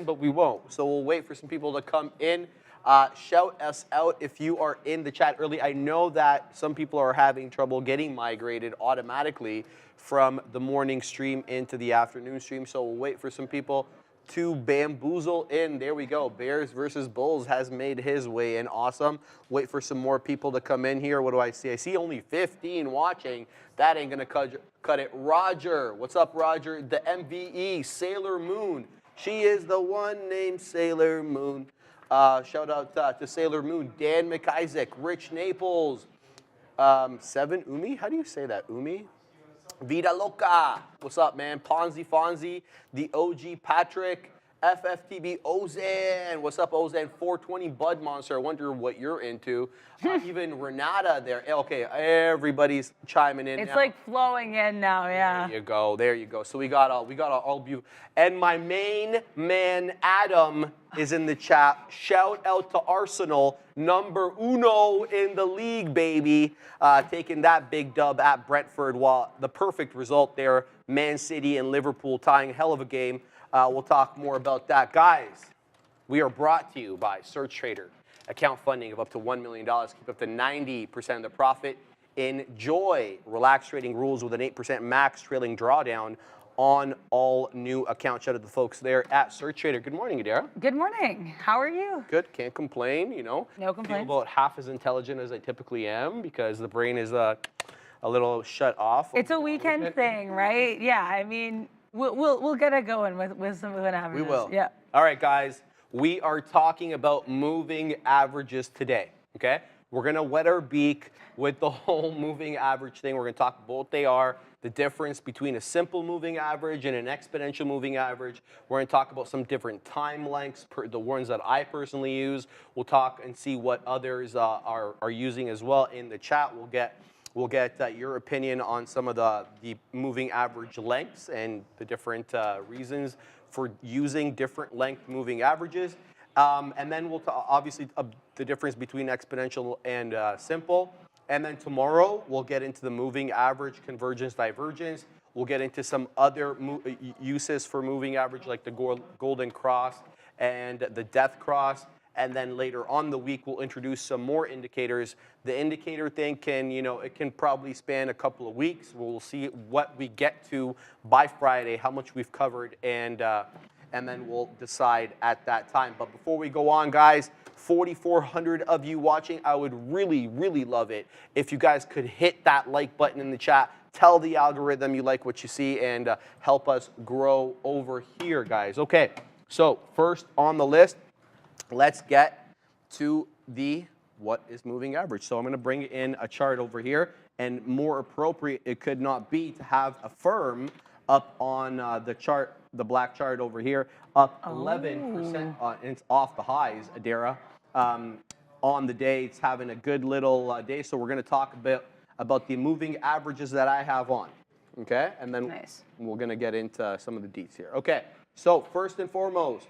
but we won't. So we'll wait for some people to come in. Shout us out if you are in the chat early. I know that some people are having trouble getting migrated automatically from the morning stream into the afternoon stream. So we'll wait for some people to bamboozle in. There we go. Bears versus Bulls has made his way in. Awesome. Wait for some more people to come in here. What do I see? I see only 15 watching. That ain't going to cut it. Roger. What's up, Roger? The MVE, Sailor Moon. She is the one named Sailor Moon. Shout out to Sailor Moon, Dan McIsaac, Rich Naples, 7 Umi. How do you say that? Umi? Vida Loca. What's up, man? Ponzi Fonzie, the OG Patrick, FFTB Ozan. What's up, Ozan? 420 Bud Monster. I wonder what you're into. Even Renata there. Okay, everybody's chiming in. It's now. like flowing in now, yeah. There you go. There you go. So we got all of you. And my main man Adam is in the chat. Shout out to Arsenal, number uno in the league, baby. Taking that big dub at Brentford. While the perfect result there, Man City and Liverpool tying a hell of a game. We'll talk more about that. Guys, we are brought to you by Search Trader. Account funding of up to $1 million. Keep up to 90% of the profit. Enjoy relaxed trading rules with an 8% max trailing drawdown on all new accounts. Shout out to the folks there at Search Trader. Good morning, Adara. Good morning. How are you? Good. Can't complain, you know. No complaints. Feel about half as intelligent as I typically am because the brain is a little shut off. It's a weekend thing, right? Yeah, I mean, we'll get it going with some moving averages. We will. Yeah. All right, guys. We are talking about moving averages today, okay? We're going to wet our beak with the whole moving average thing. We're going to talk about what they are, the difference between a simple moving average and an exponential moving average. We're going to talk about some different time lengths, the ones that I personally use. We'll talk and see what others are using as well in the chat. We'll get your opinion on some of the moving average lengths and the different reasons for using different length moving averages. And then we'll obviously the difference between exponential and simple. And then tomorrow we'll get into the moving average, convergence, divergence. We'll get into some other uses for moving average like the golden cross and the death cross. And then later on the week, we'll introduce some more indicators. The indicator thing can, it can probably span a couple of weeks. We'll see what we get to by Friday, how much we've covered, and then we'll decide at that time. But before we go on, guys, 4,400 of you watching, I would really, really love it if you guys could hit that like button in the chat. Tell the algorithm you like what you see and help us grow over here, guys. Okay, so first on the list, let's get to the what is moving average. So I'm going to bring in a chart over here, and more appropriate it could not be to have a firm up on the chart, the black chart over here, up 11%. And it's off the highs, Adara. On the day, it's having a good little day. So we're going to talk about the moving averages that I have on. Okay, and then we're going to get into some of the deets here. Okay, so first and foremost,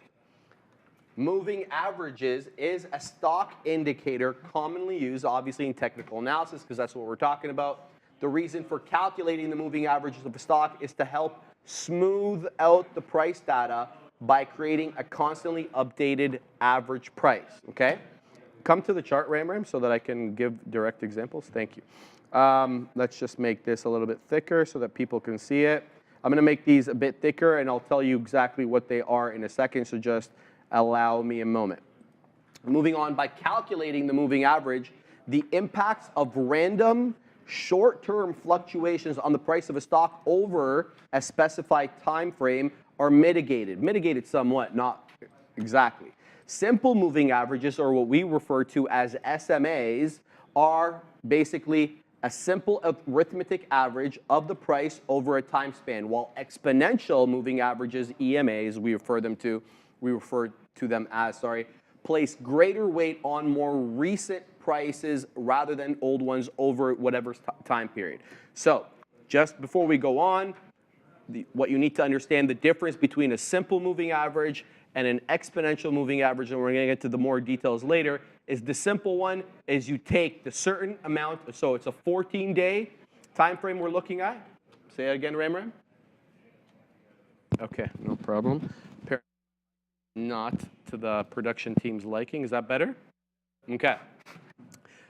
moving averages is a stock indicator commonly used, obviously, in technical analysis, because that's what we're talking about. The reason for calculating the moving averages of a stock is to help smooth out the price data by creating a constantly updated average price, okay? Come to the chart, Ram, so that I can give direct examples. Thank you. Let's just make this a little bit thicker so that people can see it. I'm going to make these a bit thicker, and I'll tell you exactly what they are in a second, so just allow me a moment. Moving on, by calculating the moving average, the impacts of random short-term fluctuations on the price of a stock over a specified time frame are mitigated somewhat, not exactly. Simple moving averages, or what we refer to as SMAs, are basically a simple arithmetic average of the price over a time span, while exponential moving averages, EMAs, we refer to them as, place greater weight on more recent prices rather than old ones over whatever time period. So just before we go on, what you need to understand, the difference between a simple moving average and an exponential moving average, and we're going to get to the more details later, is the simple one is you take the certain amount, so it's a 14-day time frame we're looking at. Say it again, Ram. Okay, no problem. not to the production team's liking. Is that better? Okay.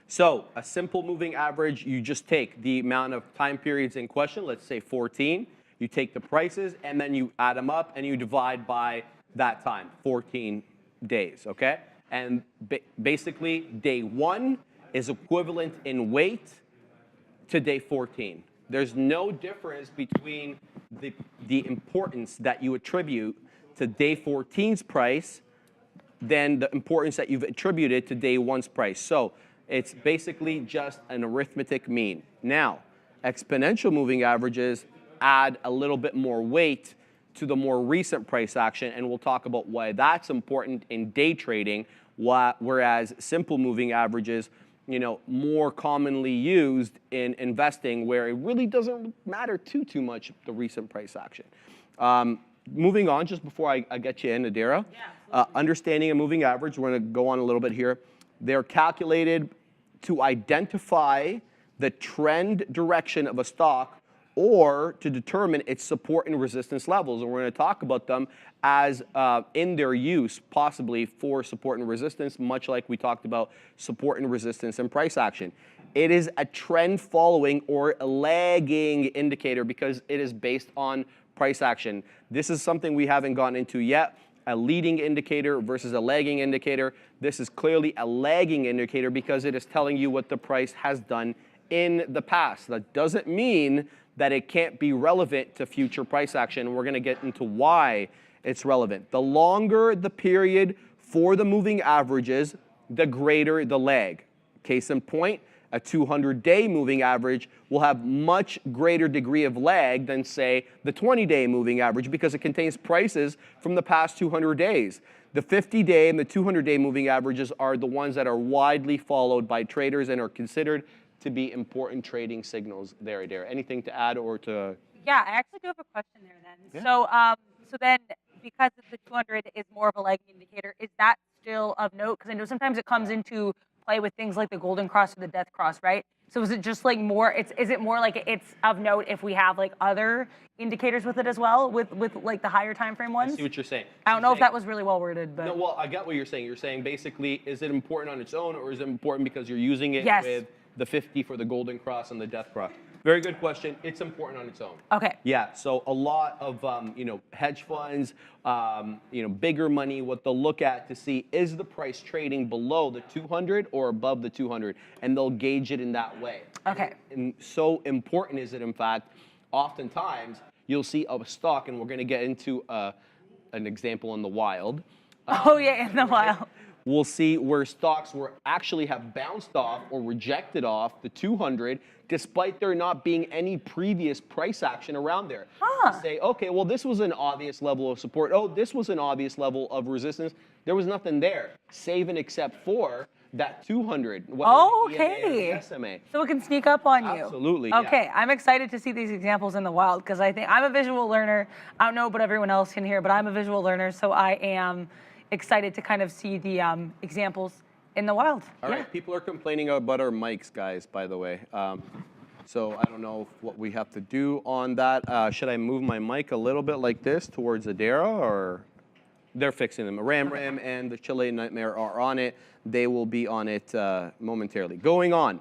So a simple moving average, you just take the amount of time periods in question, let's say 14. You take the prices, and then you add them up, and you divide by that time, 14 days, okay? And basically, day 1 is equivalent in weight to day 14. There's no difference between the importance that you attribute to day 14's price than the importance that you've attributed to day 1's price. So it's basically just an arithmetic mean. Now, exponential moving averages add a little bit more weight to the more recent price action, and we'll talk about why that's important in day trading, whereas simple moving averages, more commonly used in investing, where it really doesn't matter too much the recent price action. Moving on, just before I get you in, Adira, understanding a moving average, we're going to go on a little bit here. They're calculated to identify the trend direction of a stock or to determine its support and resistance levels. And we're going to talk about them as in their use, possibly for support and resistance, much like we talked about support and resistance and price action. It is a trend following or a lagging indicator because it is based on price action. This is something we haven't gotten into yet. A leading indicator versus a lagging indicator. This is clearly a lagging indicator because it is telling you what the price has done in the past. That doesn't mean that it can't be relevant to future price action. We're going to get into why it's relevant. The longer the period for the moving averages, the greater the lag. Case in point, a 200-day moving average will have much greater degree of lag than, say, the 20-day moving average because it contains prices from the past 200 days. The 50-day and the 200-day moving averages are the ones that are widely followed by traders and are considered to be important trading signals there, Adair. Anything to add or to? Yeah, I actually do have a question there then. Yeah. So then, because the 200 is more of a lagging indicator, is that still of note? Because I know sometimes it comes into play with things like the golden cross or the death cross, right? So is it just like more, is it more like it's of note if we have like other indicators with it as well, with like the higher time frame ones? I see what you're saying. I don't know if that was really well worded, but. No, well, I get what you're saying. You're saying basically, is it important on its own or is it important because you're using it with the 50 for the golden cross and the death cross? Very good question. It's important on its own. Okay. Yeah. So a lot of hedge funds, bigger money, what they'll look at to see is the price trading below the 200 or above the 200, and they'll gauge it in that way. Okay. And so important is it, in fact, oftentimes you'll see a stock, and we're going to get into an example in the wild. In the wild. We'll see where stocks actually have bounced off or rejected off the 200 despite there not being any previous price action around there. Say, okay, well, this was an obvious level of support. Oh, this was an obvious level of resistance. There was nothing there, save and except for that 200. Okay. SMA. So it can sneak up on you. Absolutely. Okay, yeah. I'm excited to see these examples in the wild because I think I'm a visual learner. I don't know about everyone else in here, but I'm a visual learner, so I am excited to kind of see the examples in the wild. All right, people are complaining about our mics, guys, by the way. So I don't know what we have to do on that. Should I move my mic a little bit like this towards Adira, or they're fixing them? Ram and the Chilean Nightmare are on it. They will be on it momentarily. Going on,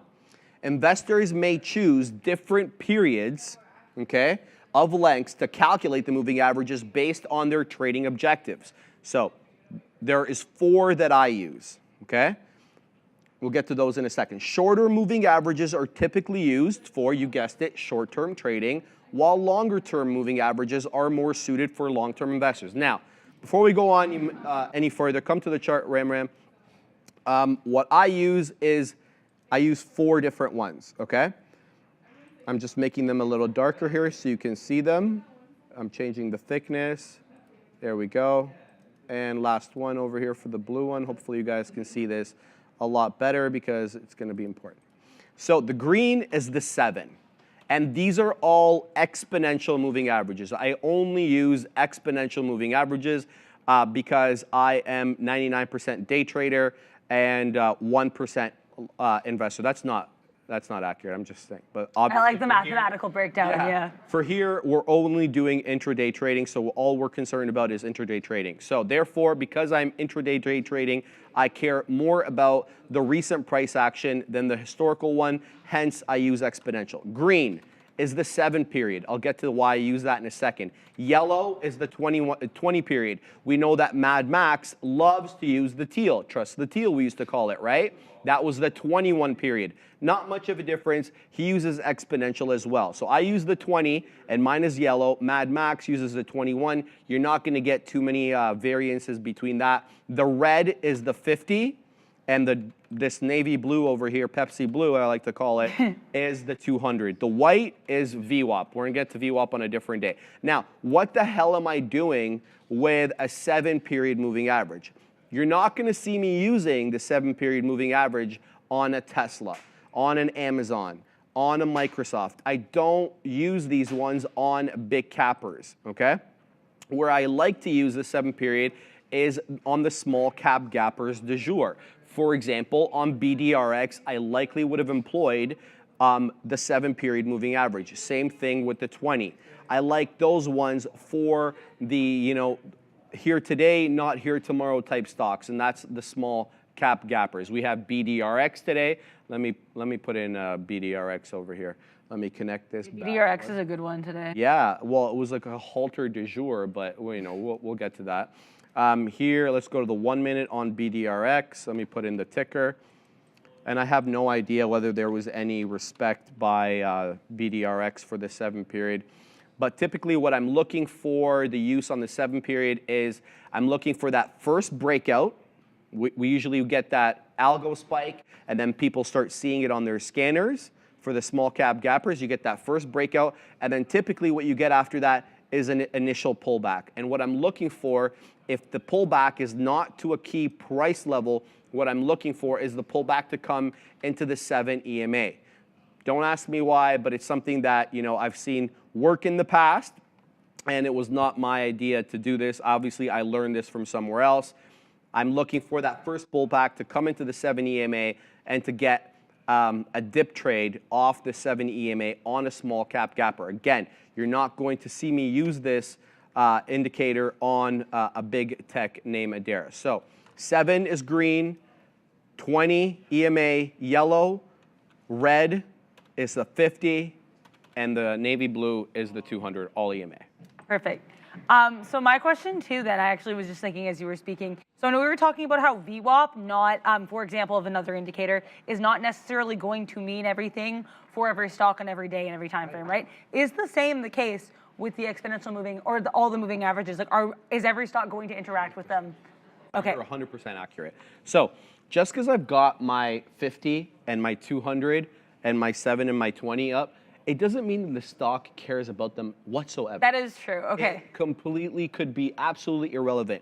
investors may choose different periods, okay, of lengths to calculate the moving averages based on their trading objectives. So there is 4 that I use, okay? We'll get to those in a second. Shorter moving averages are typically used for, you guessed it, short-term trading, while longer-term moving averages are more suited for long-term investors. Now, before we go on any further, come to the chart, Ram. What I use is, I use 4 different ones, okay? I'm just making them a little darker here so you can see them. I'm changing the thickness. There we go. And last one over here for the blue one. Hopefully you guys can see this a lot better because it's going to be important. So the green is the 7. And these are all exponential moving averages. I only use exponential moving averages because I am 99% day trader and 1% investor. That's not That's not accurate. I'm just saying. But I obviously like the mathematical breakdown, yeah. For here, we're only doing intraday trading, so all we're concerned about is intraday trading. So therefore, because I'm intraday day trading, I care more about the recent price action than the historical one. Hence, I use Exponential. Green is the 7 period. I'll get to why I use that in a second. Yellow is the 20 period. We know that Mad Max loves to use the teal. Trust the teal, we used to call it, right? That was the 21 period. Not much of a difference. He uses Exponential as well. So I use the 20, and mine is yellow. Mad Max uses the 21. You're not going to get too many variances between that. The red is the 50. And this navy blue over here, Pepsi blue, I like to call it, is the 200. The white is VWAP. We're going to get to VWAP on a different day. Now, what the hell am I doing with a 7-period moving average? You're not going to see me using the 7-period moving average on a Tesla, on an Amazon, on a Microsoft. I don't use these ones on big cappers, okay? Where I like to use the 7-period is on the small cap gappers du jour. For example, on BDRX, I likely would have employed the 7-period moving average. Same thing with the 20. I like those ones for the, here today, not here tomorrow type stocks, and that's the small cap gappers. We have BDRX today. Let me put in BDRX over here. Let me connect this. BDRX is a good one today. Yeah, well, it was like a halter du jour, but we'll get to that. Here, let's go to the 1 minute on BDRX. Let me put in the ticker. And I have no idea whether there was any respect by BDRX for the 7 period. But typically what I'm looking for the use on the 7 period is I'm looking for that first breakout. We usually get that algo spike, and then people start seeing it on their scanners. For the small cap gappers, you get that first breakout, and then typically what you get after that is an initial pullback. And what I'm looking for, if the pullback is not to a key price level, what I'm looking for is the pullback to come into the 7 EMA. Don't ask me why, but it's something that I've seen work in the past, and it was not my idea to do this. Obviously, I learned this from somewhere else. I'm looking for that first pullback to come into the 7 EMA and to get a dip trade off the 7 EMA on a small cap gapper. Again, you're not going to see me use this indicator on a big tech name Adara. So 7 is green, 20 EMA yellow, red is the 50, and the navy blue is the 200, all EMA. Perfect. So my question too, that I actually was just thinking as you were speaking. So I know we were talking about how VWAP, not, for example, of another indicator, is not necessarily going to mean everything for every stock on every day and every time frame, right? Is the same the case with the exponential moving or all the moving averages? Like, is every stock going to interact with them? Okay. You're 100% accurate. So just because I've got my 50 and my 200 and my 7 and my 20 up, it doesn't mean that the stock cares about them whatsoever. That is true, okay. It completely could be absolutely irrelevant.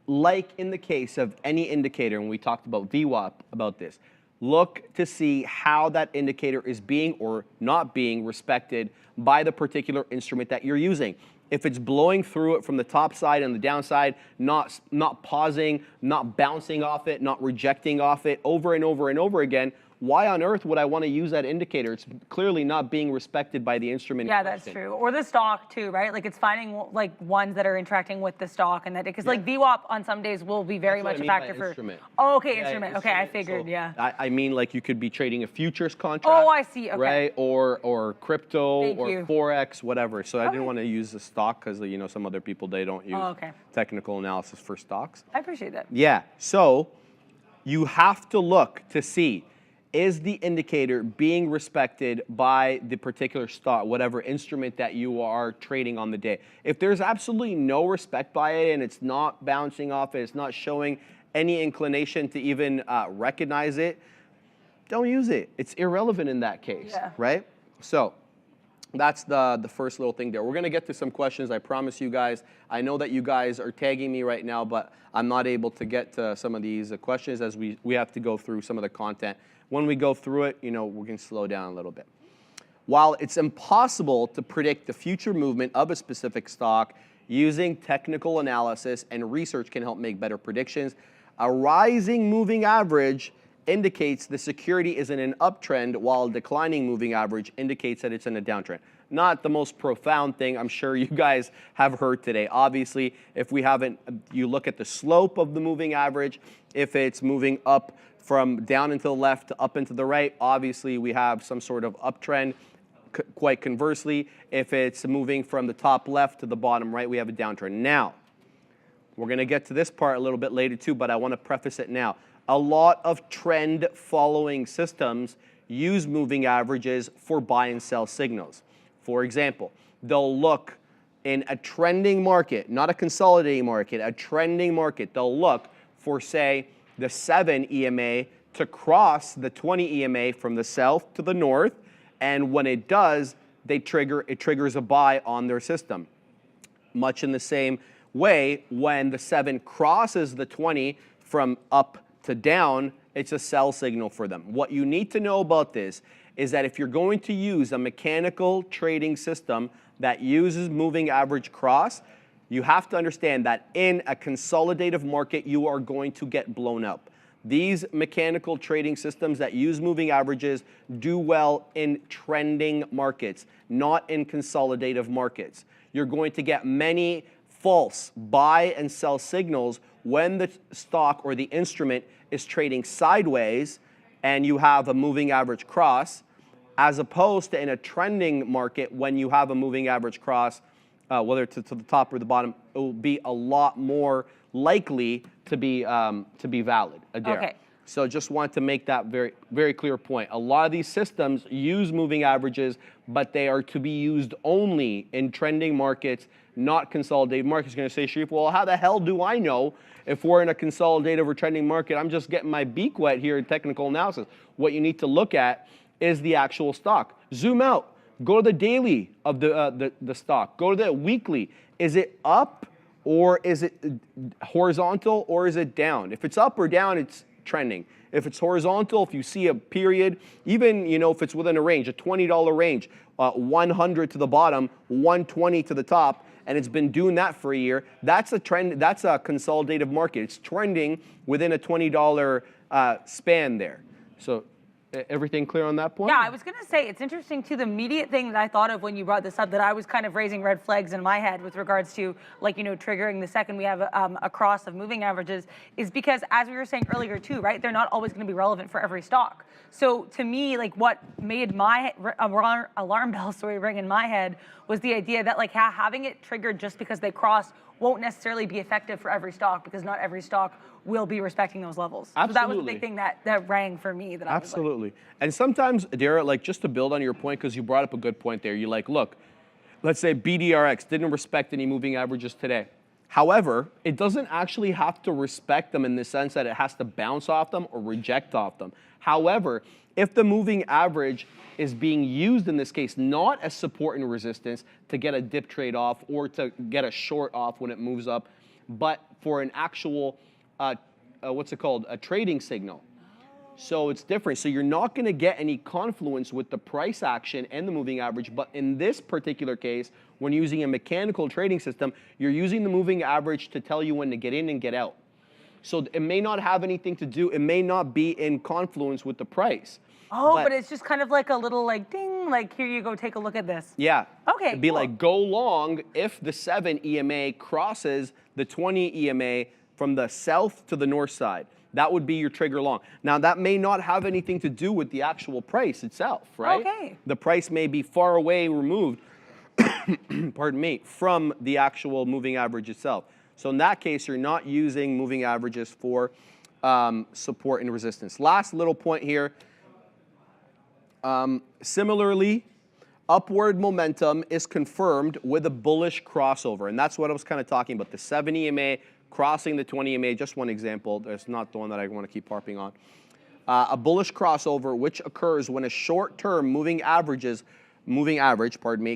Like in the case of any indicator, and we talked about VWAP about this, look to see how that indicator is being or not being respected by the particular instrument that you're using. If it's blowing through it from the top side and the downside, not pausing, not bouncing off it, not rejecting off it over and over and over again, why on earth would I want to use that indicator? It's clearly not being respected by the instrument. Yeah, that's true. Or the stock too, right? Like it's finding like ones that are interacting with the stock, and that because like VWAP on some days will be very much a factor for. Instrument. Oh, okay, instrument. Okay, I figured. So, yeah. I mean, like you could be trading a futures contract. Oh, I see. Okay. Right, or crypto, Thank or you. forex, whatever. So I didn't want to use the stock because some other people they don't use technical analysis for stocks. I appreciate that. Yeah. So you have to look to see, is the indicator being respected by the particular stock, whatever instrument that you are trading on the day? If there's absolutely no respect by it and it's not bouncing off it, it's not showing any inclination to even recognize it, don't use it. It's irrelevant in that case, right? So that's the first little thing there. We're going to get to some questions, I promise you guys. I know that you guys are tagging me right now, but I'm not able to get to some of these questions as we have to go through some of the content. When we go through it, we're going to slow down a little bit. While it's impossible to predict the future movement of a specific stock, using technical analysis and research can help make better predictions. A rising moving average indicates the security is in an uptrend, while a declining moving average indicates that it's in a downtrend. Not the most profound thing I'm sure you guys have heard today. Obviously, if we haven't, you look at the slope of the moving average, if it's moving up from down into the left to up into the right, obviously we have some sort of uptrend. Quite conversely, if it's moving from the top left to the bottom right, we have a downtrend. Now, we're going to get to this part a little bit later too, but I want to preface it now. A lot of trend following systems use moving averages for buy and sell signals. For example, they'll look in a trending market, not a consolidating market, a trending market. They'll look for, say, the 7 EMA to cross the 20 EMA from the south to the north, and when it does, it triggers a buy on their system. Much in the same way, when the 7 crosses the 20 from up to down, it's a sell signal for them. What you need to know about this is that if you're going to use a mechanical trading system that uses moving average cross, you have to understand that in a consolidative market, you are going to get blown up. These mechanical trading systems that use moving averages do well in trending markets, not in consolidative markets. You're going to get many false buy and sell signals when the stock or the instrument is trading sideways and you have a moving average cross, as opposed to in a trending market when you have a moving average cross, whether it's to the top or the bottom, it will be a lot more likely to be valid, Adair. Okay. So just want to make that very, very clear point. A lot of these systems use moving averages, but they are to be used only in trending markets, not consolidated markets. You're going to say, Sharif, well, how the hell do I know if we're in a consolidative or trending market? I'm just getting my beak wet here in technical analysis. What you need to look at is the actual stock. Zoom out. Go to the daily of the stock. Go to the weekly. Is it up or is it horizontal or is it down? If it's up or down, it's trending. If it's horizontal, if you see a period, even if it's within a range, a $20 range, 100 to the bottom, 120 to the top, and it's been doing that for a year, that's a trend. That's a consolidative market. It's trending within a $20 span there. So everything clear on that point? Yeah, I was going to say, it's interesting too, the immediate thing that I thought of when you brought this up, that I was kind of raising red flags in my head with regards to, like, triggering the second we have a cross of moving averages, is because, as we were saying earlier too, right, they're not always going to be relevant for every stock. So to me, like, what made my alarm bell ring in my head was the idea that, like, having it triggered just because they crossed won't necessarily be effective for every stock, because not every stock will be respecting those levels. Absolutely. So that was the big thing that rang for me. That Absolutely. I was like, And sometimes, Adira, like, just to build on your point, because you brought up a good point there, you're like, look, let's say BDRX didn't respect any moving averages today. However, it doesn't actually have to respect them in the sense that it has to bounce off them or reject off them. However, if the moving average is being used in this case not as support and resistance to get a dip trade off or to get a short off when it moves up, but for an actual, what's it called, a trading signal. So it's different. So you're not going to get any confluence with the price action and the moving average. But in this particular case, when using a mechanical trading system, you're using the moving average to tell you when to get in and get out. So it may not have anything to do, it may not be in confluence with the price. oh, but it's just kind of like a little, like, ding, like, here you go, take a look at this. Yeah. Okay, It'd be cool. like, go long if the 7 EMA crosses the 20 EMA from the south to the north side. That would be your trigger long. Now, that may not have anything to do with the actual price itself, right? Okay. The price may be far away removed, pardon me, from the actual moving average itself. So in that case, you're not using moving averages for support and resistance. Last little point here. Similarly, upward momentum is confirmed with a bullish crossover. And that's what I was kind of talking about. The 7 EMA crossing the 20 EMA, just one example. That's not the one that I want to keep harping on. A bullish crossover, which occurs when a short-term moving average,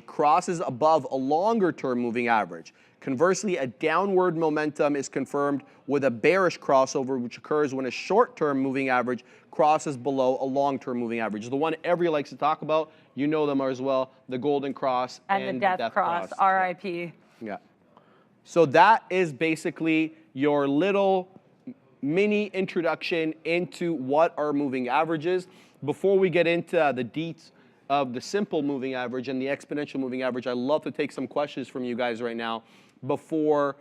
crosses above a longer-term moving average. Conversely, a downward momentum is confirmed with a bearish crossover, which occurs when a short-term moving average crosses below a long-term moving average. The one everyone likes to talk about, you know them as well, the golden cross and the death cross, RIP. Yeah. So that is basically your little mini introduction into what are moving averages. Before we get into the deets of the simple moving average and the exponential moving average, I'd love to take some questions from you guys right now before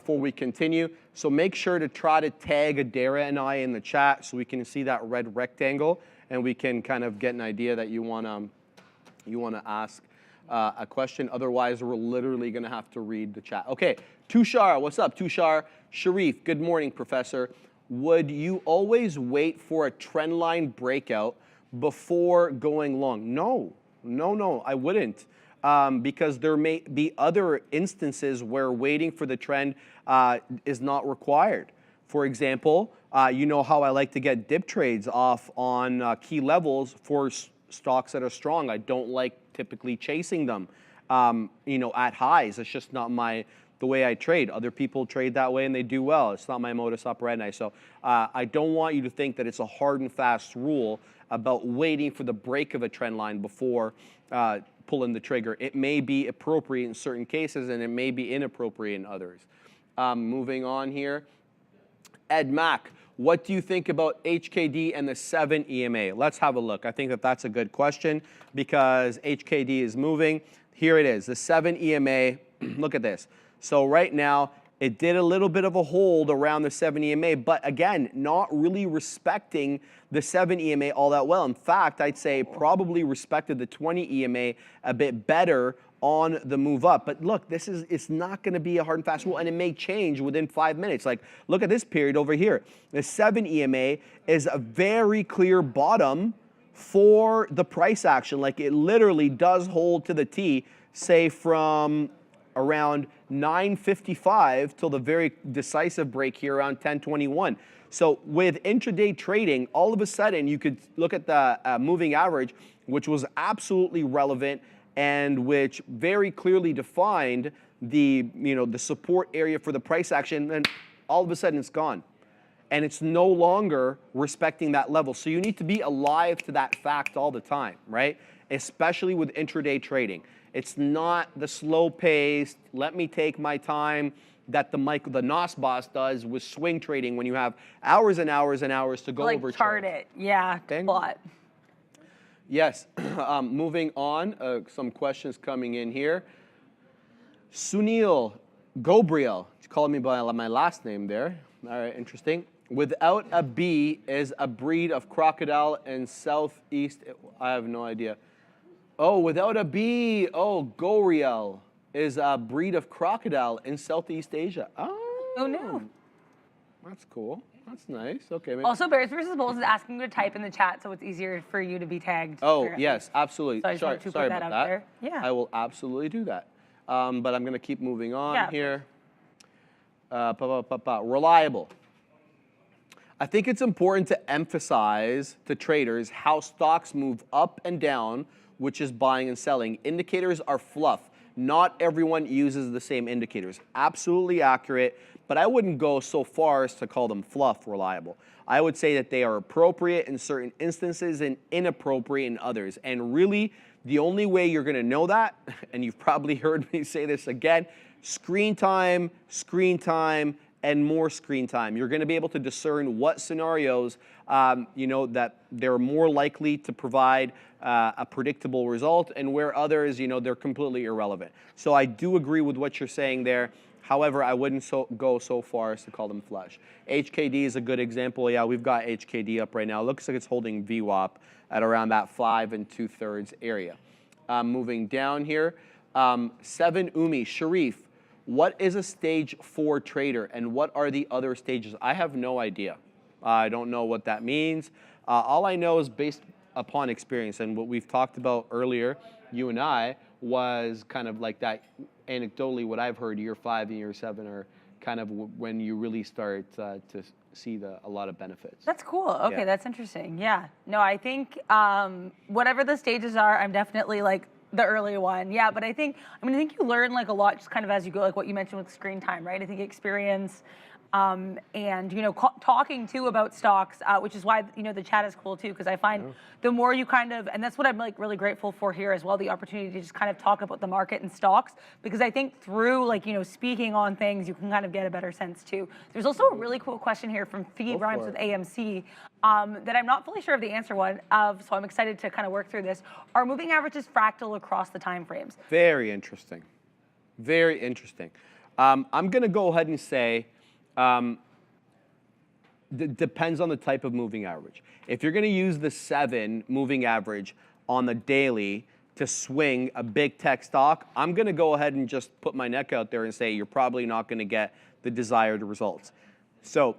we continue. So make sure to try to tag Adara and I in the chat so we can see that red rectangle and we can kind of get an idea that you want to ask a question. Otherwise, we're literally going to have to read the chat. Okay, Tushar, what's up, Tushar? Sharif, good morning, Professor. Would you always wait for a trend line breakout before going long? No, I wouldn't. Because there may be other instances where waiting for the trend is not required. For example, you know how I like to get dip trades off on key levels for stocks that are strong. I don't like typically chasing them, you know, at highs. It's just not the way I trade. Other people trade that way and they do well. It's not my modus operandi. So I don't want you to think that it's a hard and fast rule about waiting for the break of a trend line before pulling the trigger. It may be appropriate in certain cases and it may be inappropriate in others. Moving on here. Ed Mack, what do you think about HKD and the 7 EMA? Let's have a look. I think that that's a good question because HKD is moving. Here it is, the 7 EMA. Look at this. So right now, it did a little bit of a hold around the 7 EMA, but again, not really respecting the 7 EMA all that well. In fact, I'd say probably respected the 20 EMA a bit better on the move up. But look, it's not going to be a hard and fast rule, and it may change within 5 minutes. Like, look at this period over here. The 7 EMA is a very clear bottom for the price action. Like, it literally does hold to the T, say from around 9:55 till the very decisive break here around 10:21. So with intraday trading, all of a sudden you could look at the moving average, which was absolutely relevant and which very clearly defined the support area for the price action, and all of a sudden it's gone. And it's no longer respecting that level. So you need to be alive to that fact all the time, right? Especially with intraday trading. It's not the slow paced, let me take my time that the NOS boss does with swing trading when you have hours and hours and hours to go like over chart it. Yeah, a lot. Yes, moving on, some questions coming in here. Sunil Gobriel, calling me by my last name there. All right, interesting. Without a B is a breed of crocodile in Southeast, I have no idea. Oh, without a B, Goriel is a breed of crocodile in Southeast Asia. Oh, no. That's cool. That's nice. Okay. Maybe. Also, Bears vs. Bulls is asking you to type in the chat so it's easier for you to be tagged. Oh, yes, absolutely. So sorry about that. There. Yeah. I will absolutely do that. But I'm going to keep moving on here. Reliable. I think it's important to emphasize to traders how stocks move up and down, which is buying and selling. Indicators are fluff. Not everyone uses the same indicators. Absolutely accurate, but I wouldn't go so far as to call them fluff reliable. I would say that they are appropriate in certain instances and inappropriate in others. And really, the only way you're going to know that, and you've probably heard me say this again, screen time, and more screen time. You're going to be able to discern what scenarios, that they're more likely to provide a predictable result, and where others, they're completely irrelevant. So I do agree with what you're saying there. However, I wouldn't go so far as to call them flush. HKD is a good example. Yeah, we've got HKD up right now. It looks like it's holding VWAP at around that 5 2/3 area. Moving down here, 7 Umi, Sharif. What is a stage 4 trader and what are the other stages? I have no idea. I don't know what that means. All I know is based upon experience, and what we've talked about earlier, you and I, was kind of like that anecdotally what I've heard year 5 and year 7 are kind of when you really start to see a lot of benefits. That's cool. Okay, that's interesting. Yeah. No, I think whatever the stages are, I'm definitely like the early one. Yeah, but I think you learn like a lot just kind of as you go, like what you mentioned with screen time, right? I think experience and talking too about stocks, which is why the chat is cool too, because I find the more you kind of, and that's what I'm like really grateful for here as well, the opportunity to just kind of talk about the market and stocks, because I think through speaking on things, you can kind of get a better sense too. There's also a really cool question here from Feed Rhymes with AMC that I'm not fully sure of the answer of, so I'm excited to kind of work through this. Are moving averages fractal across the time frames? Very interesting. Very interesting. I'm going to go ahead and say depends on the type of moving average. If you're going to use the 7 moving average on the daily to swing a big tech stock, I'm going to go ahead and just put my neck out there and say you're probably not going to get the desired results. So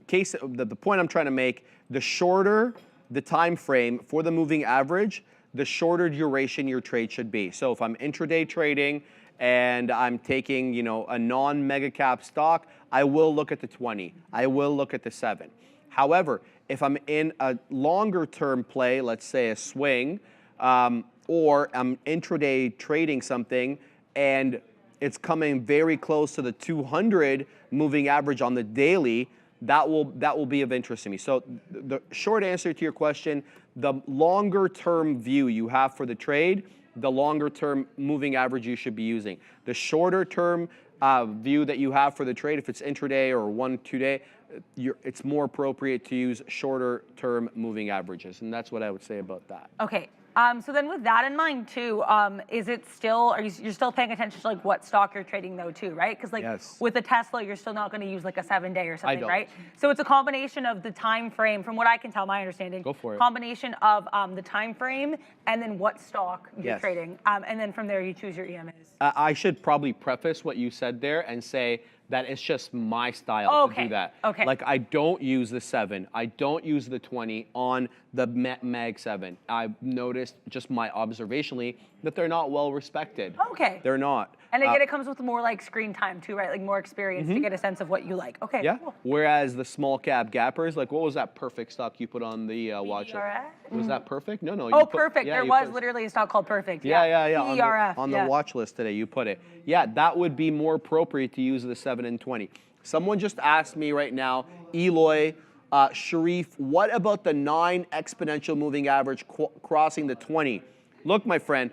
the point I'm trying to make, the shorter the time frame for the moving average, the shorter duration your trade should be. So if I'm intraday trading and I'm taking, a non-mega cap stock, I will look at the 20. I will look at the 7. However, if I'm in a longer term play, let's say a swing, or I'm intraday trading something and it's coming very close to the 200 moving average on the daily, that will be of interest to me. So the short answer to your question, the longer term view you have for the trade, the longer term moving average you should be using. The shorter term view that you have for the trade, if it's intraday or 1-2 day, it's more appropriate to use shorter term moving averages. And that's what I would say about that. Okay. So then with that in mind too, is it still, you're still paying attention to like what stock you're trading though too, right? Because like with a Tesla, you're still not going to use like a 7-day or something, right? So it's a combination of the time frame, from what I can tell, my understanding. Go for it. Combination of the time frame and then what stock you're trading. And then from there you choose your EMAs. I should probably preface what you said there and say that it's just my style to do that. Okay. Like I don't use the 7, I don't use the 20 on the Mag 7. I've noticed just my observationally that they're not well respected. Okay. They're not. And again, it comes with more like screen time too, right? Like more experience to get a sense of what you like. Okay. Yeah. Cool. Whereas the small cap gappers, like what was that perfect stock you put on the watch list? Was that perfect? No. Oh, perfect. There was literally a stock called Perfect. Yeah. On the watch list today, you put it. Yeah, that would be more appropriate to use the 7 and 20. Someone just asked me right now, Eloy, Sharif, what about the 9 exponential moving average crossing the 20? Look, my friend,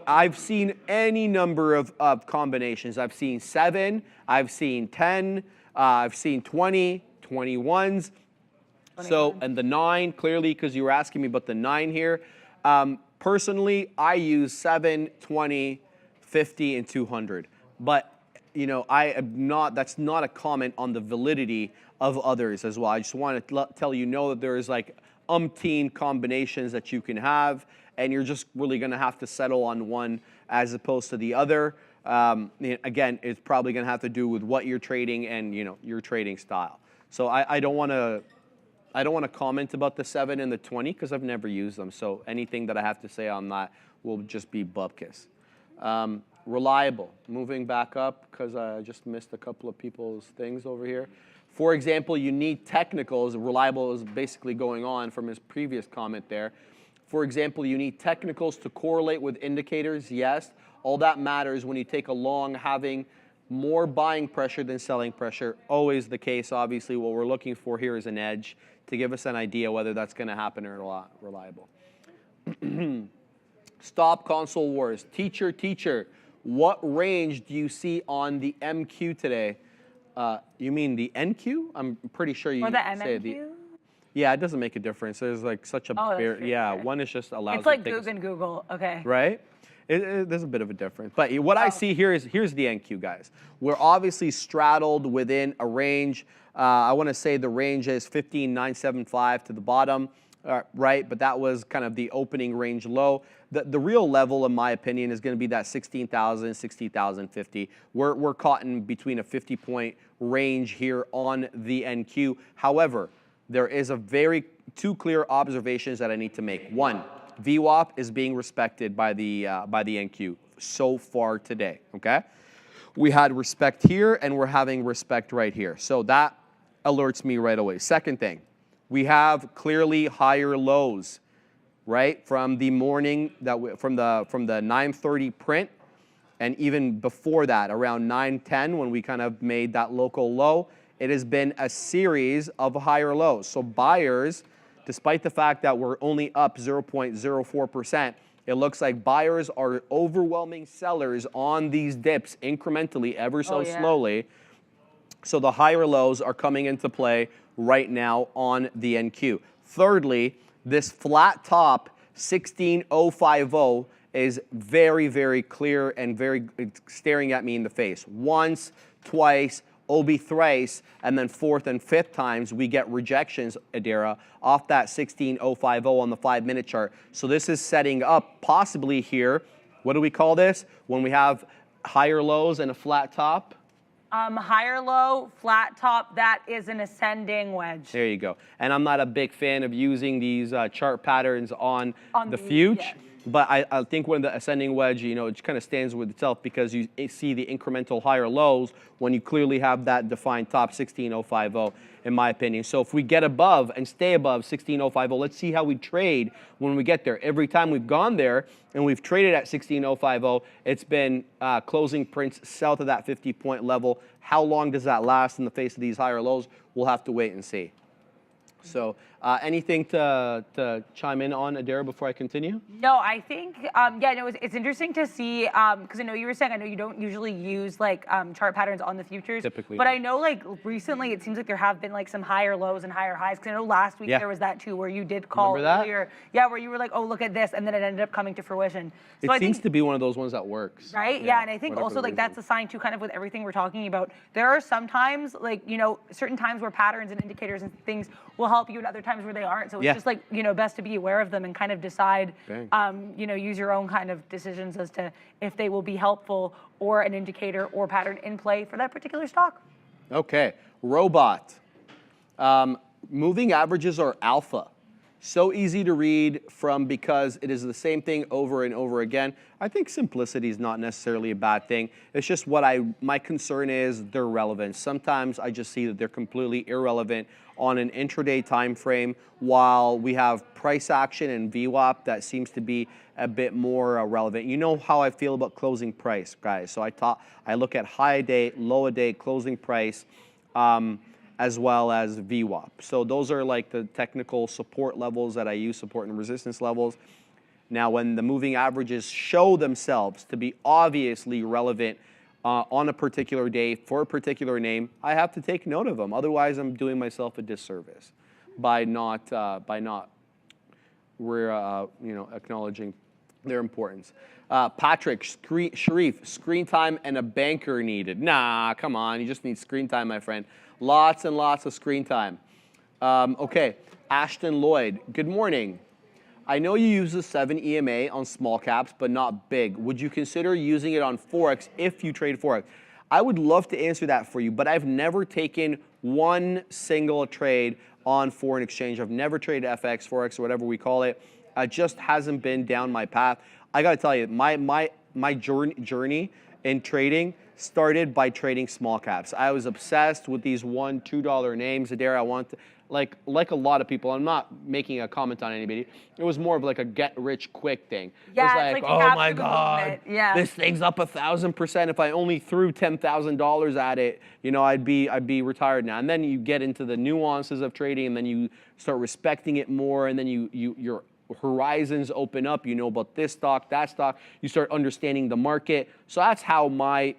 I've seen any number of combinations. I've seen 7, I've seen 10, I've seen 20, 21s. So, and the 9, clearly, because you were asking me about the 9 here. Personally, I use 7, 20, 50, and 200. But, I am not, that's not a comment on the validity of others as well. I just want to tell you that there's like umpteen combinations that you can have, and you're just really going to have to settle on one as opposed to the other. Again, it's probably going to have to do with what you're trading and, your trading style. So I don't want to comment about the 7 and the 20 because I've never used them. So anything that I have to say on that will just be bupkis. Reliable. Moving back up because I just missed a couple of people's things over here. For example, you need technicals. Reliable is basically going on from his previous comment there. For example, you need technicals to correlate with indicators. Yes. All that matters when you take a long, having more buying pressure than selling pressure. Always the case. Obviously, what we're looking for here is an edge to give us an idea whether that's going to happen or not. Reliable. Stop console wars. Teacher, what range do you see on the MQ today? You mean the NQ? I'm pretty sure you say the. Yeah, it doesn't make a difference. There's like such a one is just allows. It's like Google. Okay. Right. There's a bit of a difference. But what I see here is, here's the NQ, guys. We're obviously straddled within a range. I want to say the range is 15,975 to the bottom, right? But that was kind of the opening range low. The real level, in my opinion, is going to be that 16,000, 60,050. We're caught in between a 50-point range here on the NQ. However, there is two clear observations that I need to make. One, VWAP is being respected by the NQ so far today, okay? We had respect here, and we're having respect right here. So that alerts me right away. Second thing, we have clearly higher lows, right? From the morning, from the 9:30 print, and even before that, around 9:10, when we kind of made that local low, it has been a series of higher lows. So buyers, despite the fact that we're only up 0.04%, it looks like buyers are overwhelming sellers on these dips incrementally, ever so slowly. So the higher lows are coming into play right now on the NQ. Thirdly, this flat top 16050 is very, very clear and very staring at me in the face. Once, twice, OB thrice, and then fourth and fifth times we get rejections, Adira, off that 16050 on the 5-minute chart. So this is setting up possibly here, what do we call this? When we have higher lows and a flat top? Higher low, flat top, that is an ascending wedge. There you go. And I'm not a big fan of using these chart patterns on the future. Yes. But I think when the ascending wedge, you know, it kind of stands with itself because you see the incremental higher lows when you clearly have that defined top 16050, in my opinion. So if we get above and stay above 16050, let's see how we trade when we get there. Every time we've gone there and we've traded at 16050, it's been closing prints south of that 50-point level. How long does that last in the face of these higher lows? We'll have to wait and see. So anything to chime in on, Adira, before I continue? No, I think, yeah, no, it's interesting to see, because I know you were saying, I know you don't usually use like chart patterns on the futures. Typically. But I know like recently it seems like there have been like some higher lows and higher highs, because I know last week there was that too, where you did call earlier. Yeah, where you were like, oh, look at this, and then it ended up coming to fruition. So it seems to be one of those ones that works. Right? Yeah, and I think also like that's a sign too, kind of with everything we're talking about. There are some times, like, you know, certain times where patterns and indicators and things will help you, and other times where they aren't. So it's just like, you know, best to be aware of them and kind of decide, you know, use your own kind of decisions as to if they will be helpful or an indicator or pattern in play for that particular stock. Okay, robot. Moving averages are alpha. So easy to read from because it is the same thing over and over again. I think simplicity is not necessarily a bad thing. It's just my concern is their relevance. Sometimes I just see that they're completely irrelevant on an intraday time frame, while we have price action and VWAP that seems to be a bit more relevant. You know how I feel about closing price, guys. So I look at high a day, low a day, closing price, as well as VWAP. So those are like the technical support levels that I use, support and resistance levels. Now, when the moving averages show themselves to be obviously relevant on a particular day for a particular name, I have to take note of them. Otherwise, I'm doing myself a disservice by not acknowledging their importance. Patrick, Sharif, screen time and a banker needed. Nah, come on, you just need screen time, my friend. Lots and lots of screen time. Okay, Ashton Lloyd, good morning. I know you use the 7 EMA on small caps, but not big. Would you consider using it on Forex if you trade Forex? I would love to answer that for you, but I've never taken one single trade on foreign exchange. I've never traded FX, Forex, or whatever we call it. It just hasn't been down my path. I gotta tell you, my journey in trading started by trading small caps. I was obsessed with these $1, $2 names. Adira, I want to, like a lot of people, I'm not making a comment on anybody. It was more of like a get rich quick thing. Yeah, it was it's like, like oh my God, this thing's up 1,000%. If I only threw $10,000 at it, you know, I'd be retired now. And then you get into the nuances of trading, and then you start respecting it more, and then your horizons open up. You know about this stock, that stock. You start understanding the market. So that's how my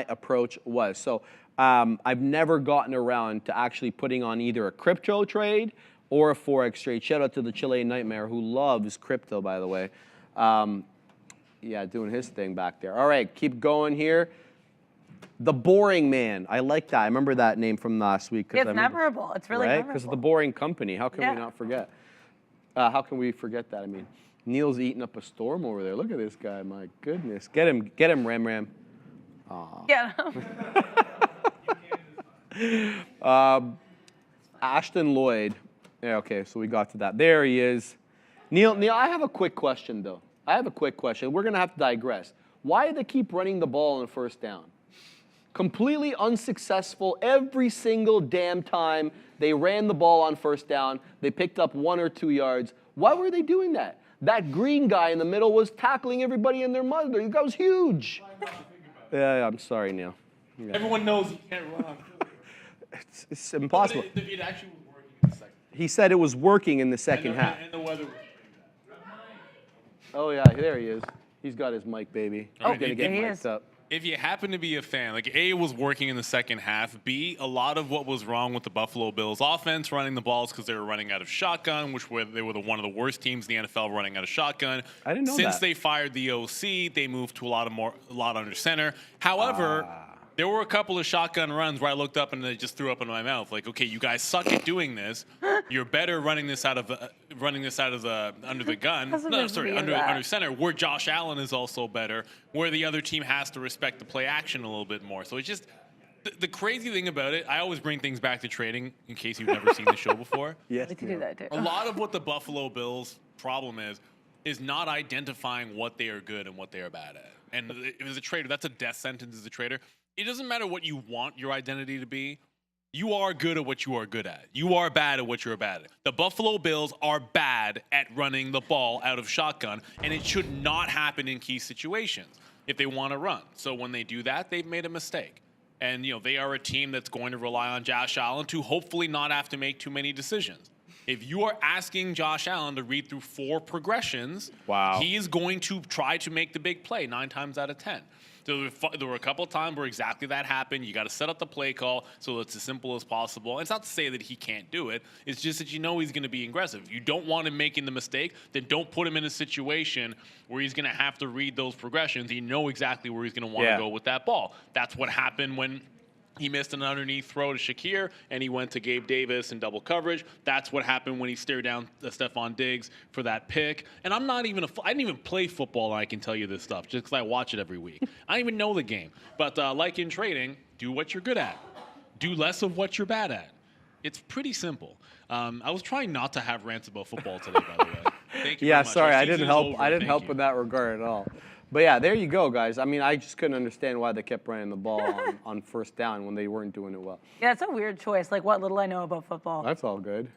approach was. So I've never gotten around to actually putting on either a crypto trade or a Forex trade. Shout out to the Chilean Nightmare, who loves crypto, by the way. Yeah, doing his thing back there. All right, keep going here. The Boring Man. I like that. I remember that name from last week. It's memorable. It's really memorable. Because of the Boring Company. How can we not forget? How can we forget that? I mean, Neil's eating up a storm over there. Look at this guy. My goodness. Get him, Ram. Aw. Yeah. Ashton Lloyd. Yeah, okay, so we got to that. There he is. Neil, I have a quick question, though. We're going to have to digress. Why do they keep running the ball on a first down? Completely unsuccessful every single damn time they ran the ball on first down. They picked up 1 or 2 yards. Why were they doing that? That green guy in the middle was tackling everybody in their mother. That guy was huge. Yeah, I'm sorry, Neil. Everyone knows you can't run on cooler. It's impossible. But it actually was working in the second. He said it was working in the second half. And the weather was Oh, yeah, there he is. He's got his mic, baby. Oh, He's going to get he mic'd is. up. If you happen to be a fan, like A, it was working in the second half. B, a lot of what was wrong with the Buffalo Bills offense running the balls because they were running out of shotgun, they were one of the worst teams in the NFL running out of shotgun. I didn't know Since that. they fired the OC, they moved to a lot under center. However, there were a couple of shotgun runs where I looked up and they just threw up in my mouth. Like, okay, you guys suck at doing this. You're better running this out of the under the gun. No, sorry, under center. Where Josh Allen is also better. Where the other team has to respect the play action a little bit more. So it's just the crazy thing about it. I always bring things back to trading in case you've never seen the show before. Yes, I like to do that too. A lot of what the Buffalo Bills problem is not identifying what they are good and what they are bad at. And as a trader, that's a death sentence as a trader. It doesn't matter what you want your identity to be. You are good at what you are good at. You are bad at what you're bad at. The Buffalo Bills are bad at running the ball out of shotgun, and it should not happen in key situations if they want to run. So when they do that, they've made a mistake. And, they are a team that's going to rely on Josh Allen to hopefully not have to make too many decisions. If you are asking Josh Allen to read through 4 progressions, wow, he is going to try to make the big play 9 times out of 10. So there were a couple of times where exactly that happened. You got to set up the play call so it's as simple as possible. And it's not to say that he can't do it. It's just that he's going to be aggressive. You don't want him making the mistake, then don't put him in a situation where he's going to have to read those progressions. You know exactly where he's going to want to go with that ball. That's what happened when he missed an underneath throw to Shakir, and he went to Gabe Davis in double coverage. That's what happened when he stared down Stephon Diggs for that pick. And I didn't even play football, and I can tell you this stuff just because I watch it every week. I don't even know the game. But like in trading, do what you're good at. Do less of what you're bad at. It's pretty simple. I was trying not to have rants about football today, by the way. Thank you very much. Sorry, Our I didn't season's help. over. I didn't Thank help you. in that regard at all. But yeah, there you go, guys. I mean, I just couldn't understand why they kept running the ball on first down when they weren't doing it well. Yeah, it's a weird choice. Like, what little I know about football. That's all good.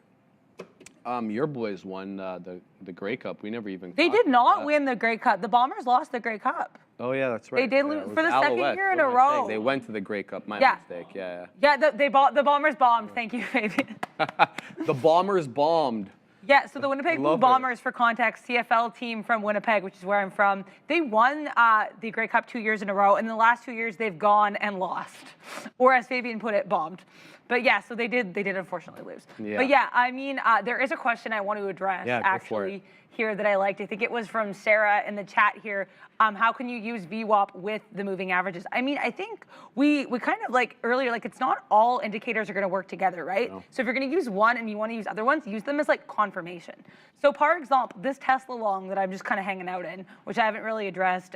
Your boys won the Grey Cup. We never even. They did not win the Grey Cup. The Bombers lost the Grey Cup. Oh yeah, that's right. They did lose for the second year in a row. They went to the Grey Cup. My Yeah. mistake. Yeah. Yeah, the Bombers bombed. Thank you, Fabian. The Bombers bombed. Yeah, so the Winnipeg Blue Love it. Bombers, for context, CFL team from Winnipeg, which is where I'm from, they won the Grey Cup 2 years in a row, and the last 2 years they've gone and lost, or as Fabian put it, bombed. But yeah, so they did unfortunately lose. Yeah. But yeah, I mean, there is a question I want to address actually here that I liked. I think it was from Sarah in the chat here. How can you use VWAP with the moving averages? I mean, I think we kind of like earlier, like it's not all indicators are going to work together, right? No. So if you're going to use one and you want to use other ones, use them as like confirmation. So for example, this Tesla long that I'm just kind of hanging out in, which I haven't really addressed.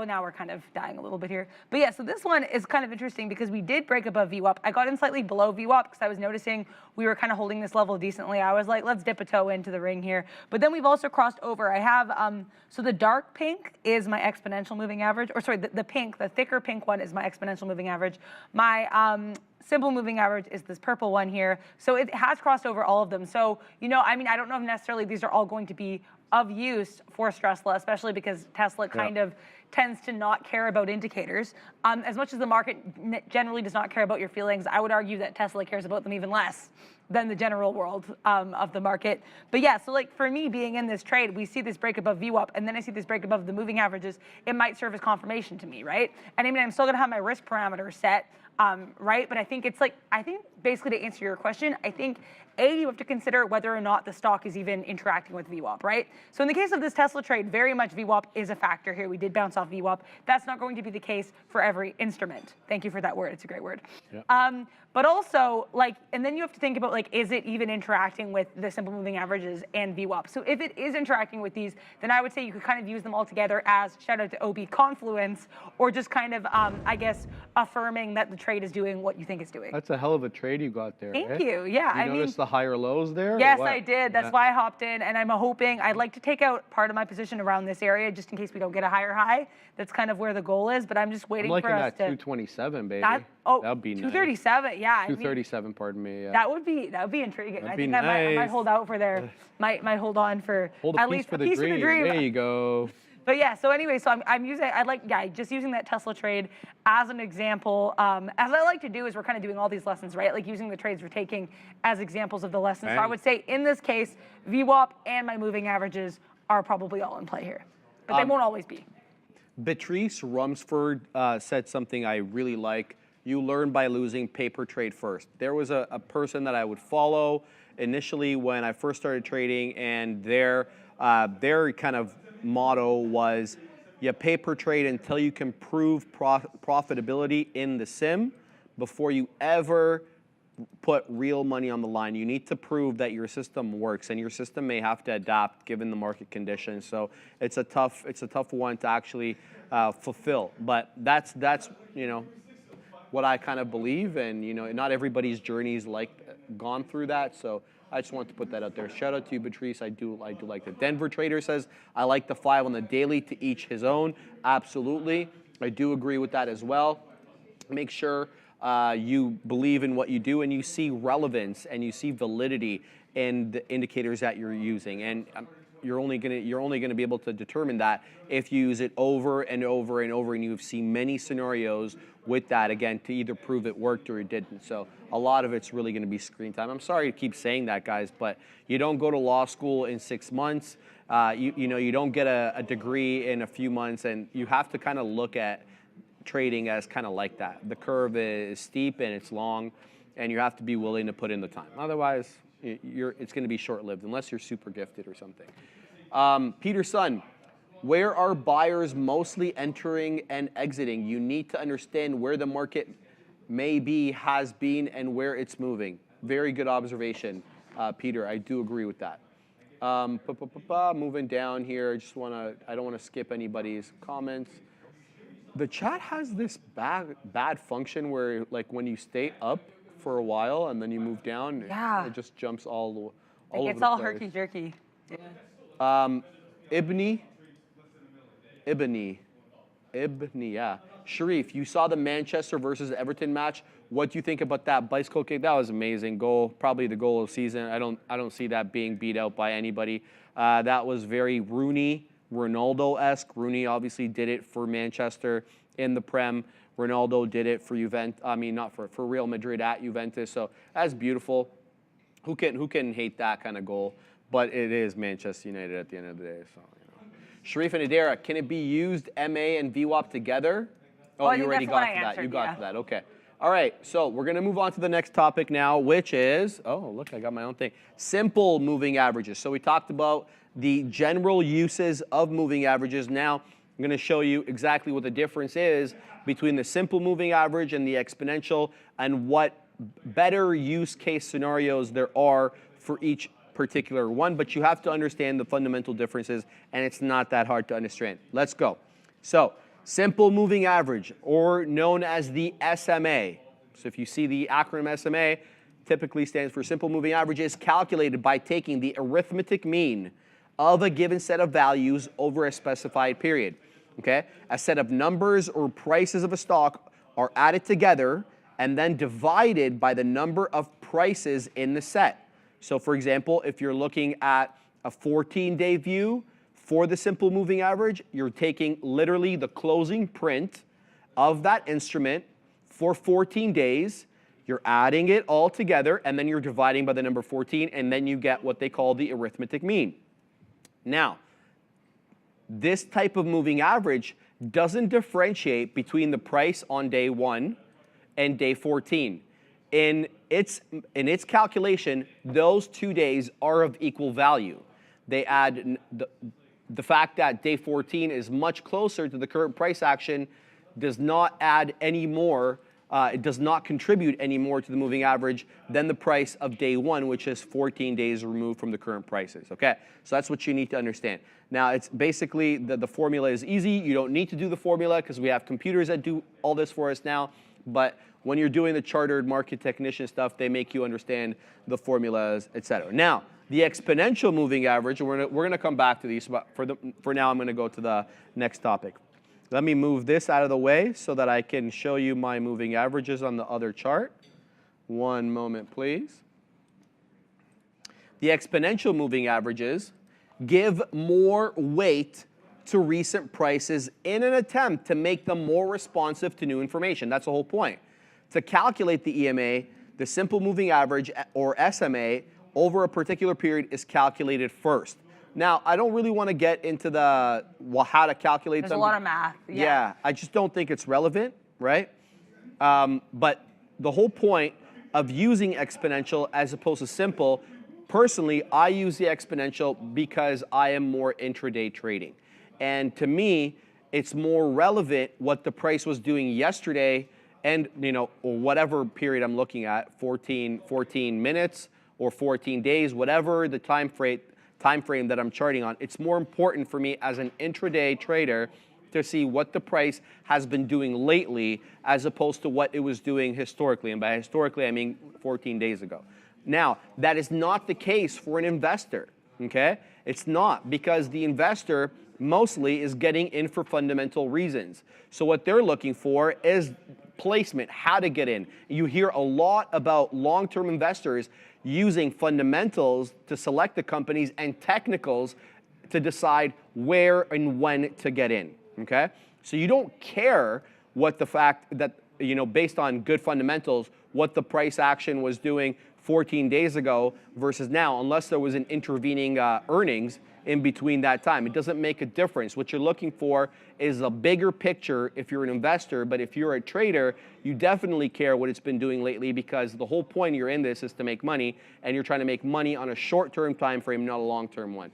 Now we're kind of dying a little bit here. But yeah, so this one is kind of interesting because we did break above VWAP. I got in slightly below VWAP because I was noticing we were kind of holding this level decently. I was like, let's dip a toe into the ring here. But then we've also crossed over. I have, so the dark pink is my exponential moving average, or sorry, the pink, the thicker pink one is my exponential moving average. My simple moving average is this purple one here. So it has crossed over all of them. So, I mean, I don't know if necessarily these are all going to be of use for Tesla, especially because Tesla kind of tends to not care about indicators. As much as the market generally does not care about your feelings, I would argue that Tesla cares about them even less than the general world of the market. But yeah, so like for me being in this trade, we see this break above VWAP, and then I see this break above the moving averages. It might serve as confirmation to me, right? And I mean, I'm still gonna have my risk parameter set, right? But I think basically to answer your question, I think you have to consider whether or not the stock is even interacting with VWAP, right? So in the case of this Tesla trade, very much VWAP is a factor here. We did bounce off VWAP. That's not going to be the case for every instrument. Thank you for that word. It's a great word. Yeah. But also, and then you have to think about, is it even interacting with the simple moving averages and VWAP? So if it is interacting with these, then I would say you could kind of use them all together as, shout out to OB Confluence, or just kind of, I guess, affirming that the trade is doing what you think it's doing. That's a hell of a trade you got there. Thank you. Yeah, You notice the higher lows there? Yes, I did. That's why I hopped in, and I'm hoping I'd like to take out part of my position around this area just in case we don't get a higher high. That's kind of where the goal is, but I'm just waiting for us to. I'm liking that 227, baby. That'd be nice. 237. Yeah. 237. Pardon me. Yeah. That would be intriguing. That'd I be think nice. I might hold out for there. Might hold on for Hold at a least piece for a piece of the dream. There you go. But yeah, so anyway, so I'm using, just using that Tesla trade as an example. As I like to do is we're kind of doing all these lessons, right? Like using the trades we're taking as examples of the lessons. So I would say in this case, VWAP and my moving averages are probably all in play here, but they won't always be. Beatrice Rumsford said something I really like. You learn by losing, paper trade first. There was a person that I would follow initially when I first started trading, and their kind of motto was, you paper trade until you can prove profitability in the sim before you ever put real money on the line. You need to prove that your system works, and your system may have to adapt given the market conditions. So it's a tough one to actually fulfill. But that's what I kind of believe, and not everybody's journey's gone through that. So I just wanted to put that out there. Shout out to you, Beatrice. I do like that. Denver Trader says, I like the 5 on the daily, to each his own. Absolutely. I do agree with that as well. Make sure you believe in what you do, and you see relevance and you see validity in the indicators that you're using. And you're only gonna be able to determine that if you use it over and over and over, and you've seen many scenarios with that, again, to either prove it worked or it didn't. So a lot of it's really gonna be screen time. I'm sorry to keep saying that, guys, but you don't go to law school in 6 months. You don't get a degree in a few months, and you have to kind of look at trading as kind of like that. The curve is steep and it's long, and you have to be willing to put in the time. Otherwise, it's going to be short-lived, unless you're super gifted or something. Peter Sun, where are buyers mostly entering and exiting? You need to understand where the market may be, has been, and where it's moving. Very good observation, Peter. I do agree with that. Moving down here, I don't want to skip anybody's comments. The chat has this bad function where, like, when you stay up for a while and then you move down, it just jumps all over It's the all place. herky-jerky. Ibni, yeah. Sharif, you saw the Manchester versus Everton match. What do you think about that bicycle kick? That was amazing goal, probably the goal of the season. I don't see that being beat out by anybody. That was very Ronaldo-esque. Rooney obviously did it for Manchester in the Prem. Ronaldo did it for Juventus. I mean, not for Real Madrid at Juventus. So that's beautiful. Who can hate that kind of goal? But it is Manchester United at the end of the day. So Sharif and Adara, can it be used MA and VWAP together? Oh, you already got to that. You got to that. Okay. All right. So we're going to move on to the next topic now, which is, oh, look, I got my own thing. Simple moving averages. So we talked about the general uses of moving averages. Now I'm going to show you exactly what the difference is between the simple moving average and the exponential, and what better use case scenarios there are for each particular one. But you have to understand the fundamental differences, and it's not that hard to understand. Let's go. So simple moving average, or known as the SMA. So if you see the acronym SMA, typically stands for simple moving average, is calculated by taking the arithmetic mean of a given set of values over a specified period. Okay? A set of numbers or prices of a stock are added together and then divided by the number of prices in the set. So for example, if you're looking at a 14-day view for the simple moving average, you're taking literally the closing print of that instrument for 14 days, you're adding it all together, and then you're dividing by the number 14, and then you get what they call the arithmetic mean. Now, this type of moving average doesn't differentiate between the price on day 1 and day 14. In its calculation, those 2 days are of equal value. They add the fact that day 14 is much closer to the current price action does not add any more. It does not contribute any more to the moving average than the price of day 1, which is 14 days removed from the current prices. Okay, so that's what you need to understand. Now, it's basically the formula is easy. You don't need to do the formula because we have computers that do all this for us now. But when you're doing the chartered market technician stuff, they make you understand the formulas, etc. Now, the exponential moving average, we're gonna come back to these, but for now, I'm gonna go to the next topic. Let me move this out of the way so that I can show you my moving averages on the other chart. One moment, please. The exponential moving averages give more weight to recent prices in an attempt to make them more responsive to new information. That's the whole point. To calculate the EMA, the simple moving average, or SMA, over a particular period is calculated first. Now, I don't really want to get into the how to calculate them. There's a lot of math. Yeah, I just don't think it's relevant, right? But the whole point of using exponential as opposed to simple, personally, I use the exponential because I am more intraday trading. And to me, it's more relevant what the price was doing yesterday and, or whatever period I'm looking at, 14 minutes or 14 days, whatever the time frame that I'm charting on. It's more important for me as an intraday trader to see what the price has been doing lately as opposed to what it was doing historically. And by historically, I mean 14 days ago. Now, that is not the case for an investor, okay? It's not, because the investor mostly is getting in for fundamental reasons. So what they're looking for is placement, how to get in. You hear a lot about long-term investors using fundamentals to select the companies and technicals to decide where and when to get in, okay? So you don't care what the fact that, based on good fundamentals, what the price action was doing 14 days ago versus now, unless there was an intervening earnings in between that time. It doesn't make a difference. What you're looking for is a bigger picture if you're an investor, but if you're a trader, you definitely care what it's been doing lately, because the whole point you're in this is to make money, and you're trying to make money on a short-term time frame, not a long-term one.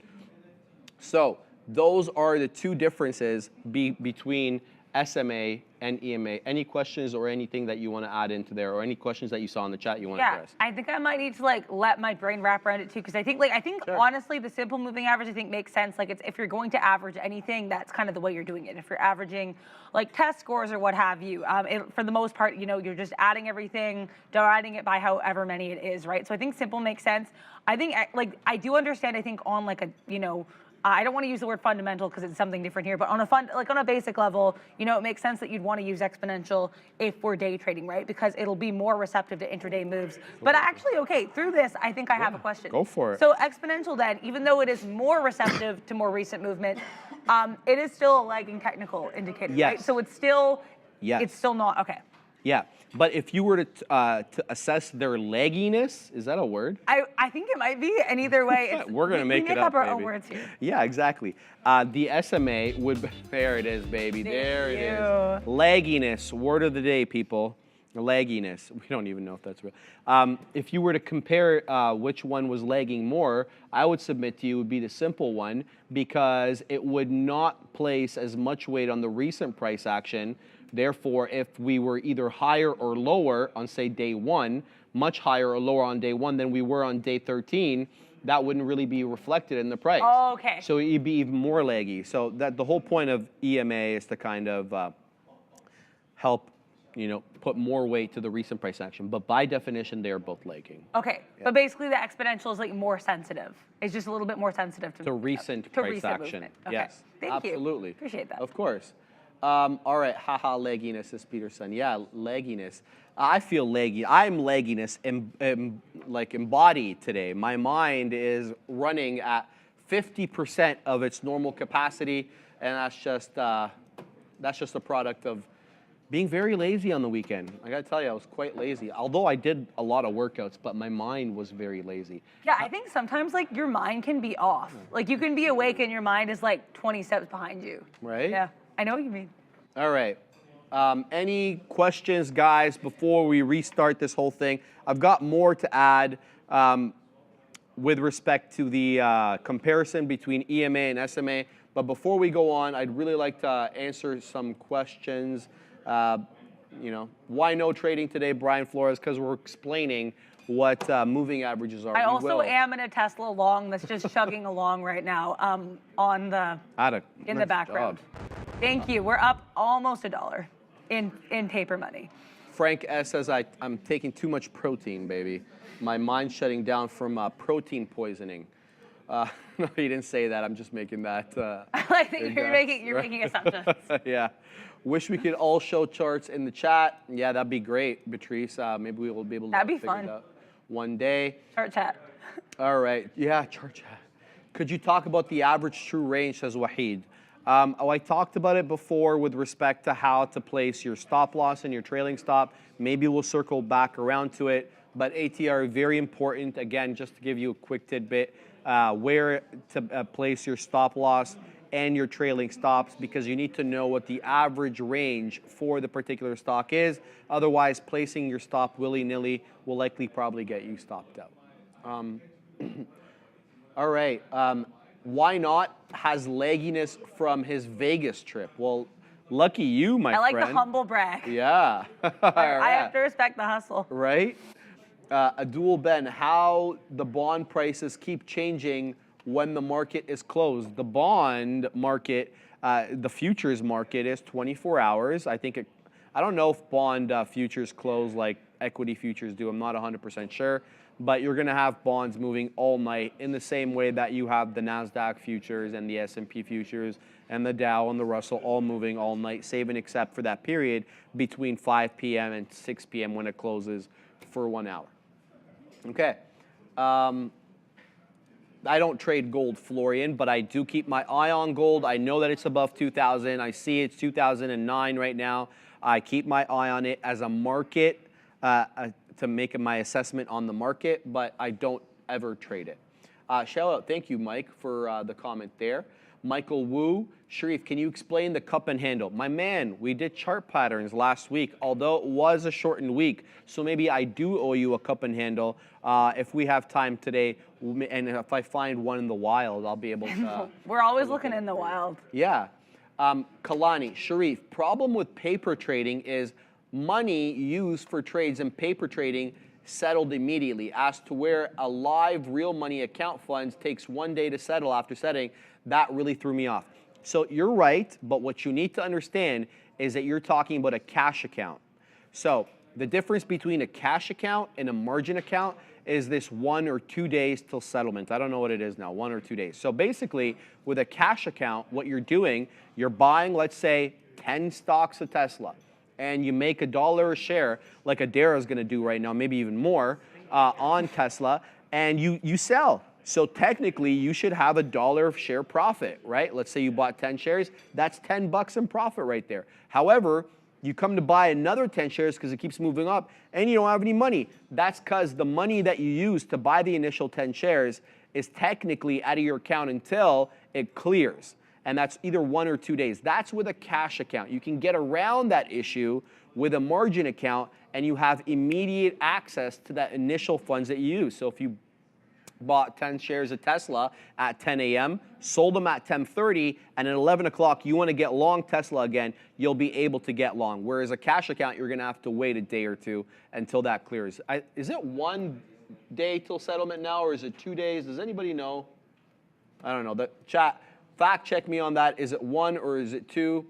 So those are the two differences between SMA and EMA. Any questions or anything that you want to add into there, or any questions that you saw in the chat you want to address? I think I might need to let my brain wrap around it too, because I think Sure. honestly the simple moving average I think makes sense. Like, it's if you're going to average anything, that's kind of the way you're doing it. If you're averaging like test scores or what have you, for the most part, you're just adding everything, dividing it by however many it is, right? So I think simple makes sense. I think I do understand. I think on I don't want to use the word fundamental because it's something different here, but on a basic level, it makes sense that you'd want to use exponential if we're day trading, right? Because it'll be more receptive to intraday moves. But actually, okay, through this, I think I have a question. Go for it. So exponential then, even though it is more receptive to more recent movement, it is still a lagging technical indicator, Yes. right? So it's still, Yes. it's still not, okay. Yeah, but if you were to assess their lagginess, is that a word? I think it might be, and either way, it's, We're gonna make it up, our baby. own words here. Yeah, exactly. The SMA would, there it is, baby. There it is. Thank you. Lagginess, word of the day, people. Lagginess. We don't even know if that's real. If you were to compare which one was lagging more, I would submit to you would be the simple one, because it would not place as much weight on the recent price action. Therefore, if we were either higher or lower on, say, day one, much higher or lower on day one than we were on day 13, that wouldn't really be reflected in the price. Oh, okay. So it'd be even more laggy. So that the whole point of EMA is to kind of help, put more weight to the recent price action. But by definition, they are both lagging. Okay, but basically the exponential is more sensitive. It's just a little bit more sensitive to Recent price action. movement. Okay. Yes, Thank you. absolutely. Appreciate that. Of course. All right, haha, lagginess is Peterson. Yeah, lagginess. I feel laggy. I'm lagginess embodied today. My mind is running at 50% of its normal capacity, and that's just a product of being very lazy on the weekend. I gotta tell you, I was quite lazy. Although I did a lot of workouts, but my mind was very lazy. Yeah, I think sometimes your mind can be off. You can be awake and your mind is 20 steps behind you. Right? Yeah, I know what you mean. All right. Any questions, guys, before we restart this whole thing? I've got more to add with respect to the comparison between EMA and SMA. But before we go on, I'd really like to answer some questions. Why no trading today, Brian Flores? Because we're explaining what moving averages are. I also am in a Tesla long that's just chugging along right now in the background. Job. Thank you. We're up almost $1 in paper money. Frank S says, I'm taking too much protein, baby. My mind's shutting down from protein poisoning. No, he didn't say that. I'm just making that. I think you're making assumptions. Yeah. Wish we could all show charts in the chat. Yeah, that'd be great, Beatrice. Maybe we will be able to figure it out one day. Chart chat. All right. Yeah, chart chat. Could you talk about the average true range, says Wahid? I talked about it before with respect to how to place your stop loss and your trailing stop. Maybe we'll circle back around to it, but ATR very important. Again, just to give you a quick tidbit, where to place your stop loss and your trailing stops, because you need to know what the average range for the particular stock is. Otherwise, placing your stop willy-nilly will likely probably get you stopped out. All right. Why not has Lagginess from his Vegas trip? Well, lucky you, my friend. I like the humble brag. Yeah. I have to respect the hustle. Right? A dual Ben, how the bond prices keep changing when the market is closed. The bond market, the futures market is 24 hours. I think I don't know if bond futures close like equity futures do. I'm not 100% sure. But you're going to have bonds moving all night in the same way that you have the NASDAQ futures and the S&P futures and the Dow and the Russell all moving all night, save and except for that period between 5 p.m. and 6 p.m. when it closes for 1 hour. Okay. I don't trade gold, Florian, but I do keep my eye on gold. I know that it's above 2,000. I see it's 2,009 right now. I keep my eye on it as a market to make my assessment on the market, but I don't ever trade it. Shout out, thank you, Mike, for the comment there. Michael Wu, Sharif, can you explain the cup and handle? My man, we did chart patterns last week, although it was a shortened week, so maybe I do owe you a cup and handle. If we have time today, and if I find one in the wild, I'll be able to. We're always looking in the wild. Yeah. Kalani, Sharif, problem with paper trading is money used for trades and paper trading settled immediately, as to where a live real money account funds takes 1 day to settle after setting. That really threw me off. So you're right, but what you need to understand is that you're talking about a cash account. So the difference between a cash account and a margin account is this 1 or 2 days till settlement. I don't know what it is now, 1 or 2 days. So basically, with a cash account, what you're doing, you're buying, let's say, 10 stocks of Tesla, and you make $1 a share, like Adara is going to do right now, maybe even more, on Tesla, and you sell. So technically, you should have $1 of share profit, right? Let's say you bought 10 shares. That's $10 in profit right there. However, you come to buy another 10 shares because it keeps moving up, and you don't have any money. That's because the money that you used to buy the initial 10 shares is technically out of your account until it clears. And that's either 1 or 2 days. That's with a cash account. You can get around that issue with a margin account, and you have immediate access to that initial funds that you use. So if you bought 10 shares of Tesla at 10 a.m., sold them at 10:30, and at 11 o'clock you want to get long Tesla again, you'll be able to get long. Whereas a cash account, you're going to have to wait a day or two until that clears. Is it 1 day till settlement now, or is it 2 days? Does anybody know? I don't know. The chat, fact check me on that. Is it 1 or is it 2?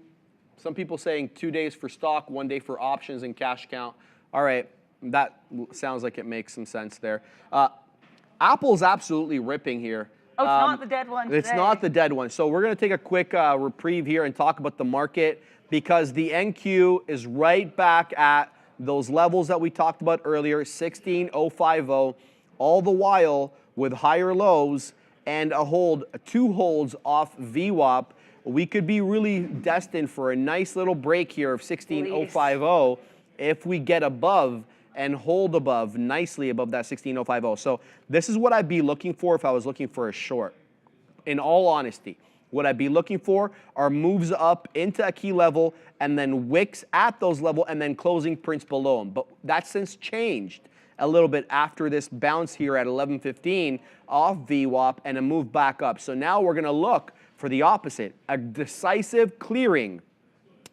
Some people saying 2 days for stock, 1 day for options and cash account. All right, that sounds like it makes some sense there. Apple's absolutely ripping here. Oh, it's not the dead one today. It's not the dead one. So we're going to take a quick reprieve here and talk about the market, because the NQ is right back at those levels that we talked about earlier, 16,050, all the while with higher lows and a hold, 2 holds off VWAP. We could be really destined for a nice little break here of 16,050 if we get above and hold above, nicely above that 16,050. So this is what I'd be looking for if I was looking for a short. In all honesty, what I'd be looking for are moves up into a key level and then wicks at those levels and then closing prints below them. But that's since changed a little bit after this bounce here at 11:15 off VWAP and a move back up. So now we're going to look for the opposite, a decisive clearing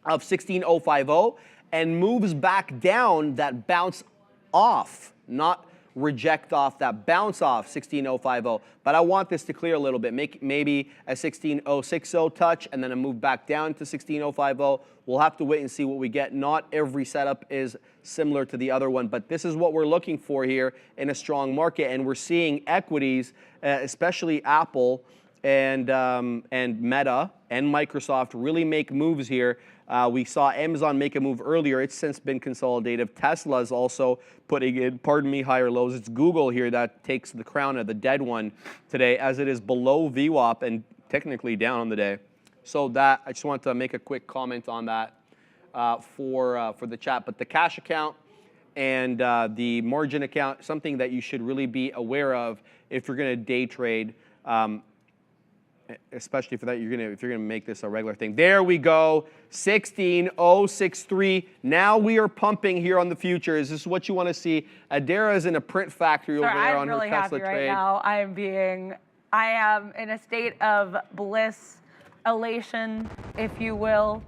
of 16,050 and moves back down that bounce off, not reject off, that bounce off 16,050. But I want this to clear a little bit, make maybe a 16,060 touch and then a move back down to 16,050. We'll have to wait and see what we get. Not every setup is similar to the other one, but this is what we're looking for here in a strong market. And we're seeing equities, especially Apple and Meta and Microsoft, really make moves here. We saw Amazon make a move earlier. It's since been consolidative. Tesla is also putting in, pardon me, higher lows. It's Google here that takes the crown of the dead one today, as it is below VWAP and technically down on the day. So that, I just want to make a quick comment on that for the chat. But the cash account and the margin account, something that you should really be aware of if you're going to day trade, especially for that, if you're gonna make this a regular thing. There we go, 16,063. Now we are pumping here on the futures. This is what you want to see. Adara is in a print factory over there on her Tesla trade. Right now. I am in a state of bliss, elation, if you will.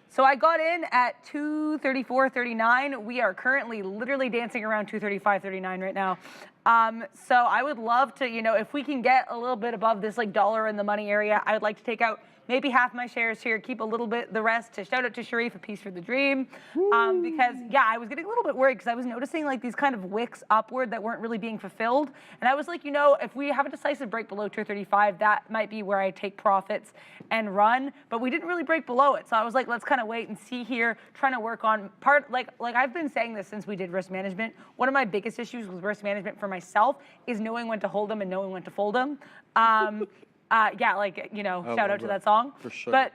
So I got in at 234.39. We are currently literally dancing around 235.39 right now. So I would love to, if we can get a little bit above this like dollar in the money area, I would like to take out maybe half my shares here, keep a little bit the rest. To shout out to Sharif, a piece for the dream, because yeah, I was getting a little bit worried because I was noticing like these kind of wicks upward that weren't really being fulfilled, and I was like, if we have a decisive break below 235, that might be where I take profits and run. But we didn't really break below it, so I was like, let's kind of wait and see here, trying to work on like I've been saying this since we did risk management. One of my biggest issues with risk management for myself is knowing when to hold them and knowing when to fold them. Yeah, shout out to that song. For sure. But,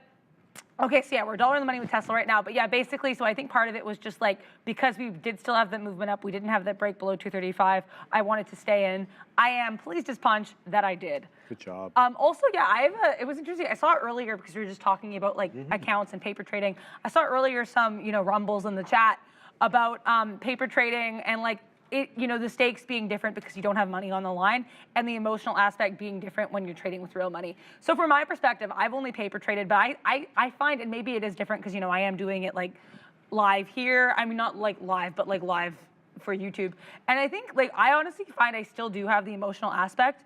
okay, so yeah, we're dollar in the money with Tesla right now. But yeah, basically, so I think part of it was just like, because we did still have that movement up, we didn't have that break below 235, I wanted to stay in. I am pleased as punch that I did. Good job. Also, yeah, it was interesting. I saw earlier, because we were just talking about like accounts and paper trading. I saw earlier some, rumbles in the chat about paper trading and like, the stakes being different because you don't have money on the line, and the emotional aspect being different when you're trading with real money. So from my perspective, I've only paper traded, but I find, and maybe it is different because, I am doing it like live here. I mean, not like live, but like live for YouTube. And I think like, I honestly find I still do have the emotional aspect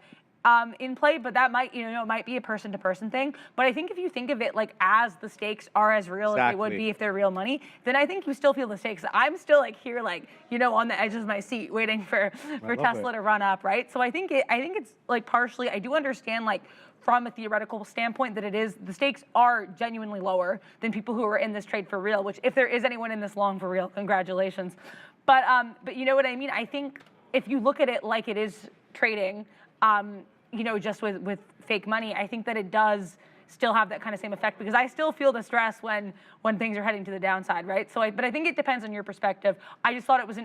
in play, but that might, it might be a person-to-person thing. But I think if you think of it like as the stakes are as real as they would be if they're real money, then I think you still feel the stakes. I'm still like here, like, on the edge of my seat waiting for Tesla to run up, right? So I think it's like partially, I do understand like from a theoretical standpoint that the stakes are genuinely lower than people who are in this trade for real, which if there is anyone in this long for real, congratulations. But you know what I mean? I think if you look at it like it is trading, just with fake money, I think that it does still have that kind of same effect, because I still feel the stress when things are heading to the downside, right? But I think it depends on your perspective. I just thought it was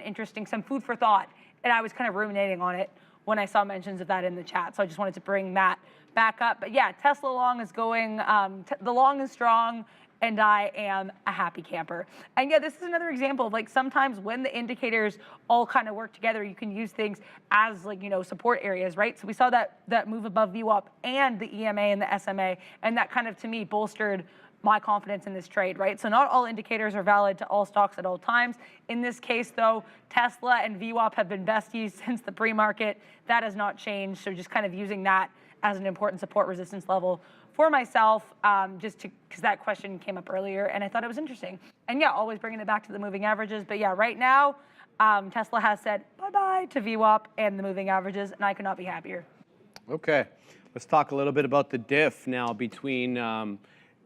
some food for thought, and I was kind of ruminating on it when I saw mentions of that in the chat. So I just wanted to bring that back up. But yeah, Tesla long is going, the long is strong, and I am a happy camper. And yeah, this is another example of like sometimes when the indicators all kind of work together, you can use things as like, support areas, right? So we saw that move above VWAP and the EMA and the SMA, and that kind of, to me, bolstered my confidence in this trade, right? So not all indicators are valid to all stocks at all times. In this case, though, Tesla and VWAP have been besties since the pre-market. That has not changed. So just kind of using that as an important support resistance level for myself, because that question came up earlier, and I thought it was interesting. And yeah, always bringing it back to the moving averages. But yeah, right now, Tesla has said bye-bye to VWAP and the moving averages, and I could not be happier. Okay, let's talk a little bit about the diff now between EMA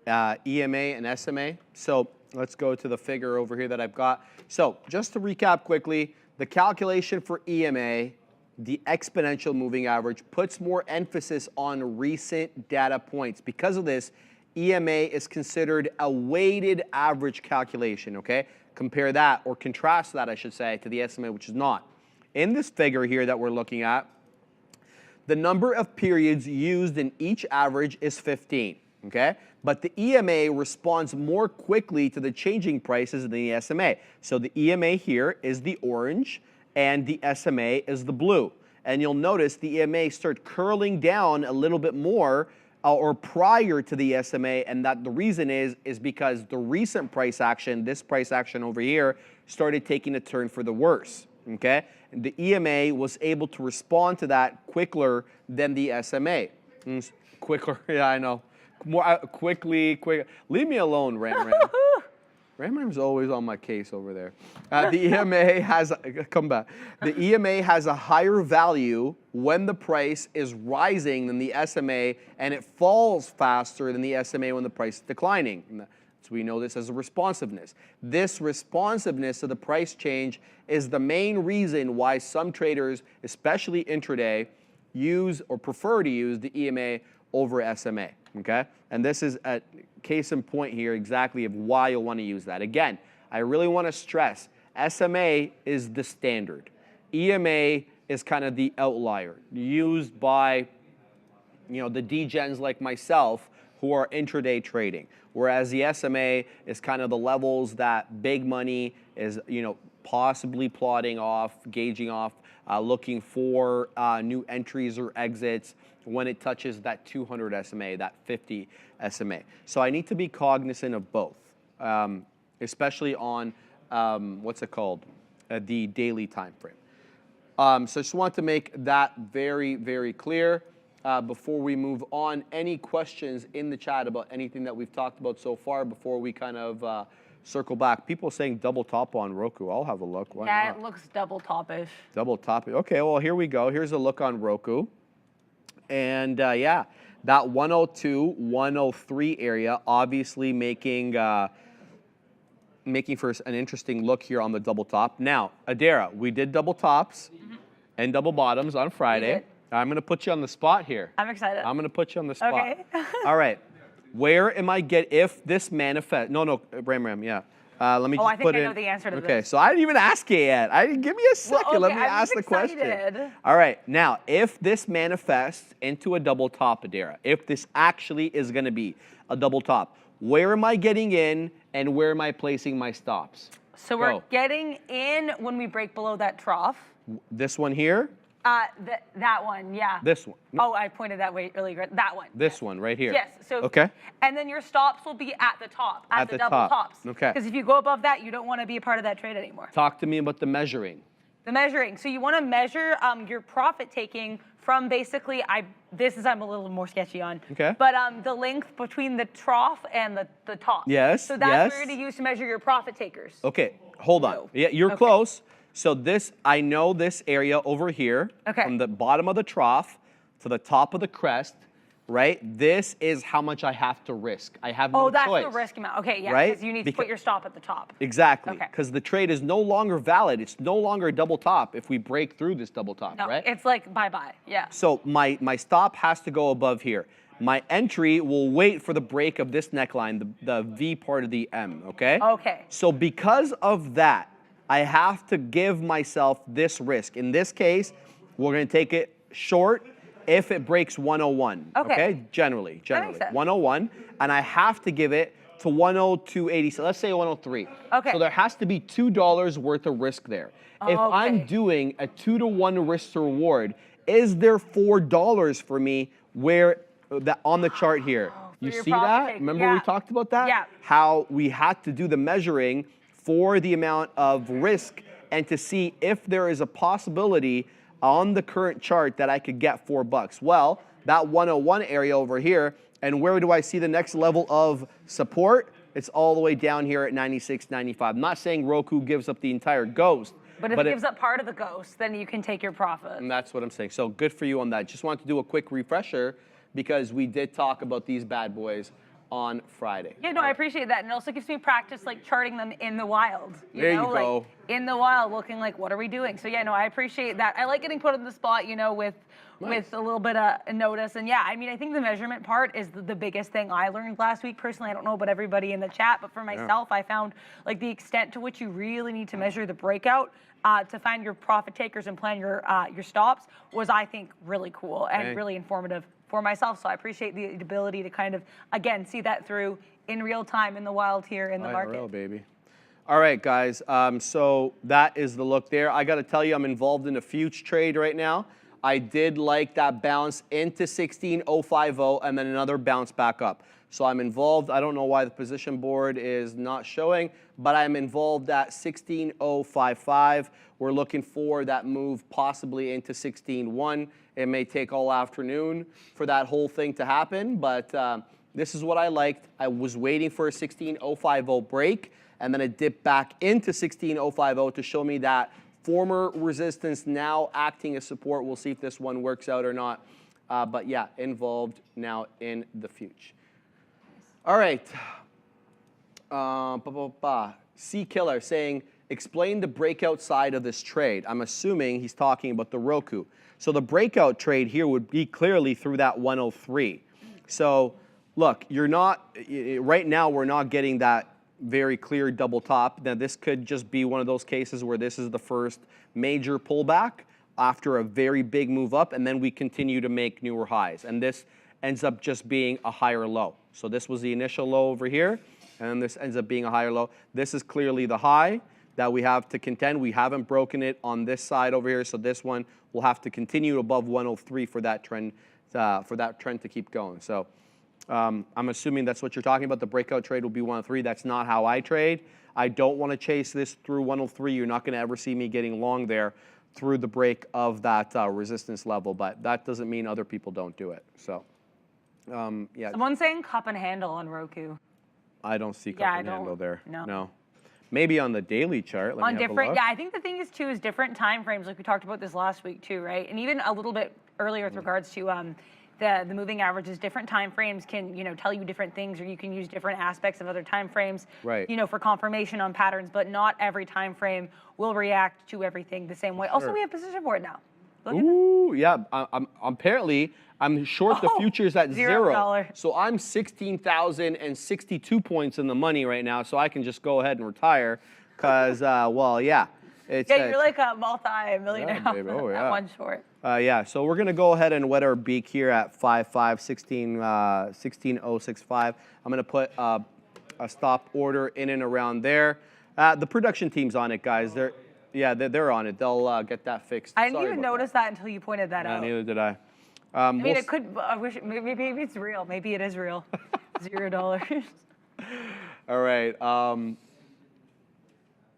and SMA. So let's go to the figure over here that I've got. So just to recap quickly, the calculation for EMA, the exponential moving average, puts more emphasis on recent data points. Because of this, EMA is considered a weighted average calculation, okay? Compare that, or contrast that, I should say, to the SMA, which is not. In this figure here that we're looking at, the number of periods used in each average is 15, okay? But the EMA responds more quickly to the changing prices than the SMA. So the EMA here is the orange, and the SMA is the blue. And you'll notice the EMA start curling down a little bit more or prior to the SMA, and that the reason is because the recent price action, this price action over here, started taking a turn for the worse, okay? And the EMA was able to respond to that quicker than the SMA. Quicker, yeah, I know. More quickly. Leave me alone, Ram. Ram's always on my case over there. The EMA has, come back. The EMA has a higher value when the price is rising than the SMA, and it falls faster than the SMA when the price is declining. So we know this as a responsiveness. This responsiveness to the price change is the main reason why some traders, especially intraday, use or prefer to use the EMA over SMA, okay? And this is a case in point here exactly of why you'll want to use that. Again, I really want to stress SMA is the standard. EMA is kind of the outlier used by the degens like myself who are intraday trading, whereas the SMA is kind of the levels that big money is possibly plotting off, gauging off, looking for new entries or exits when it touches that 200 SMA, that 50 SMA. So I need to be cognizant of both, especially on what's it called, the daily time frame. So I just want to make that very, very clear. Before we move on, any questions in the chat about anything that we've talked about so far before we kind of circle back? People saying double top on Roku. I'll have a look. Why not? It looks double top-ish. Double top. Okay, well, here we go. Here's a look on Roku. And yeah, that 102, 103 area obviously making for an interesting look here on the double top. Now, Adara, we did double tops and double bottoms on Friday. I'm going to put you on the spot here. I'm excited. I'm going to put you on the spot. Okay. All right. Where am I if this manifests? No, Ram, yeah. Let me just I think put I in. know the answer to this. Okay, so I didn't even ask you yet. Give me a second. Well, Let okay, me ask the question. excited. All right. Now, if this manifests into a double top, Adara, if this actually is going to be a double top, where am I getting in and where am I placing my stops? So we're getting in when we break below that trough. This one here? That one, yeah. This one? Oh, I pointed that way earlier. That one. This one right here? Yes. So. Okay. And then your stops will be at the top, at the double top. tops. Okay. Because if you go above that, you don't want to be a part of that trade anymore. Talk to me about the measuring. The measuring. So you want to measure your profit taking from basically, I'm a little more sketchy on. Okay. But the length between the trough and the top. Yes. So that's what you're going to use to measure your profit takers. Okay. Hold on. Yeah, you're close. So I know this area over here, from the bottom of the trough to the top of the crest, right? This is how much I have to risk. I have no choice. Oh, that's the risk amount. Okay, yeah, right? because you need to put your stop at the top. Exactly, because the trade is no longer valid. It's no longer a double top if we break through this double top, right? It's like bye-bye, yeah. So my stop has to go above here. My entry will wait for the break of this neckline, the V part of the M, okay? Okay. So because of that, I have to give myself this risk. In this case, we're going to take it short if it breaks 101. Okay? Generally. 101. And I have to give it to 102.80. So let's say 103. Okay. So there has to be $2 worth of risk there. If I'm doing a 2-to-1 risk to reward, is there $4 for me on the chart here? You see that? Remember we talked about that? Yeah. How we had to do the measuring for the amount of risk and to see if there is a possibility on the current chart that I could get $4. Well, that 101 area over here, and where do I see the next level of support? It's all the way down here at 96, 95. I'm not saying Roku gives up the entire ghost. But if it gives up part of the ghost, then you can take your profit. And that's what I'm saying. So good for you on that. Just wanted to do a quick refresher because we did talk about these bad boys on Friday. Yeah, no, I appreciate that. And it also gives me practice like charting them in the wild. There you go. Like, in the wild, looking like, what are we doing? So yeah, no, I appreciate that. I like getting put on the spot, with a little bit of notice. And yeah, I mean, I think the measurement part is the biggest thing I learned last week. Personally, I don't know about everybody in the chat, but for myself, I found like the extent to which you really need to measure the breakout to find your profit takers and plan your stops was, I think, really cool and really informative for myself. So I appreciate the ability to kind of, again, see that through in real time in the wild here in the market. IRL, baby. All right, guys. So that is the look there. I got to tell you, I'm involved in a future trade right now. I did like that bounce into 16.050 and then another bounce back up. So I'm involved. I don't know why the position board is not showing, but I'm involved at 16.055. We're looking for that move possibly into 16.1. It may take all afternoon for that whole thing to happen, but this is what I liked. I was waiting for a 16.050 break, and then it dipped back into 16.050 to show me that former resistance now acting as support. We'll see if this one works out or not. But yeah, involved now in the future. All right. C Killer saying, explain the breakout side of this trade. I'm assuming he's talking about the Roku. So the breakout trade here would be clearly through that 103. So look, you're not, right now we're not getting that very clear double top. Now this could just be one of those cases where this is the first major pullback after a very big move up, and then we continue to make newer highs. And this ends up just being a higher low. So this was the initial low over here, and then this ends up being a higher low. This is clearly the high that we have to contend. We haven't broken it on this side over here, so this one will have to continue above 103 for that trend to keep going. So I'm assuming that's what you're talking about. The breakout trade will be 103. That's not how I trade. I don't want to chase this through 103. You're not going to ever see me getting long there through the break of that resistance level, but that doesn't mean other people don't do it. So, yeah. Someone's saying cup and handle on Roku. I don't see cup and handle there. No. No. Maybe on the daily chart. On different, yeah, I think the thing is too is different time frames. Like we talked about this last week too, right? And even a little bit earlier with regards to the moving averages, different time frames can tell you different things, or you can use different aspects of other time frames, right? For confirmation on patterns. But not every time frame will react to everything the same way. Also, we have position board now. Look Ooh, yeah. I'm apparently I'm short the futures at zero. So I'm 16,062 points in the money right now. So I can just go ahead and retire, because well, yeah. You're like a multi-millionaire at one short. Yeah, so we're going to go ahead and wet our beak here at 16065. I'm going to put a stop order in and around there. The production team's on it, guys. They're on it. They'll get that fixed. I didn't even notice that until you pointed that out. Neither did I. I mean, it could. I wish maybe it's real. Maybe it is real. $0. All right.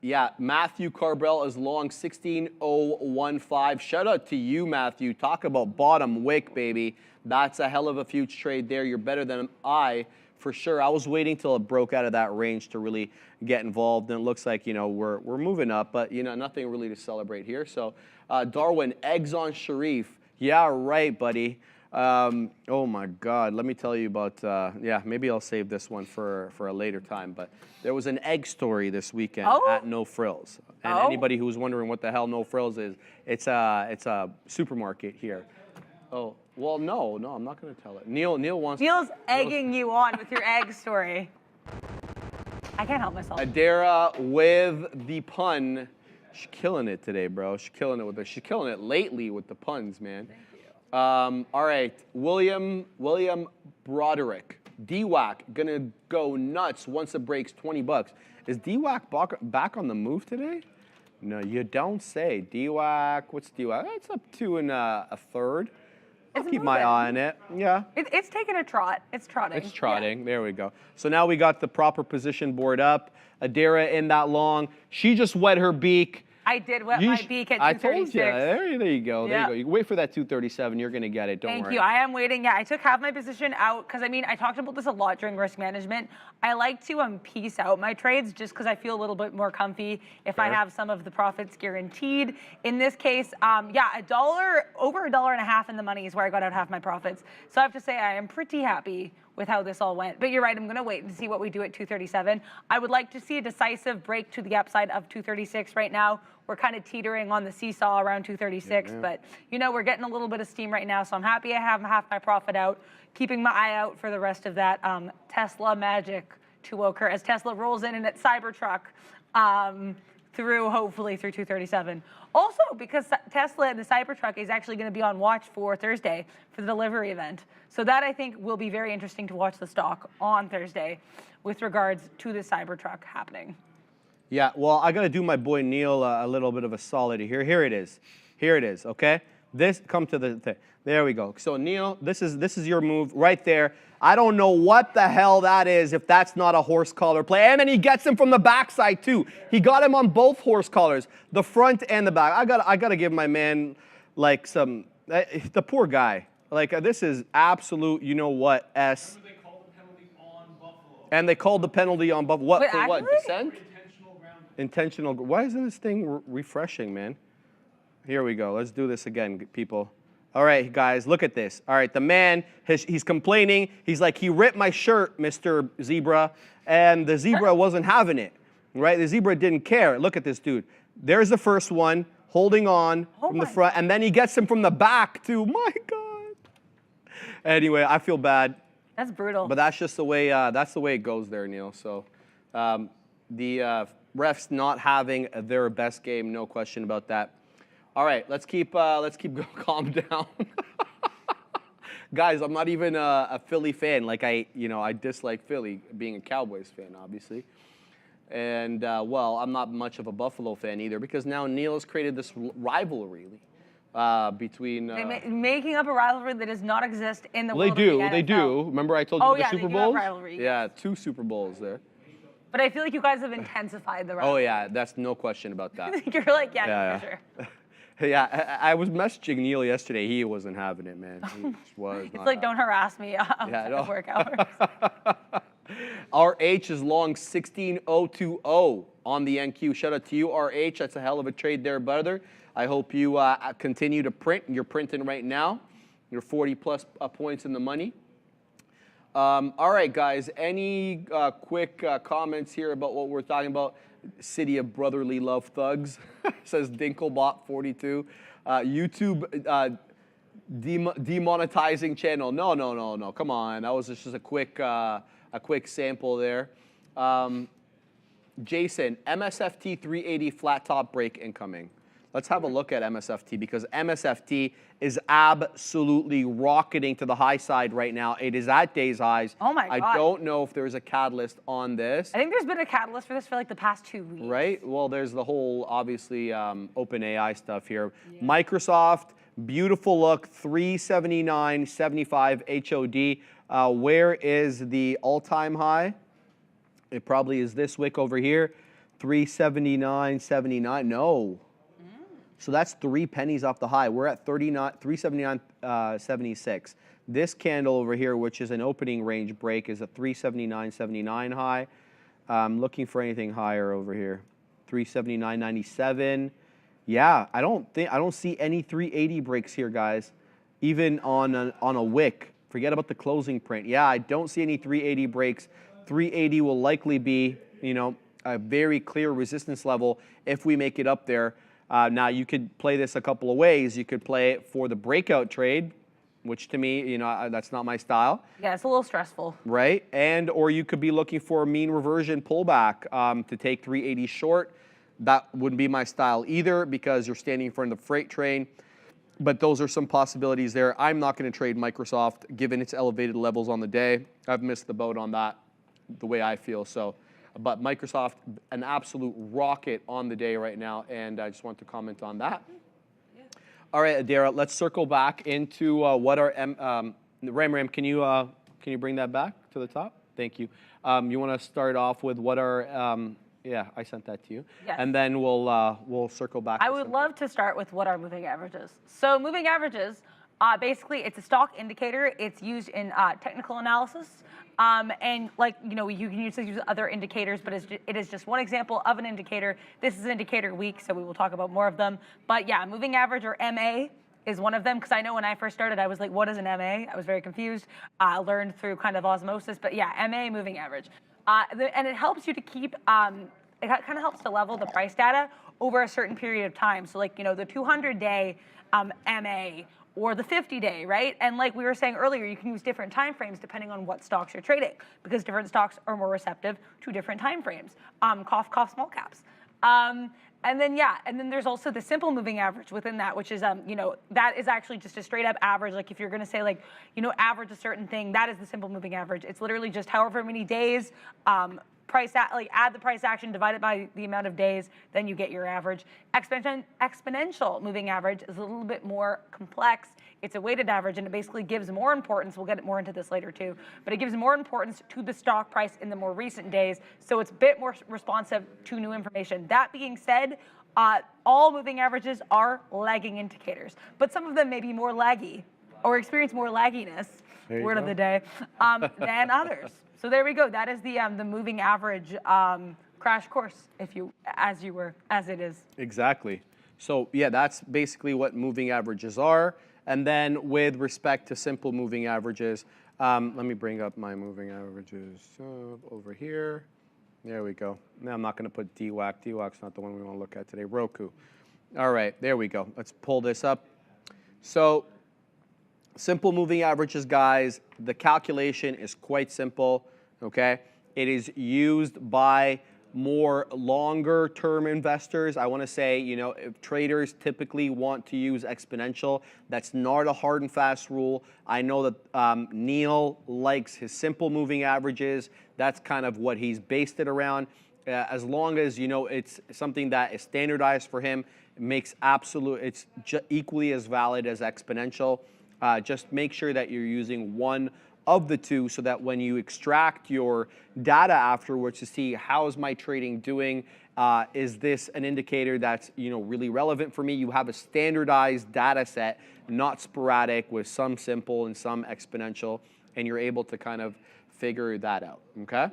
Yeah, Matthew Carbrell is long 16015. Shout out to you, Matthew. Talk about bottom wick, baby. That's a hell of a future trade there. You're better than I, for sure. I was waiting till it broke out of that range to really get involved, and it looks like we're moving up, but nothing really to celebrate here. So Darwin, eggs on Sharif. Yeah, right, buddy. Oh my God, let me tell you about, yeah, maybe I'll save this one for a later time, but there was an egg story this weekend at No Frills. And anybody who's wondering what the hell No Frills is, it's a supermarket here. Oh, well, no, I'm not going to tell it. Neil's egging you on with your egg story. I can't help myself. Adara with the pun. She's killing it today, bro. She's killing it lately with the puns, man. Thank you. All right, William Broderick. DWAC gonna go nuts once it breaks 20 bucks. Is DWAC back on the move today? No, you don't say. DWAC, what's DWAC? It's up 2 1/3. I'll keep my eye on it. Yeah. It's taking a trot. It's trotting. It's trotting. Yeah. There we go. So now we got the proper position board up. Adara in that long. She just wet her beak. I did wet my beak at 236. I told you. There you go. There you go. You wait for that 237. You're going to get it. Don't worry. Thank you. I am waiting. Yeah, I took half my position out because, I mean, I talked about this a lot during risk management. I like to piece out my trades just because I feel a little bit more comfy if I have some of the profits guaranteed. In this case, yeah, over $1.50 in the money is where I got out half my profits. So I have to say I am pretty happy with how this all went. But you're right, I'm going to wait and see what we do at 237. I would like to see a decisive break to the upside of 236 right now. We're kind of teetering on the seesaw around 236, but we're getting a little bit of steam right now, so I'm happy I have half my profit out, keeping my eye out for the rest of that Tesla magic to occur as Tesla rolls in its Cybertruck hopefully through 237. Also, because Tesla and the Cybertruck is actually going to be on watch for Thursday for the delivery event. So that, I think, will be very interesting to watch the stock on Thursday with regards to the Cybertruck happening. Yeah, well, I got to do my boy Neil a little bit of a solid here. Here it is. Here it is, okay? Come to the thing. There we go. So, Neil, this is your move right there. I don't know what the hell that is if that's not a horse collar play. And then he gets him from the backside, too. He got him on both horse collars, the front and the back. I got to give my man, like, the poor guy. Like, this is absolute, S. They called the penalty on Buffalo. And they called the penalty on Buffalo. What, wait, for actually? what, descent? Intentional. Why isn't this thing refreshing, man? Here we go. Let's do this again, people. All right, guys, look at this. All right, the man, he's complaining. He's like, he ripped my shirt, Mr. Zebra, and the zebra wasn't having it, right? The zebra didn't care. Look at this dude. There's the first one, holding on from the front, and then he gets him from the back, too. My God. Anyway, I feel bad. That's brutal. But that's just the way it goes there, Neil. So the refs not having their best game, no question about that. All right, let's keep going. Calm down. Guys, I'm not even a Philly fan. Like I dislike Philly, being a Cowboys fan, obviously. And well, I'm not much of a Buffalo fan either, because now Neil has created this rivalry between. Making up a rivalry that does not exist in the Well, world of the NFL. they do. Remember I told you about the Super they do have Bowls? rivalry, Yeah, 2 Super Bowls there. But I feel like you guys have intensified the rivalry. Oh yeah, that's no question about that. You're like, yeah, Yeah, for sure. Yeah, I was messaging Neil yesterday. He wasn't having it, man. He just was. It's like, don't harass me outside of work hours. RH is long 16020 on the NQ. Shout out to you, RH. That's a hell of a trade there, brother. I hope you continue to print. You're printing right now. You're 40 plus points in the money. All right, guys. Any quick comments here about what we're talking about? City of brotherly love thugs, says Dinklebot 42. YouTube demonetizing channel. No. Come on. That was just a quick sample there. Jason, MSFT 380 flat top break incoming. Let's have a look at MSFT, because MSFT is absolutely rocketing to the high side right now. It is at day's highs. Oh my God. I don't know if there's a catalyst on this. I think there's been a catalyst for this for like the past 2 weeks. Right? Well, there's the whole, obviously, OpenAI stuff here. Yeah. Microsoft, beautiful look, 379.75 HOD. Where is the all-time high? It probably is this wick over here, 379.79. No. So that's 3 pennies off the high. We're at 379.76. This candle over here, which is an opening range break, is a 379.79 high. I'm looking for anything higher over here. 379.97. Yeah, I don't see any 380 breaks here, guys. Even on a wick. Forget about the closing print. Yeah, I don't see any 380 breaks. 380 will likely be, a very clear resistance level if we make it up there. Now, you could play this a couple of ways. You could play it for the breakout trade, which to me, that's not my style. Yeah, it's a little stressful. Right? Or you could be looking for a mean reversion pullback to take 380 short. That wouldn't be my style either, because you're standing in front of the freight train. But those are some possibilities there. I'm not going to trade Microsoft, given its elevated levels on the day. I've missed the boat on that, the way I feel. But Microsoft, an absolute rocket on the day right now, and I just want to comment on that. Yeah. All right, Adara, let's circle back into what our Ram, can you bring that back to the top? Thank you. You want to start off with what our yeah, I sent that to you. Yes. And then we'll circle back. I would love to start with what our moving average is. So moving averages, basically, it's a stock indicator. It's used in technical analysis. And you can use other indicators, but it is just one example of an indicator. This is indicator week, so we will talk about more of them. But yeah, moving average, or MA, is one of them, because I know when I first started, I was like, what is an MA? I was very confused. I learned through kind of osmosis, but yeah, MA, moving average. And it helps you to keep, it kind of helps to level the price data over a certain period of time. So the 200-day MA, or the 50-day, right? And like we were saying earlier, you can use different time frames depending on what stocks you're trading, because different stocks are more receptive to different time frames. Cough, cough, small caps. And then there's also the simple moving average within that, which is, that is actually just a straight up average. Like if you're gonna say average a certain thing, that is the simple moving average. It's literally just however many days, add the price action, divide it by the amount of days, then you get your average. Exponential moving average is a little bit more complex. It's a weighted average, and it basically gives more importance. We'll get more into this later too, but it gives more importance to the stock price in the more recent days, so it's a bit more responsive to new information. That being said, all moving averages are lagging indicators, but some of them may be more laggy or experience more lagginess, word of the day, than others. So there we go. That is the moving average crash course, as it is. Exactly. So yeah, that's basically what moving averages are. And then with respect to simple moving averages, let me bring up my moving averages over here. There we go. Now I'm not going to put DWAC. DWAC's not the one we want to look at today. Roku. All right, there we go. Let's pull this up. So simple moving averages, guys. The calculation is quite simple, okay? It is used by more longer term investors. I want to say, you know, if traders typically want to use exponential, that's not a hard and fast rule. I know that Neil likes his simple moving averages. That's kind of what he's based it around. As long as, you know, it's something that is standardized for him, it makes it's equally as valid as exponential. Just make sure that you're using one of the two so that when you extract your data afterwards to see how is my trading doing, is this an indicator that's, you know, really relevant for me, you have a standardized data set, not sporadic with some simple and some exponential, and you're able to kind of figure that out, okay?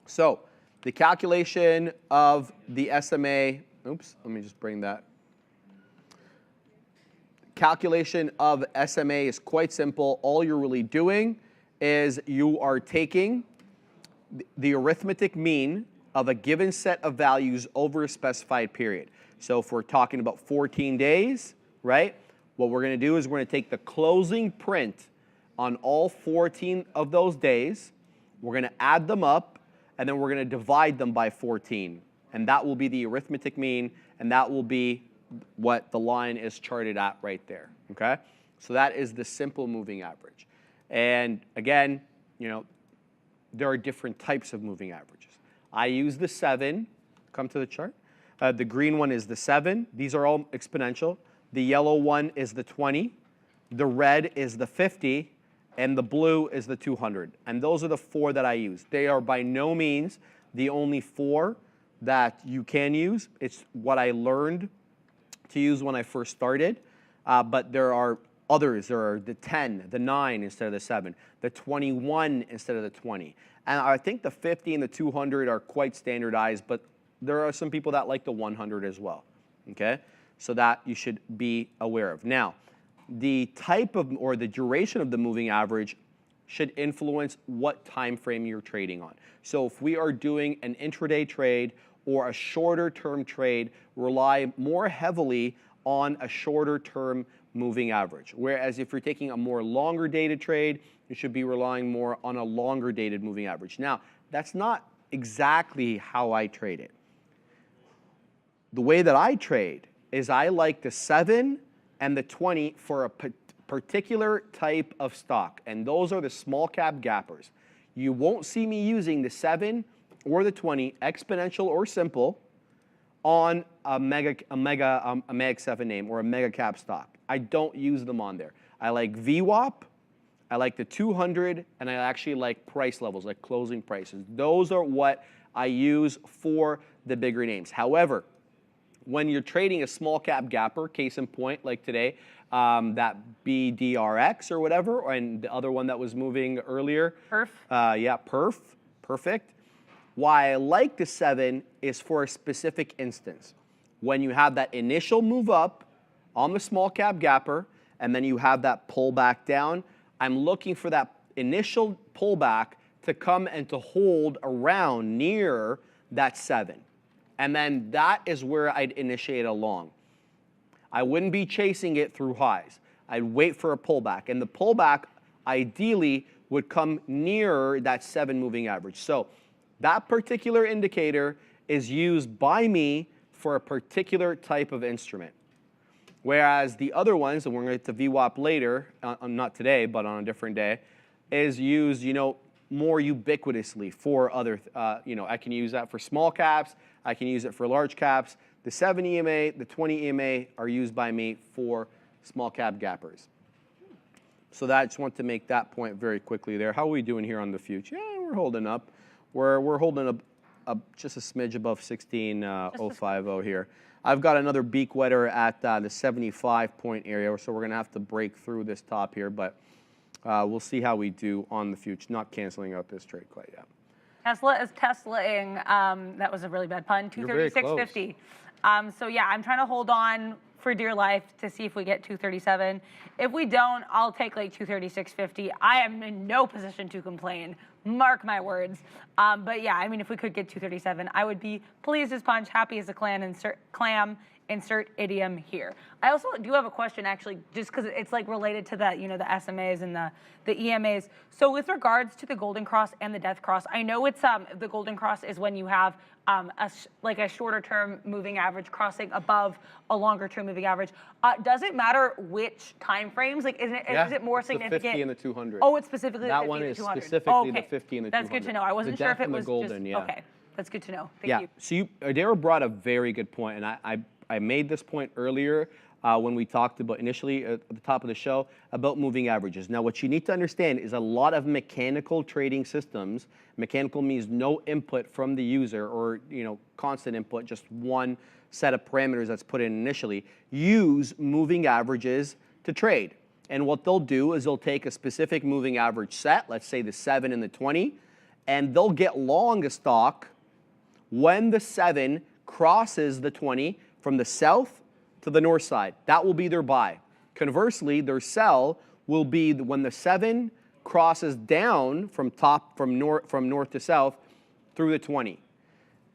So the calculation of the SMA, oops, let me just bring that. Calculation of SMA is quite simple. All you're really doing is you are taking the arithmetic mean of a given set of values over a specified period. So if we're talking about 14 days, right, what we're going to do is we're going to take the closing print on all 14 of those days, we're going to add them up, and then we're going to divide them by 14. And that will be the arithmetic mean, and that will be what the line is charted at right there, okay? So that is the simple moving average. And again, you know, there are different types of moving averages. I use the 7. Come to the chart. The green one is the 7. These are all exponential. The yellow one is the 20. The red is the 50. And the blue is the 200. And those are the 4 that I use. They are by no means the only 4 that you can use. It's what I learned to use when I first started. But there are others. There are the 10, the 9 instead of the 7, the 21 instead of the 20. And I think the 50 and the 200 are quite standardized, but there are some people that like the 100 as well, okay? So that you should be aware of. Now, the type of, or the duration of the moving average should influence what time frame you're trading on. So if we are doing an intraday trade or a shorter term trade, rely more heavily on a shorter term moving average. Whereas if you're taking a more longer dated trade, you should be relying more on a longer dated moving average. Now, that's not exactly how I trade it. The way that I trade is I like the 7 and the 20 for a particular type of stock, and those are the small cap gappers. You won't see me using the 7 or the 20, exponential or simple, on a Mag 7 name or a mega cap stock. I don't use them on there. I like VWAP, I like the 200, and I actually like price levels, like closing prices. Those are what I use for the bigger names. However, when you're trading a small cap gapper, case in point, like today, that BDRX or whatever, and the other one that was moving earlier. Perf. Yeah, perf, perfect. Why I like the 7 is for a specific instance. When you have that initial move up on the small cap gapper, and then you have that pullback down, I'm looking for that initial pullback to come and to hold around near that 7. And then that is where I'd initiate a long. I wouldn't be chasing it through highs. I'd wait for a pullback. And the pullback ideally would come nearer that 7 moving average. So that particular indicator is used by me for a particular type of instrument. Whereas the other ones, and we're going to get to VWAP later, not today, but on a different day, is used, you know, more ubiquitously for other, you know, I can use that for small caps, I can use it for large caps. The 7 EMA, the 20 EMA are used by me for small cap gappers. So that, I just want to make that point very quickly there. How are we doing here on the future? Yeah, we're holding up. We're holding up just a smidge above 16,050 here. I've got another beak wetter at the 75 point area, so we're going to have to break through this top here, but we'll see how we do on the future. Not canceling out this trade quite yet. Tesla is Teslaing. That was a really bad pun. 236.50. So yeah, I'm trying to hold on for dear life to see if we get 237. If we don't, I'll take like 236.50. I am in no position to complain. Mark my words. But yeah, I mean, if we could get 237, I would be pleased as punch, happy as a clam, insert idiom here. I also do have a question, actually, just because it's like related to the, the SMAs and the EMAs. So with regards to the golden cross and the death cross, I know it's the golden cross is when you have a shorter term moving average crossing above a longer term moving average. Does it matter which time frames? Like, is it more significant? The 50 and the 200. Oh, it's specifically that the 50 one and is the 200. specifically Okay. the 50 and the 200. That's good to know. I wasn't sure if it was golden, just, yeah. Okay, that's good to know. Thank you. So Adara brought a very good point, and I made this point earlier when we talked about initially at the top of the show about moving averages. Now, what you need to understand is a lot of mechanical trading systems. Mechanical means no input from the user, or constant input, just one set of parameters that's put in initially. Use moving averages to trade, and what they'll do is they'll take a specific moving average set, let's say the 7 and the 20, and they'll get long a stock when the 7 crosses the 20 from the south to the north side. That will be their buy. Conversely, their sell will be when the 7 crosses down from north to south through the 20.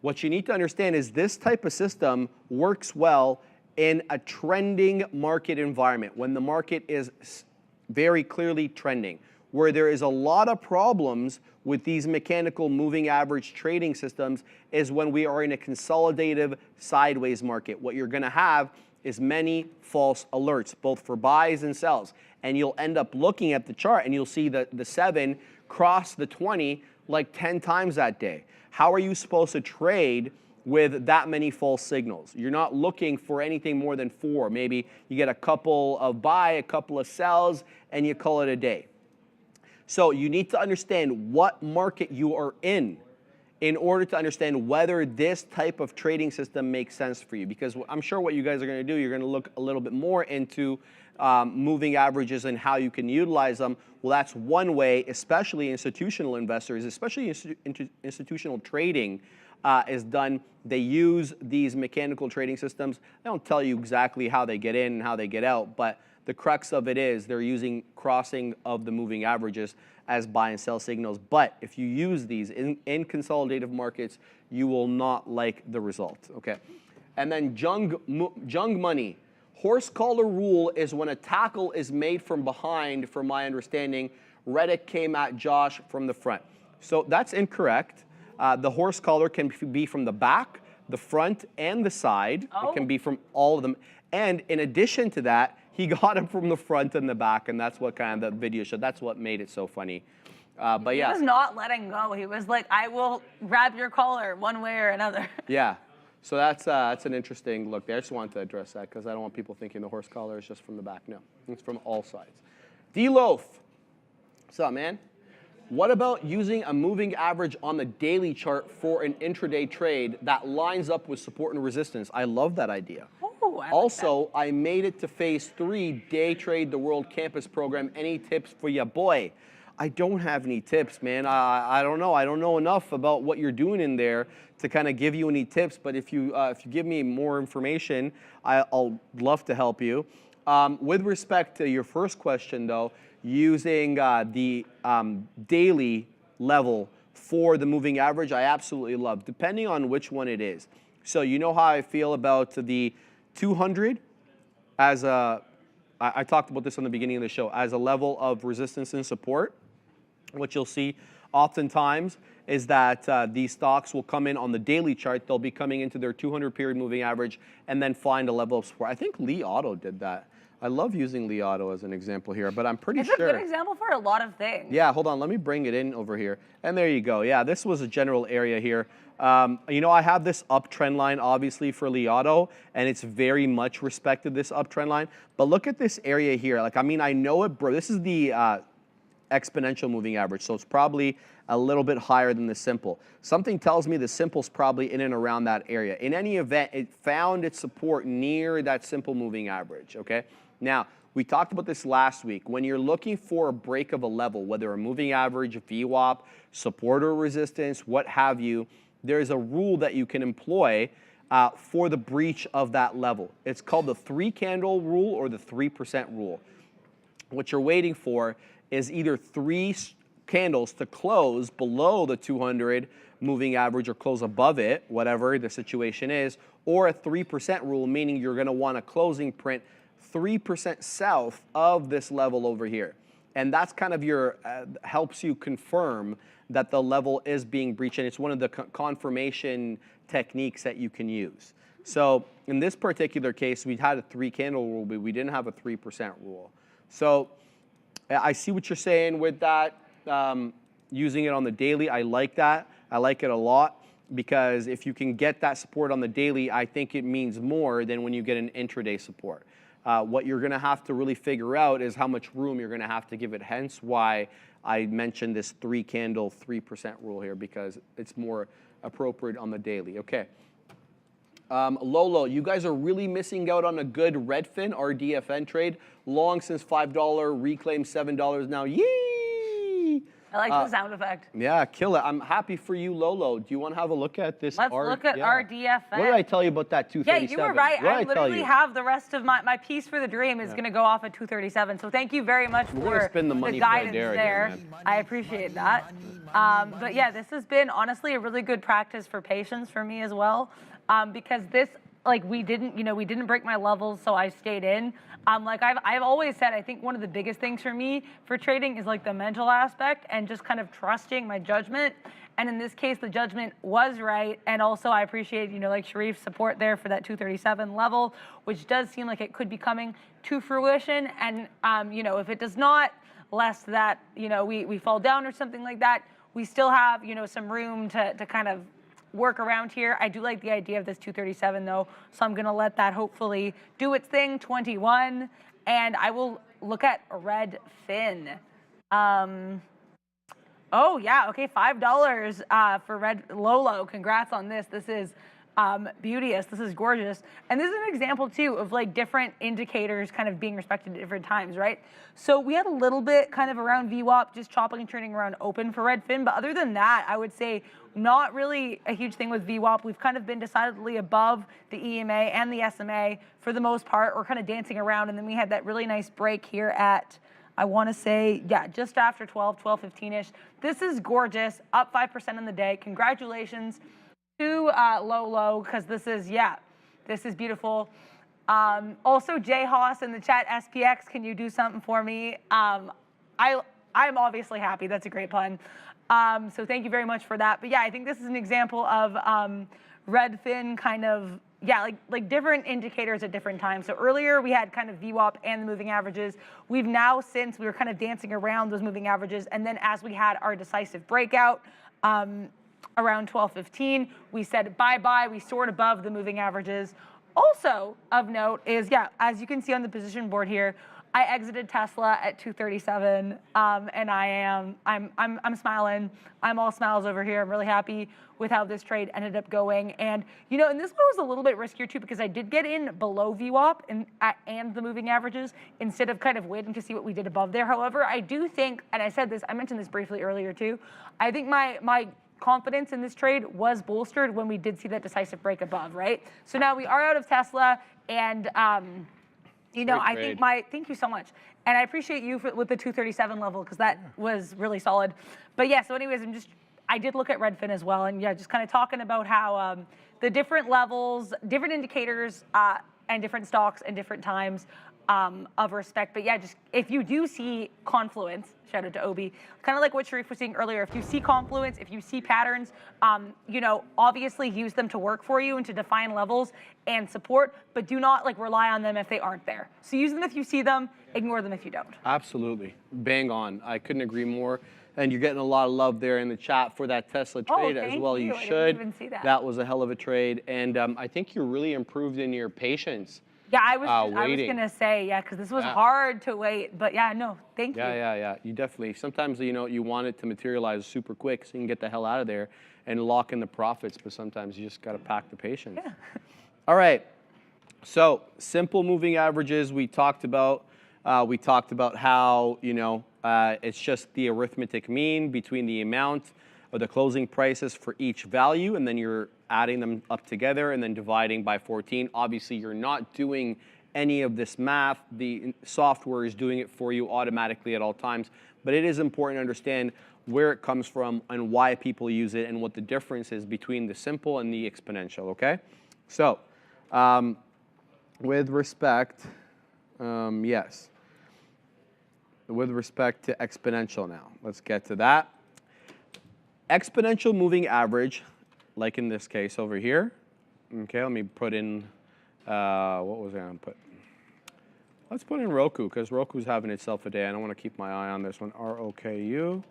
What you need to understand is this type of system works well in a trending market environment, when the market is very clearly trending. Where there is a lot of problems with these mechanical moving average trading systems is when we are in a consolidative sideways market. What you're going to have is many false alerts, both for buys and sells. And you'll end up looking at the chart and you'll see that the 7 cross the 20 like 10 times that day. How are you supposed to trade with that many false signals? You're not looking for anything more than 4. Maybe you get a couple of buy, a couple of sells, and you call it a day. So you need to understand what market you are in order to understand whether this type of trading system makes sense for you. Because I'm sure what you guys are going to do, you're going to look a little bit more into moving averages and how you can utilize them. Well, that's one way, especially institutional investors, especially institutional trading is done. They use these mechanical trading systems. They don't tell you exactly how they get in and how they get out, but the crux of it is they're using crossing of the moving averages as buy and sell signals. But if you use these in consolidative markets, you will not like the result, okay? And then jung money. Horse collar rule is when a tackle is made from behind, from my understanding. Reddick came at Josh from the front. So that's incorrect. The horse collar can be from the back, the front, and the side. Oh. It can be from all of them. And in addition to that, he got him from the front and the back, and that's what kind of the video showed. That's what made it so funny. But yeah. He was not letting go. He was like, I will grab your collar one way or another. Yeah. So that's an interesting look there. I just wanted to address that because I don't want people thinking the horse collar is just from the back. No, it's from all sides. D-Loaf. What's up, man? What about using a moving average on the daily chart for an intraday trade that lines up with support and resistance? I love that idea. Ooh, I Also, like that. I made it to phase 3, Day Trade the World Campus program. Any tips for ya? Boy, I don't have any tips, man. I don't know. I don't know enough about what you're doing in there to kind of give you any tips. But if you give me more information, I'll love to help you. With respect to your first question, though, using the daily level for the moving average, I absolutely love, depending on which one it is. So you know how I feel about the 200 as I talked about this on the beginning of the show, as a level of resistance and support. What you'll see oftentimes is that these stocks will come in on the daily chart. They'll be coming into their 200 period moving average and then find a level of support. I think Li Auto did that. I love using Li Auto as an example here, but I'm pretty sure. It's a good example for a lot of things. Yeah, hold on. Let me bring it in over here. And there you go. Yeah, this was a general area here. You know, I have this uptrend line, obviously, for Li Auto, and it's very much respected, this uptrend line. But look at this area here. Like, I mean, I know it, bro. This is the exponential moving average, so it's probably a little bit higher than the simple. Something tells me the simple's probably in and around that area. In any event, it found its support near that simple moving average, okay? Now, we talked about this last week. When you're looking for a break of a level, whether a moving average, a VWAP, support or resistance, what have you, there's a rule that you can employ for the breach of that level. It's called the 3-candle rule or the 3% rule. What you're waiting for is either 3 candles to close below the 200 moving average or close above it, whatever the situation is, or a 3% rule, meaning you're going to want a closing print 3% south of this level over here. And that's kind of your, helps you confirm that the level is being breached, and it's one of the confirmation techniques that you can use. So in this particular case, we had a 3 candle rule, but we didn't have a 3% rule. So I see what you're saying with that, using it on the daily. I like that. I like it a lot, because if you can get that support on the daily, I think it means more than when you get an intraday support. What you're going to have to really figure out is how much room you're going to have to give it, hence why I mentioned this 3 candle, 3% rule here, because it's more appropriate on the daily. Okay. Lolo, you guys are really missing out on a good Redfin RDFN trade. Long since $5, reclaim $7 now. Yee! I like the sound effect. Yeah, kill it. I'm happy for you, Lolo. Do you want to have a look at this? Let's look at RDFN. What did I tell you about that 237? Yeah, you were right. I literally you? have the rest of my piece for the dream is going to go off at 237. So thank you very much for spend the money guidance for there. again, I appreciate that. But yeah, this has been honestly a really good practice for patience for me as well, because this, like, we didn't break my levels, so I stayed in. Like I've always said, I think one of the biggest things for me for trading is like the mental aspect and just kind of trusting my judgment. And in this case, the judgment was right. And also I appreciate, like Sharif's support there for that 237 level, which does seem like it could be coming to fruition. And, if it does not, lest that, we fall down or something like that, we still have, some room to kind of work around here. I do like the idea of this 237 though, so I'm gonna let that hopefully do its thing, 21, and I will look at Redfin. Oh yeah, okay, $5 for Red Lolo. Congrats on this. This is beauteous. This is gorgeous. And this is an example too of like different indicators kind of being respected at different times, right? So we had a little bit kind of around VWAP, just chopping and turning around open for Redfin. But other than that, I would say not really a huge thing with VWAP. We've kind of been decidedly above the EMA and the SMA for the most part. We're kind of dancing around. And then we had that really nice break here at, I want to say, yeah, just after 12:15-ish. This is gorgeous, up 5% in the day. Congratulations to Lolo, because this is beautiful. Also, Jay Haas in the chat, SPX, can you do something for me? I'm obviously happy. That's a great pun. So thank you very much for that. But yeah, I think this is an example of Redfin kind of, yeah, like different indicators at different times. So earlier we had kind of VWAP and the moving averages. We've now, since we were kind of dancing around those moving averages, and then as we had our decisive breakout, around 12:15, we said bye-bye. We soared above the moving averages. Also of note is, yeah, as you can see on the position board here, I exited Tesla at 237, and I'm smiling. I'm all smiles over here. I'm really happy with how this trade ended up going. And and this one was a little bit riskier too, because I did get in below VWAP and the moving averages instead of kind of waiting to see what we did above there. However, I do think, and I mentioned this briefly earlier too, I think my confidence in this trade was bolstered when we did see that decisive break above, right? So now we are out of Tesla, and I think thank you so much. And I appreciate you with the 237 level, because that was really solid. But yeah, so anyways, I did look at Redfin as well, and yeah, just kind of talking about how the different levels, different indicators, and different stocks and different times of respect. But yeah, just if you do see confluence, shout out to Obi, kind of like what Sharif was saying earlier, if you see confluence, if you see patterns, obviously use them to work for you and to define levels and support, but do not rely on them if they aren't there. So use them if you see them, ignore them if you don't. Absolutely. Bang on. I couldn't agree more. And you're getting a lot of love there in the chat for that Tesla trade as well. You should. I didn't even see that. That was a hell of a trade. And I think you're really improved in your patience. Yeah, I was going to say, yeah, because this was hard to wait. But yeah, no, thank you. Yeah. You definitely, sometimes, you want it to materialize super quick so you can get the hell out of there and lock in the profits. But sometimes you just got to pack the patience. Yeah. All right. So simple moving averages we talked about. We talked about how, it's just the arithmetic mean between the amount of the closing prices for each value, and then you're adding them up together and then dividing by 14. Obviously, you're not doing any of this math. The software is doing it for you automatically at all times. But it is important to understand where it comes from and why people use it and what the difference is between the simple and the exponential, okay? So, with respect, yes. With respect to exponential now, let's get to that. Exponential moving average, like in this case over here. Okay, let me put in, what was I going to put? Let's put in Roku, because Roku's having itself a day. I don't want to keep my eye on this one. ROKU.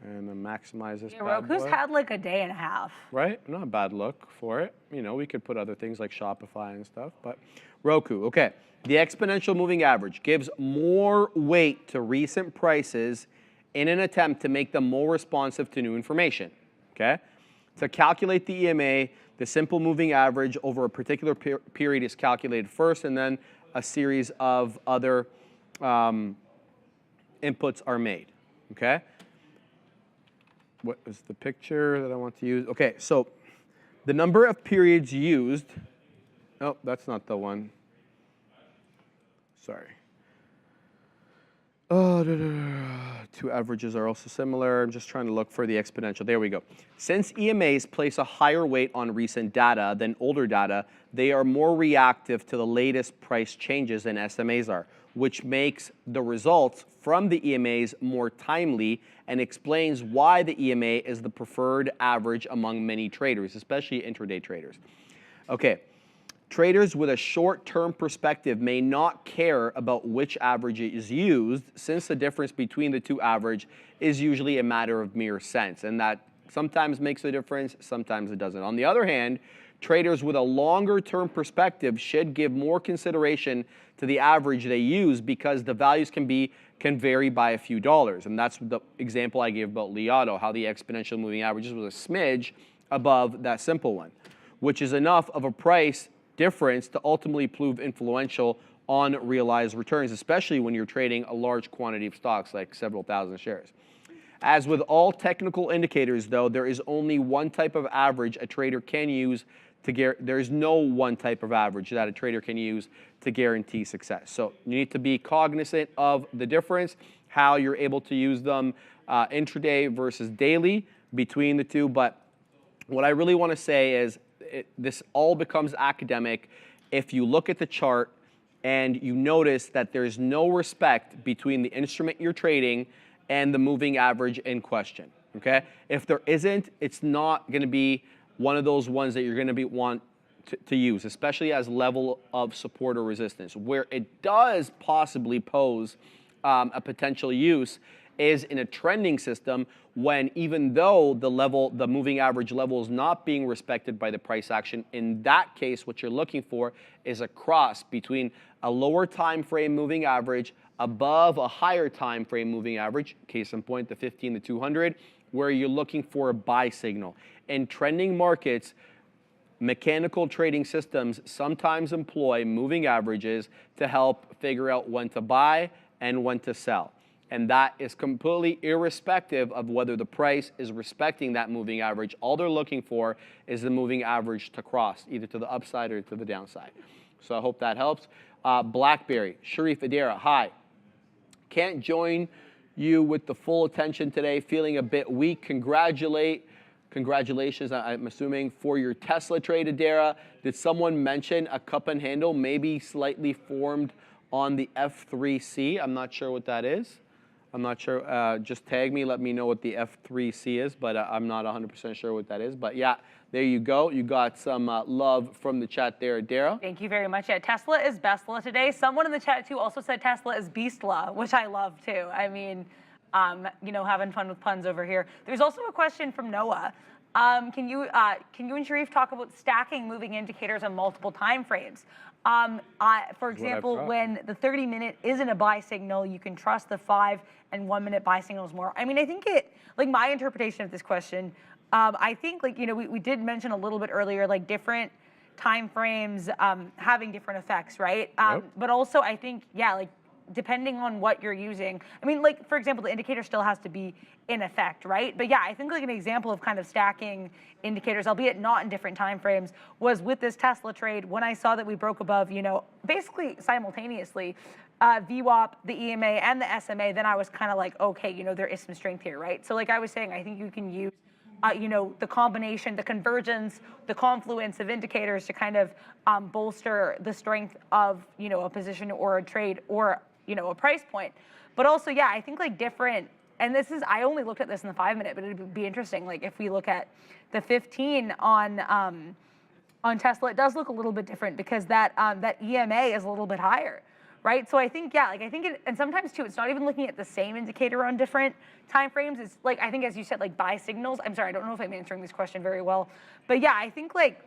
And then maximize this. Yeah, Roku's had like a day and a half. Right? Not a bad look for it. You know, we could put other things like Shopify and stuff, but Roku. Okay. The exponential moving average gives more weight to recent prices in an attempt to make them more responsive to new information. Okay? To calculate the EMA, the simple moving average over a particular period is calculated first, and then a series of other inputs are made. Okay? What is the picture that I want to use? Okay, so the number of periods used. Oh, that's not the one. Sorry. Oh, two averages are also similar. I'm just trying to look for the exponential. There we go. Since EMAs place a higher weight on recent data than older data, they are more reactive to the latest price changes than SMAs are, which makes the results from the EMAs more timely and explains why the EMA is the preferred average among many traders, especially intraday traders. Okay. Traders with a short-term perspective may not care about which average is used, since the difference between the two average is usually a matter of mere cents, and that sometimes makes a difference, sometimes it doesn't. On the other hand, traders with a longer-term perspective should give more consideration to the average they use, because the values can vary by a few dollars, and that's the example I gave about Li Auto, how the exponential moving averages was a smidge above that simple one, which is enough of a price difference to ultimately prove influential on realized returns, especially when you're trading a large quantity of stocks, like several thousand shares. As with all technical indicators, though, there is only one type of average a trader can use to there is no one type of average that a trader can use to guarantee success. So you need to be cognizant of the difference, how you're able to use them intraday versus daily between the two. But what I really want to say is, this all becomes academic if you look at the chart and you notice that there's no respect between the instrument you're trading and the moving average in question. Okay? If there isn't, it's not going to be one of those ones that you're going to want to use, especially as level of support or resistance. Where it does possibly pose a potential use is in a trending system, when even though the moving average level is not being respected by the price action, in that case what you're looking for is a cross between a lower time frame moving average above a higher time frame moving average, case in point the 15 to 200, where you're looking for a buy signal. In trending markets, mechanical trading systems sometimes employ moving averages to help figure out when to buy and when to sell. And that is completely irrespective of whether the price is respecting that moving average. All they're looking for is the moving average to cross, either to the upside or to the downside. So I hope that helps. BlackBerry, Sharif Adira, hi. Can't join you with the full attention today, feeling a bit weak. Congratulations, I'm assuming, for your Tesla trade, Adira. Did someone mention a cup and handle maybe slightly formed on the F3C? I'm not sure what that is. I'm not sure. Just tag me, let me know what the F3C is, but I'm not 100% sure what that is. But yeah, there you go. You got some love from the chat there, Dara. Thank you very much. Yeah, Tesla is bestla today. Someone in the chat too also said Tesla is beastla, which I love too. I mean, you know, having fun with puns over here. There's also a question from Noah. Can you and Sharif talk about stacking moving indicators on multiple time frames? For example, when the 30-minute isn't a buy signal, you can trust the 5 and 1 minute buy signals more. I mean, I think like my interpretation of this question, I think, like, you know, we did mention a little bit earlier, like different time frames having different effects, right? Yep. But also I think, yeah, like depending on what you're using. I mean, like, for example, the indicator still has to be in effect, right? But yeah, I think like an example of kind of stacking indicators, albeit not in different time frames, was with this Tesla trade when I saw that we broke above, you know, basically simultaneously, VWAP, the EMA, and the SMA, then I was kind of like, okay, you know, there is some strength here, right? So like I was saying, I think you can use you know, the combination, the convergence, the confluence of indicators to kind of bolster the strength of, you know, a position or a trade or, you know, a price point. But also, yeah, I think like different, and this is, I only looked at this in the 5-minute, but it'd be interesting, like if we look at the 15 on Tesla, it does look a little bit different because that EMA is a little bit higher. Right, so I think, yeah, like I think it, and sometimes too, it's not even looking at the same indicator on different time frames. It's like, I think as you said, like buy signals. I'm sorry, I don't know if I'm answering this question very well, but yeah, I think like,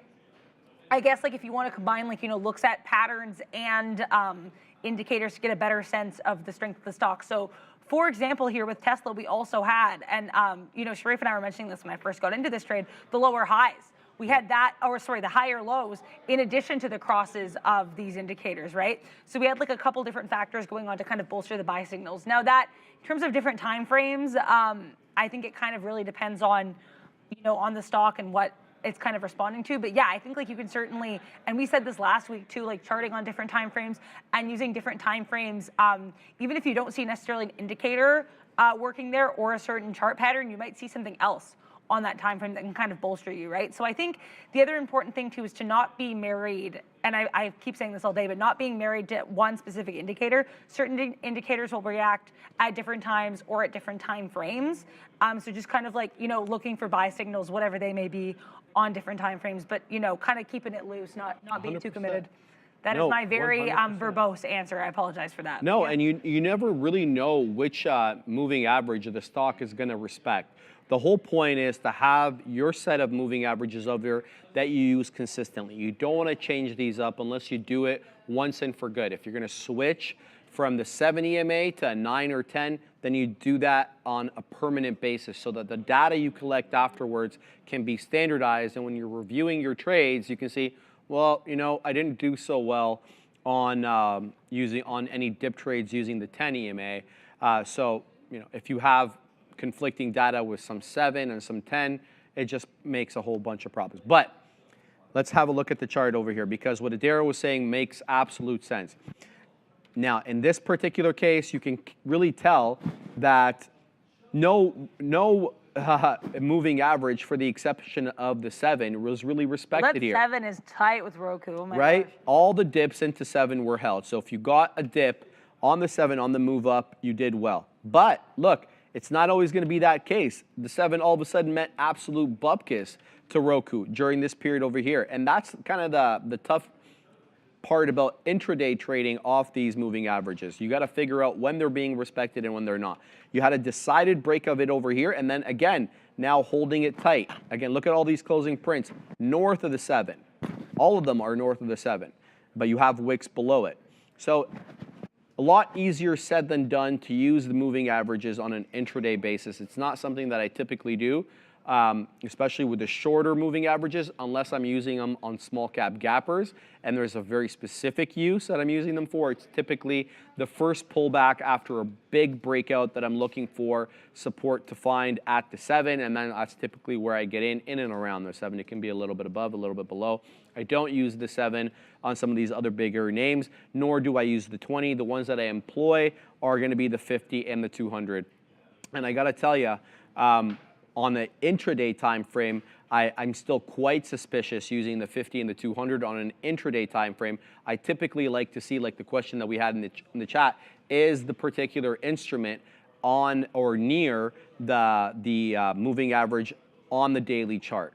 I guess like if you want to combine like, you know, looks at patterns and indicators to get a better sense of the strength of the stock. So for example, here with Tesla, we also had, and you know, Sharif and I were mentioning this when I first got into this trade, the lower highs. We had that, or sorry, the higher lows in addition to the crosses of these indicators, right? So we had like a couple different factors going on to kind of bolster the buy signals. Now that, in terms of different time frames, I think it kind of really depends on, you know, on the stock and what it's kind of responding to. But yeah, I think like you can certainly, and we said this last week too, like charting on different time frames and using different time frames, even if you don't see necessarily an indicator working there or a certain chart pattern, you might see something else on that time frame that can kind of bolster you, right? So I think the other important thing too is to not be married, and I keep saying this all day, but not being married to one specific indicator. Certain indicators will react at different times or at different time frames. So just kind of like, you know, looking for buy signals, whatever they may be on different time frames, but you know, kind of keeping it loose, not being 100%. too committed. That is my very verbose answer. I apologize for that. No, Yeah. and you never really know which moving average of the stock is going to respect. The whole point is to have your set of moving averages over there that you use consistently. You don't want to change these up unless you do it once and for good. If you're going to switch from the 7 EMA to a 9 or 10, then you do that on a permanent basis so that the data you collect afterwards can be standardized. And when you're reviewing your trades, you can see, well, you know, I didn't do so well on using on any dip trades using the 10 EMA. So, you know, if you have conflicting data with some 7 and some 10, it just makes a whole bunch of problems. But let's have a look at the chart over here because what Adara was saying makes absolute sense. Now, in this particular case, you can really tell that no moving average, for the exception of the 7, was really respected here. That 7 is tight with Roku. Oh my right? gosh. All the dips into 7 were held. So if you got a dip on the 7 on the move up, you did well. But look, it's not always going to be that case. The 7 all of a sudden meant absolute bupkis to Roku during this period over here. And that's kind of the tough part about intraday trading off these moving averages. You got to figure out when they're being respected and when they're not. You had a decided break of it over here, and then again, now holding it tight. Again, look at all these closing prints north of the 7. All of them are north of the 7, but you have wicks below it. So a lot easier said than done to use the moving averages on an intraday basis. It's not something that I typically do, especially with the shorter moving averages, unless I'm using them on small cap gappers. And there's a very specific use that I'm using them for. It's typically the first pullback after a big breakout that I'm looking for support to find at the 7. And then that's typically where I get in and around the 7. It can be a little bit above, a little bit below. I don't use the 7 on some of these other bigger names, nor do I use the 20. The ones that I employ are going to be the 50 and the 200. And I got to tell you, on the intraday time frame, I'm still quite suspicious using the 50 and the 200 on an intraday time frame. I typically like to see, like the question that we had in the chat, is the particular instrument on or near the moving average on the daily chart?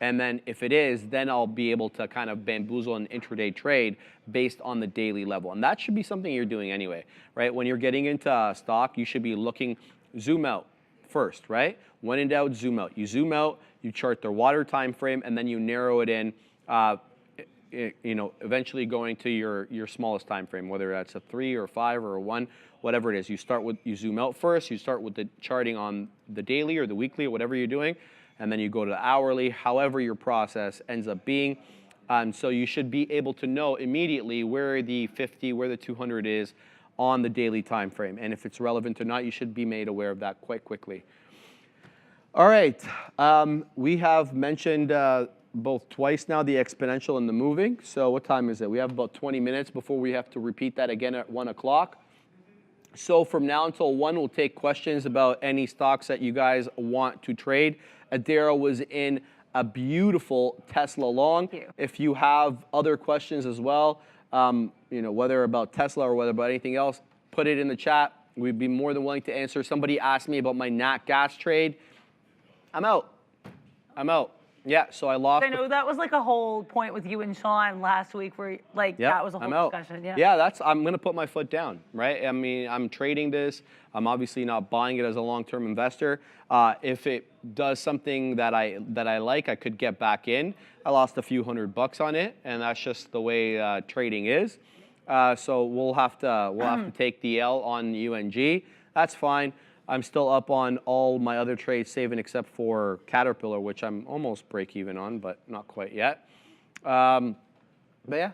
And then if it is, then I'll be able to kind of bamboozle an intraday trade based on the daily level. And that should be something you're doing anyway, right? When you're getting into stock, you should be looking, zoom out first, right? When in doubt, zoom out. You zoom out, you chart the water time frame, and then you narrow it in, you know, eventually going to your smallest time frame, whether that's a 3 or 5 or a 1, whatever it is. You zoom out first, you start with the charting on the daily or the weekly or whatever you're doing, and then you go to the hourly, however your process ends up being. So you should be able to know immediately where the 50, where the 200 is on the daily time frame. And if it's relevant or not, you should be made aware of that quite quickly. All right, we have mentioned both twice now the exponential and the moving. So what time is it? We have about 20 minutes before we have to repeat that again at 1 o'clock. So from now until 1, we'll take questions about any stocks that you guys want to trade. Adara was in a beautiful Tesla long. Thank you. If you have other questions as well, whether about Tesla or whether about anything else, put it in the chat. We'd be more than willing to answer. Somebody asked me about my nat gas trade. I'm out. Yeah, so I lost. I know that was like a whole point with you and Sean last week where that was a whole discussion. Yeah, I'm going to put my foot down, right? I mean, I'm trading this. I'm obviously not buying it as a long-term investor. If it does something that I like, I could get back in. I lost a few $100 on it, and that's just the way trading is. So we'll have to take the L on UNG. That's fine. I'm still up on all my other trades saving except for Caterpillar, which I'm almost break even on, but not quite yet. But yeah,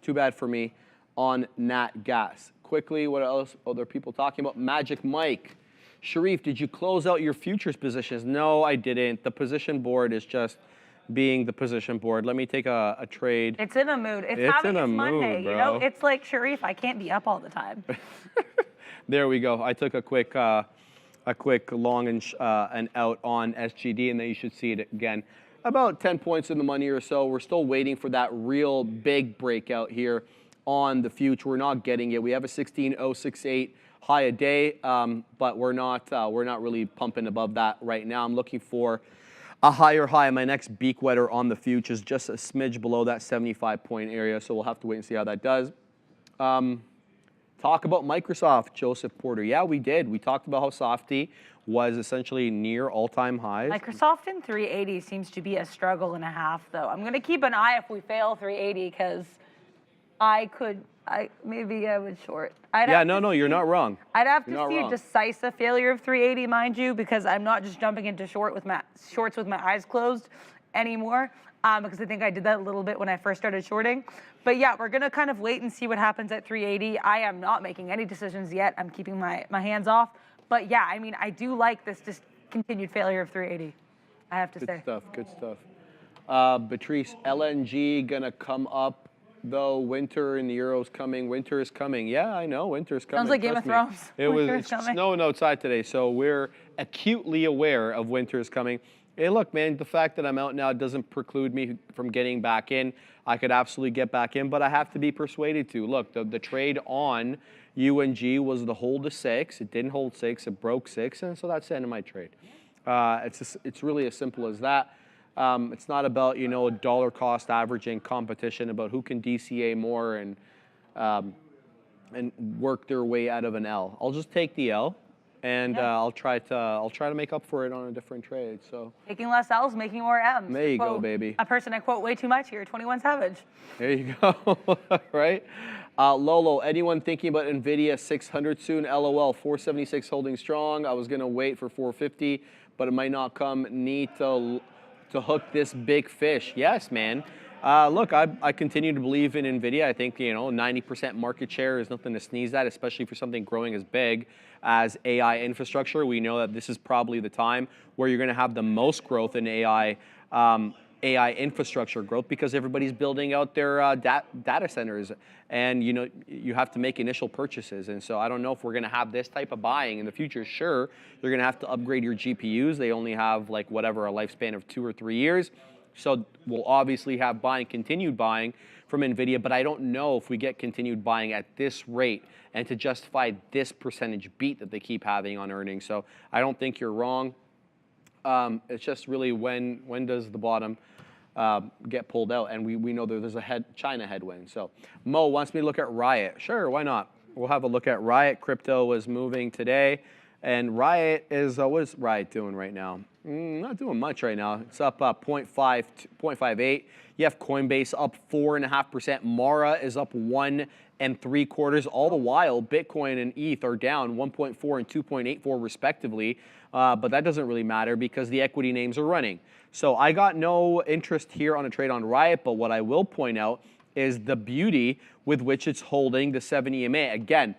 too bad for me on Nat Gas. Quickly, what else? Other people talking about? Magic Mike. Sharif, did you close out your futures positions? No, I didn't. The position board is just being the position board. Let me take a trade. It's in a mood. It's Monday, bro. you know? It's like, Sharif, I can't be up all the time. There we go. I took a quick long and out on SGD, and then you should see it again. About 10 points in the money or so. We're still waiting for that real big breakout here on the future. We're not getting it. We have a 16.068 high a day, but we're not really pumping above that right now. I'm looking for a higher high. My next beak wetter on the future is just a smidge below that 75-point area, so we'll have to wait and see how that does. Talk about Microsoft, Joseph Porter. Yeah, we did. We talked about how Softy was essentially near all-time highs. Microsoft in 380 seems to be a struggle and a half, though. I'm going to keep an eye if we fail 380 because maybe I would short. No, you're not wrong. I'd have to see a decisive failure of 380, mind you, because I'm not just jumping into shorts with my eyes closed anymore. Because I think I did that a little bit when I first started shorting. But yeah, we're going to kind of wait and see what happens at 380. I am not making any decisions yet. I'm keeping my hands off. But yeah, I mean, I do like this just continued failure of 380, I have to say. Good stuff. Patrice, LNG going to come up, though. Winter in the Euro's coming. Winter is coming. Yeah, I know. Winter's coming. Sounds like Game of Thrones. It's snowing outside today, so we're acutely aware of winter is coming. Hey, look, man, the fact that I'm out now doesn't preclude me from getting back in. I could absolutely get back in, but I have to be persuaded to. Look, the trade on UNG was the hold of 6. It didn't hold 6. It broke 6, and so that's the end of my trade. It's really as simple as that. It's not about, dollar cost averaging competition, about who can DCA more and work their way out of an L. I'll just take the L. And I'll try to make up for it on a different trade. So taking less L's, making more M's. There you go, baby. A person I quote way too much here, 21 Savage. There you go. Right? Lolo, anyone thinking about NVIDIA 600 soon? LOL, 476 holding strong. I was gonna wait for 450, but it might not come. Need to hook this big fish. Yes, man. Look, I continue to believe in NVIDIA. I think 90% market share is nothing to sneeze at, especially for something growing as big as AI infrastructure. We know that this is probably the time where you're going to have the most growth in AI infrastructure growth because everybody's building out their data centers, and you have to make initial purchases. And so I don't know if we're going to have this type of buying in the future. Sure, you're going to have to upgrade your GPUs. They only have a lifespan of 2 or 3 years. So we'll obviously have continued buying from NVIDIA, but I don't know if we get continued buying at this rate and to justify this percentage beat that they keep having on earnings. So I don't think you're wrong. It's just really when does the bottom get pulled out? And we know there's a China headwind. So Mo wants me to look at Riot. Sure, why not? We'll have a look at Riot. Crypto was moving today. And Riot is, what is Riot doing right now? Not doing much right now. It's up 0.58. You have Coinbase up 4.5%. Mara is up 1 3/4. All the while, Bitcoin and ETH are down 1.4 and 2.84 respectively. But that doesn't really matter because the equity names are running. So I got no interest here on a trade on Riot. But what I will point out is the beauty with which it's holding the 7 EMA. Again,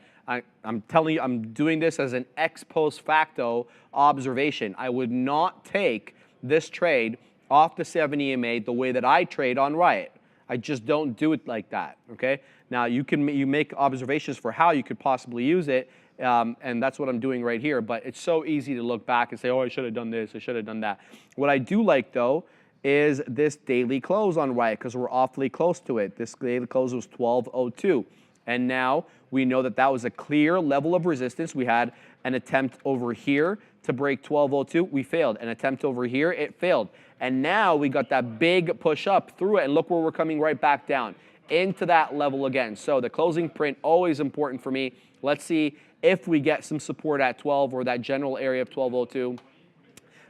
I'm telling you, I'm doing this as an ex post facto observation. I would not take this trade off the 7 EMA the way that I trade on Riot. I just don't do it like that, okay? Now, you make observations for how you could possibly use it, and that's what I'm doing right here, but it's so easy to look back and say, oh, I should have done this, I should have done that. What I do like, though, is this daily close on Riot, because we're awfully close to it. This daily close was 12.02, and now we know that that was a clear level of resistance. We had an attempt over here to break 12.02. We failed. An attempt over here, it failed. And now we got that big push up through it, and look where we're coming right back down into that level again. So the closing print, always important for me. Let's see if we get some support at 12 or that general area of 12.02.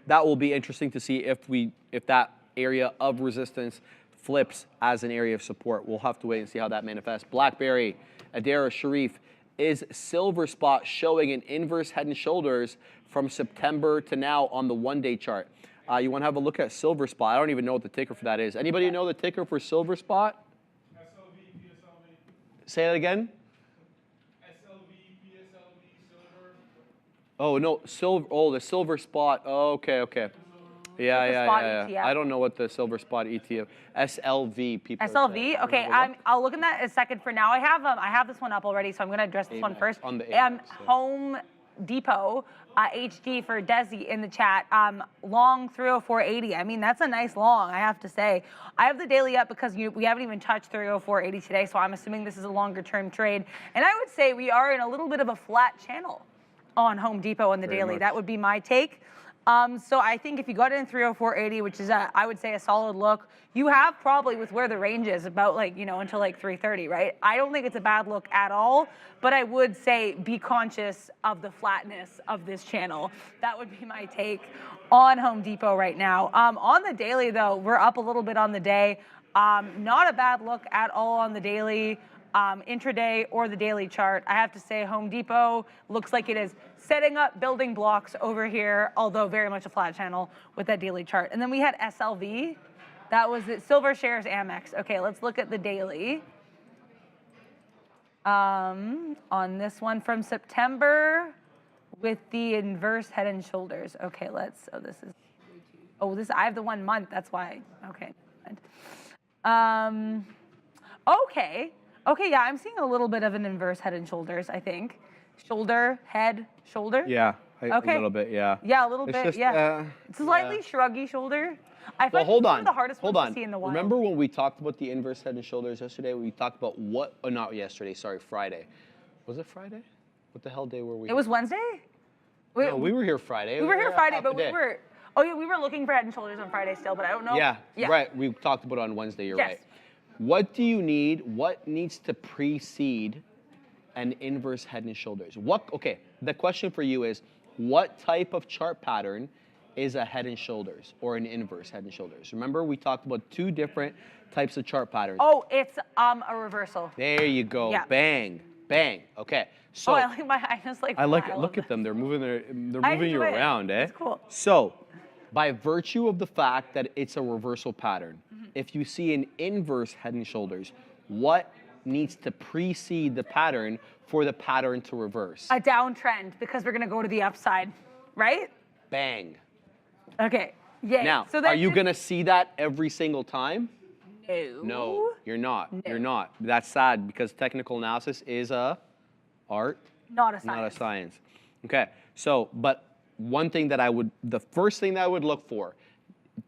That will be interesting to see if that area of resistance flips as an area of support. We'll have to wait and see how that manifests. BlackBerry, Adara, Sharif, is silver spot showing an inverse head and shoulders from September to now on the one-day chart. You want to have a look at silver spot. I don't even know what the ticker for that is. Anybody know the ticker for silver spot? SLV, PSLV. Say that again. SLV, PSLV, silver. Oh no, silver. Oh, the silver spot. Oh, okay. Yeah. spot ETF. I don't know what the silver spot ETF. SLV people. SLV. Okay, I'll look in that in a second. For now, I have this one up already, so I'm going to address this one first. On the AMEX, yeah. Home Depot, HG for Desi in the chat. Long 304.80. I mean, that's a nice long, I have to say. I have the daily up because we haven't even touched 304.80 today, so I'm assuming this is a longer term trade. And I would say we are in a little bit of a flat channel on Home Depot on the daily. That would be my take. So I think if you got in 304.80, which is I would say a solid look, you have probably with where the range is about until like 330, right? I don't think it's a bad look at all, but I would say be conscious of the flatness of this channel. That would be my take on Home Depot right now. On the daily though, we're up a little bit on the day. Not a bad look at all on the daily. Intraday or the daily chart. I have to say Home Depot looks like it is setting up building blocks over here, although very much a flat channel with that daily chart. And then we had SLV. That was it. Silver shares Amex. Okay, let's look at the daily. On this one from September with the inverse head and shoulders. Okay, I have the 1 month, that's why. Okay. Okay, yeah, I'm seeing a little bit of an inverse head and shoulders, I think. Shoulder, head, shoulder. Yeah, Okay. a little bit, yeah. Yeah, a little It's bit, just, yeah. Slightly shruggy shoulder. I Well, find hold one on. of the hardest Hold ones on. to see in the wild. Remember when we talked about the inverse head and shoulders yesterday? We talked about what? Oh, not yesterday. Sorry, Friday. Was it Friday? What the hell day were we? It was Wednesday? No, we were here Friday. We were here Friday, half but a we day. were. Oh yeah, we were looking for head and shoulders on Friday still, but I don't know. Yeah, right. We talked about it on Wednesday. You're Yes. right. What do you need? What needs to precede an inverse head and shoulders? Okay, the question for you is, what type of chart pattern is a head and shoulders or an inverse head and shoulders? Remember, we talked about two different types of chart patterns. Oh, it's a reversal. There you go. Yeah. Bang, bang. Okay. So I like my I just like. I like fly. it. Look at them. They're moving. They're I moving you enjoy it. around, eh? It's cool. So, by virtue of the fact that it's a reversal pattern, if you see an inverse head and shoulders, what needs to precede the pattern for the pattern to reverse? A downtrend because we're gonna go to the upside, right? Bang. Okay. Yeah. Now, so are you gonna see that every single time? No. No, you're not. No. You're not. That's sad because technical analysis is a art, Not a science. not a science. Okay. So, but the first thing that I would look for,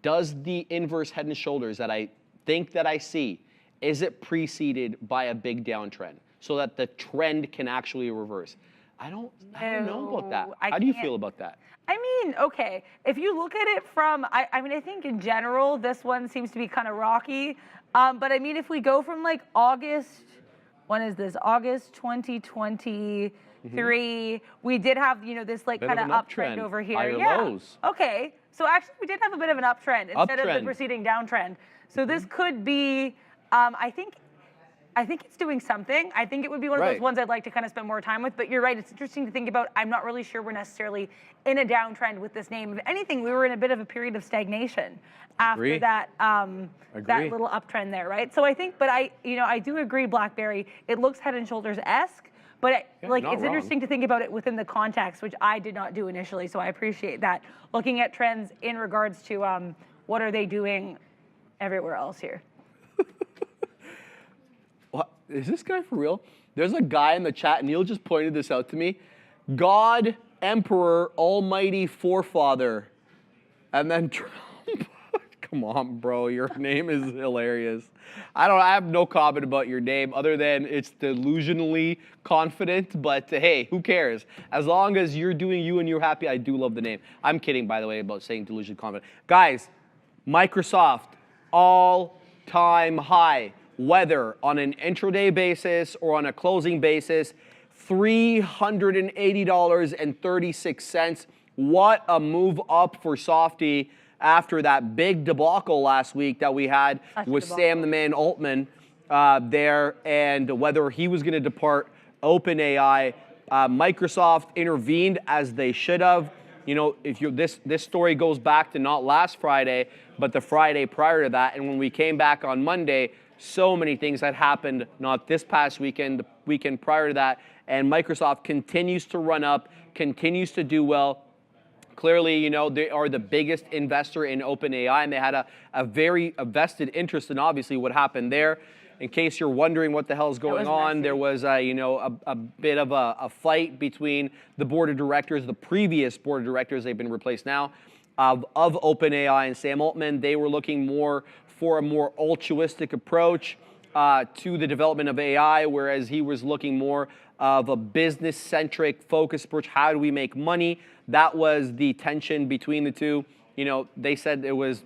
does the inverse head and shoulders that I think that I see, is it preceded by a big downtrend so that the trend can actually reverse? I don't know about that. No, I How do you can't. feel about that? I mean, okay, if you look at it from, I mean, I think in general, this one seems to be kind of rocky. But I mean, if we go from like August, when is this? August 2023, we did have, this like Bit kind of of an uptrend uptrend, over here. higher Yeah. lows. Okay. So actually we did have a bit of an uptrend instead of the Uptrend. preceding downtrend. So this could be, I think I think it's doing something. I think it would be one of Right. those ones I'd like to kind of spend more time with. But you're right. It's interesting to think about. I'm not really sure we're necessarily in a downtrend with this name. If anything, we were in a bit of a period of stagnation Agree. after that Agree. that little uptrend there, right? So I think, but I do agree. BlackBerry. It looks Head and Shoulders-esque. But like, not it's wrong. interesting to think about it within the context, which I did not do initially. So I appreciate that. Looking at trends in regards to what are they doing everywhere else here. What? Is this guy for real? There's a guy in the chat, Neil just pointed this out to me. God, Emperor, Almighty Forefather. And then Trump. Come on, bro. Your name is hilarious. I have no comment about your name other than it's delusionally confident, but hey, who cares? As long as you're doing you and you're happy, I do love the name. I'm kidding, by the way, about saying delusionally confident. Guys, Microsoft, all-time high. Whether on an intraday basis or on a closing basis, $380.36. What a move up for Softy after that big debacle last week that we had with Sam the Man Altman there, and whether he was going to depart OpenAI. Microsoft intervened as they should have. You know, if you this story goes back to not last Friday, but the Friday prior to that, and when we came back on Monday, so many things had happened, not this past weekend, the weekend prior to that, and Microsoft continues to run up, continues to do well. Clearly, you know, they are the biggest investor in OpenAI, and they had a very vested interest in obviously what happened there. In case you're wondering what the hell is going on, there was a bit of a fight between the board of directors, the previous board of directors, they've been replaced now, of OpenAI and Sam Altman. They were looking more for a more altruistic approach to the development of AI, whereas he was looking more of a business-centric focus approach. How do we make money? That was the tension between the two. You know, they said it was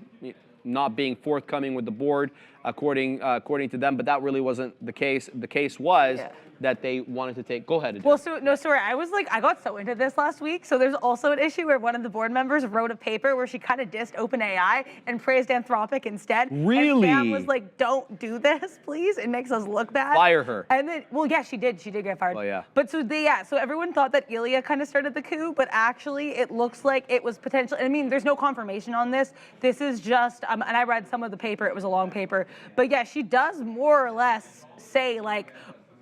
not being forthcoming with the board, according to them, but that really wasn't the case. The case was that they wanted to take. Go ahead. Well, sorry. I got so into this last week. So there's also an issue where one of the board members wrote a paper where she kind of dissed OpenAI and praised Anthropic instead. Really? And Sam was like, "Don't do this, please. It makes us look bad." Fire her. And then, well, yeah, she did. She did get fired. Oh, yeah. But so everyone thought that Ilya kind of started the coup, but actually it looks like it was potential. I mean, there's no confirmation on this. This is just, and I read some of the paper. It was a long paper. But yeah, she does more or less say like,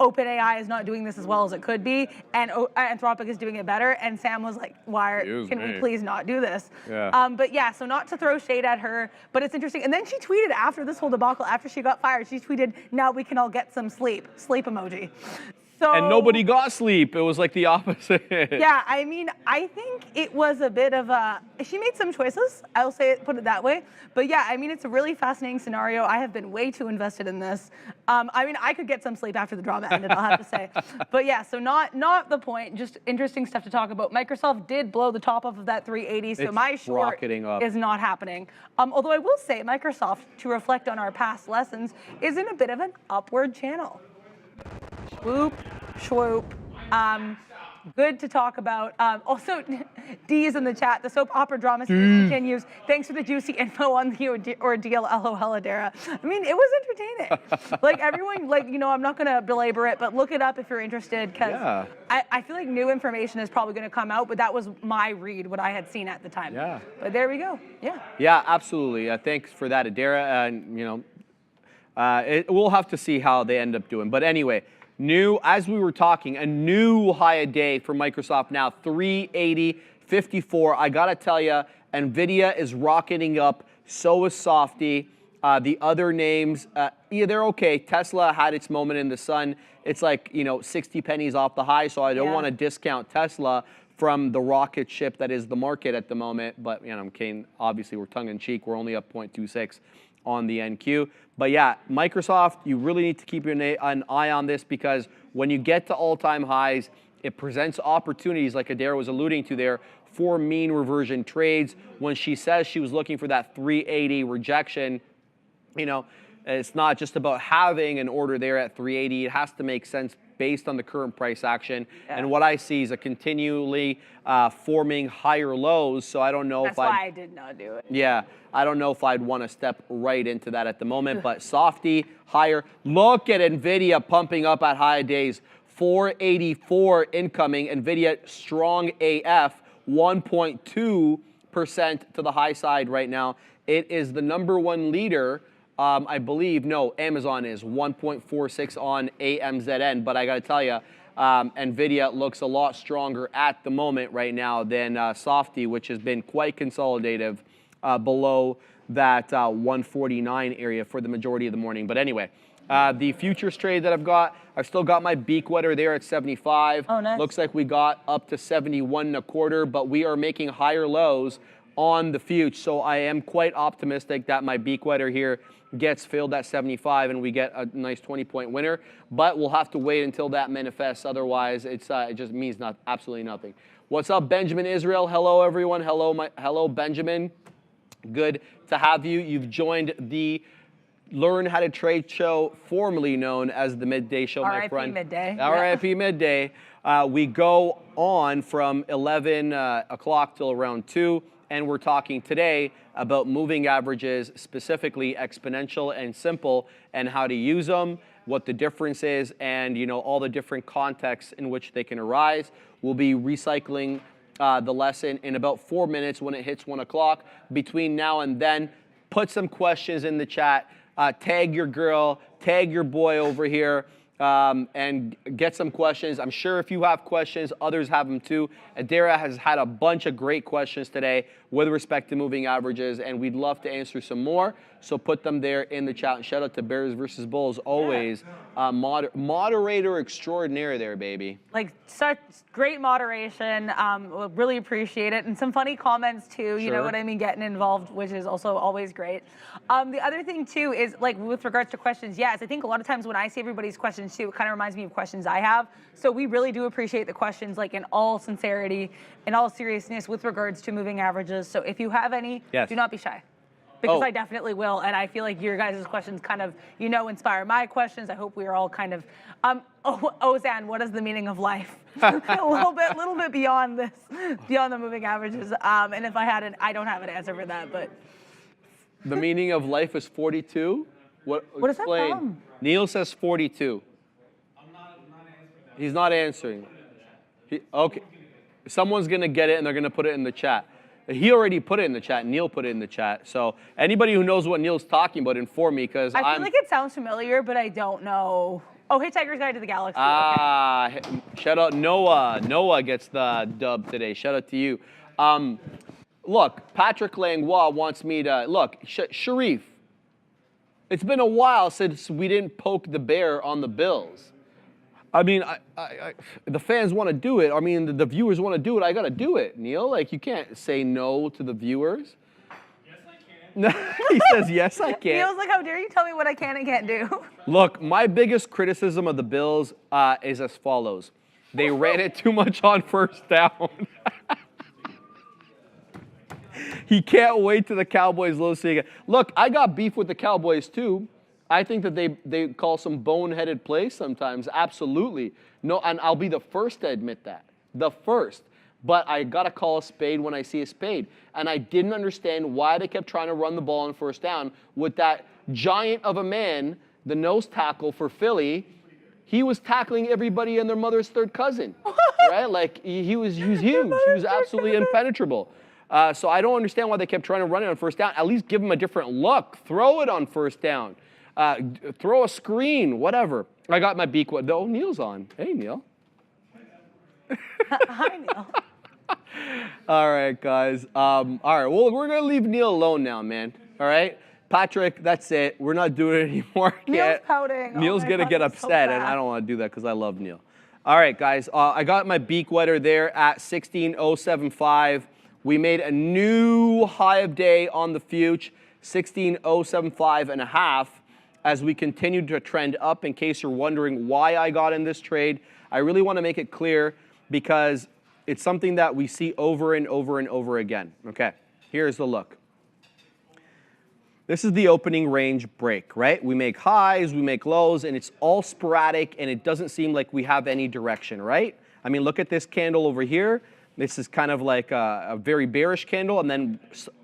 OpenAI is not doing this as well as it could be, and Anthropic is doing it better. And Sam was like, can we please not do this? Yeah. But yeah, so not to throw shade at her, but it's interesting. And then she tweeted after this whole debacle, after she got fired, she tweeted, "Now we can all get some sleep." Sleep emoji. So, And nobody got sleep. It was like the opposite. yeah, I mean, I think it was a bit of a, she made some choices, I'll put it that way. But yeah, I mean, it's a really fascinating scenario. I have been way too invested in this. I mean, I could get some sleep after the drama ended, I'll have to say. But yeah, so not the point, just interesting stuff to talk about. Microsoft did blow the top off of that 380, so It's my short rocketing up. is not happening. Although I will say Microsoft, to reflect on our past lessons, is in a bit of an upward channel. Swoop, swoop. Good to talk about. Also, D is in the chat. The soap opera drama series continues. Thanks for the juicy info on the ordeal. LOL, Adara. I mean, it was entertaining. Like everyone, I'm not going to belabor it, but look it up if you're interested, because I feel like new information is probably going to come out. But that was my read, what I had seen at the time. Yeah. But there we go. Yeah. Yeah, absolutely. Thanks for that, Adara. And we'll have to see how they end up doing. But anyway. As we were talking, a new high a day for Microsoft now, 380.54. I gotta tell you, NVIDIA is rocketing up. So is Softy. The other names, they're okay. Tesla had its moment in the sun. It's like 60 pennies off the high. So I don't want to discount Tesla from the rocket ship that is the market at the moment. But I'm kidding. Obviously, we're tongue in cheek. We're only up 0.26 on the NQ. But yeah, Microsoft, you really need to keep an eye on this, because when you get to all-time highs, it presents opportunities, like Adara was alluding to there, for mean reversion trades. When she says she was looking for that 380 rejection, it's not just about having an order there at 380. It has to make sense based on the current price action. And what I see is a continually forming higher lows. So I don't know That's why I did not do it. Yeah, I don't know if I'd want to step right into that at the moment, but softy, higher. Look at NVIDIA pumping up at high days. 484 incoming. NVIDIA strong AF, 1.2% to the high side right now. It is the #1 leader. I believe, no, Amazon is 1.46 on AMZN, but I got to tell you, NVIDIA looks a lot stronger at the moment right now than Softy, which has been quite consolidative below that 149 area for the majority of the morning. But anyway, the futures trade that I've still got my beak wetter there at 75. Oh, nice. Looks like we got up to 71.25, but we are making higher lows on the future. So I am quite optimistic that my beak wetter here gets filled at 75 and we get a nice 20-point winner. But we'll have to wait until that manifests. Otherwise, it just means absolutely nothing. What's up, Benjamin Israel? Hello, everyone. Hello, Benjamin. Good to have you. You've joined the Learn How to Trade show, formerly known as the Midday Show, my friend. Midday. RIP Midday. We go on from 11 o'clock till around 2, and we're talking today about moving averages, specifically exponential and simple, and how to use them, what the difference is, and all the different contexts in which they can arise. We'll be recycling the lesson in about 4 minutes when it hits 1 o'clock. Between now and then, put some questions in the chat. Tag your girl, tag your boy over here, and get some questions. I'm sure if you have questions, others have them too. Adara has had a bunch of great questions today with respect to moving averages, and we'd love to answer some more. So put them there in the chat. And shout out to Bears versus Bulls, always. Moderator extraordinaire there, baby. Like, such great moderation. We'll really appreciate it. And some funny comments, too. You know what I mean? Getting involved, which is also always great. The other thing, too, is, like, with regards to questions, yes, I think a lot of times when I see everybody's questions, too, it kind of reminds me of questions I have. So we really do appreciate the questions, like, in all sincerity, in all seriousness, with regards to moving averages. So if you have any, do not be shy. Because I definitely will, and I feel like your guys' questions kind of, inspire my questions. I hope we are all kind of, Ozan, what is the meaning of life? a little bit beyond this, beyond the moving averages. And if I had it, I don't have an answer for that, but. The meaning of life is 42? What is that from? Neil says 42. I'm not answering that. He's not answering. Okay. Someone's going to get it, and they're going to put it in the chat. He already put it in the chat. Neil put it in the chat. So anybody who knows what Neil's talking about, inform me, because I feel like it sounds familiar, but I don't know. Oh, hey, Tiger's Guide to the Galaxy. Okay. Shout out Noah. Noah gets the dub today. Shout out to you. Look, Patrick Langlois wants me to, look, Sharif, it's been a while since we didn't poke the bear on the Bills. I mean, the fans want to do it. I mean, the viewers want to do it. I got to do it, Neil. Like, you can't say no to the viewers. Yes, I can. He says, yes, I can. Neil's like, how dare you tell me what I can and can't do? Look, my biggest criticism of the Bills is as follows. They ran it too much on first down. He can't wait till the Cowboys lose. Look, I got beef with the Cowboys, too. I think that they call some boneheaded plays sometimes, absolutely. No, and I'll be the first to admit that, the first. But I got to call a spade when I see a spade. And I didn't understand why they kept trying to run the ball on first down with that giant of a man, the nose tackle for Philly. He was tackling everybody and their mother's third cousin, right? Like, he was huge. He was absolutely impenetrable. So I don't understand why they kept trying to run it on first down. At least give him a different look. Throw it on first down. Throw a screen, whatever. I got my beak. Oh, Neil's on. Hey, Neil. Hi, Neil. All right, guys. All right, well, we're going to leave Neil alone now, man. All right? Patrick, that's it. We're not doing it anymore. Neil's pouting. Neil's going to get upset, and I don't want to do that because I love Neil. All right, guys. I got my beak wetter there at 16.075. We made a new high of day on the future, 16.075 and a half. As we continue to trend up, in case you're wondering why I got in this trade, I really want to make it clear because it's something that we see over and over and over again. Okay, here's the look. This is the opening range break, right? We make highs, we make lows, and it's all sporadic, and it doesn't seem like we have any direction, right? I mean, look at this candle over here. This is kind of like a very bearish candle, and then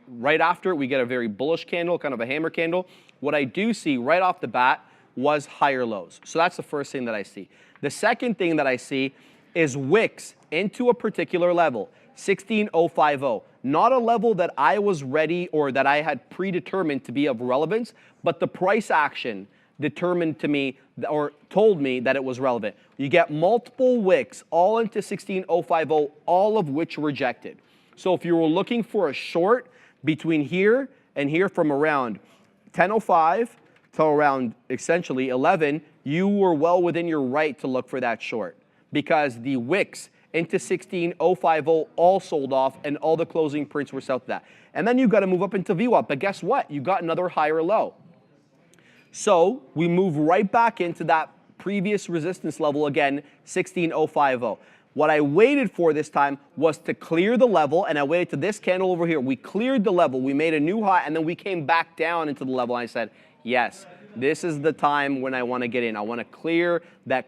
right after it, we get a very bullish candle, kind of a hammer candle. What I do see right off the bat was higher lows. So that's the first thing that I see. The second thing that I see is wicks into a particular level, 16,050. Not a level that I was ready or that I had predetermined to be of relevance, but the price action determined to me or told me that it was relevant. You get multiple wicks all into 16,050, all of which rejected. So if you were looking for a short between here and here from around 10.05 to around essentially 11, you were well within your right to look for that short because the wicks into 16,050 all sold off and all the closing prints were south of that. And then you got to move up into VWAP, but guess what? You got another higher low. So we move right back into that previous resistance level again, 16,050. What I waited for this time was to clear the level, and I waited to this candle over here. We cleared the level, we made a new high, and then we came back down into the level. And I said, yes, this is the time when I want to get in. I want to clear that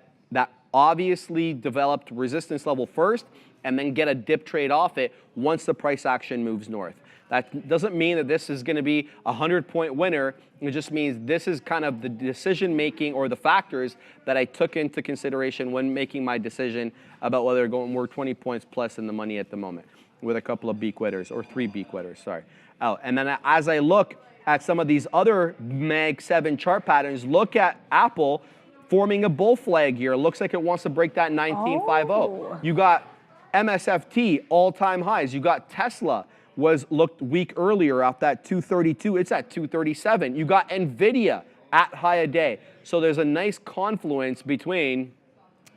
obviously developed resistance level first, and then get a dip trade off it once the price action moves north. That doesn't mean that this is going to be a 100-point winner. It just means this is kind of the decision making or the factors that I took into consideration when making my decision about whether going more 20 points plus in the money at the moment with a couple of B quitters or 3 B quitters, sorry. And then as I look at some of these other Mag 7 chart patterns, look at Apple forming a bull flag here. It looks like it wants to break that 1950. Oh. You got MSFT all-time highs. You got Tesla looked weak earlier off that 232. It's at 237. You got Nvidia at high a day. So there's a nice confluence between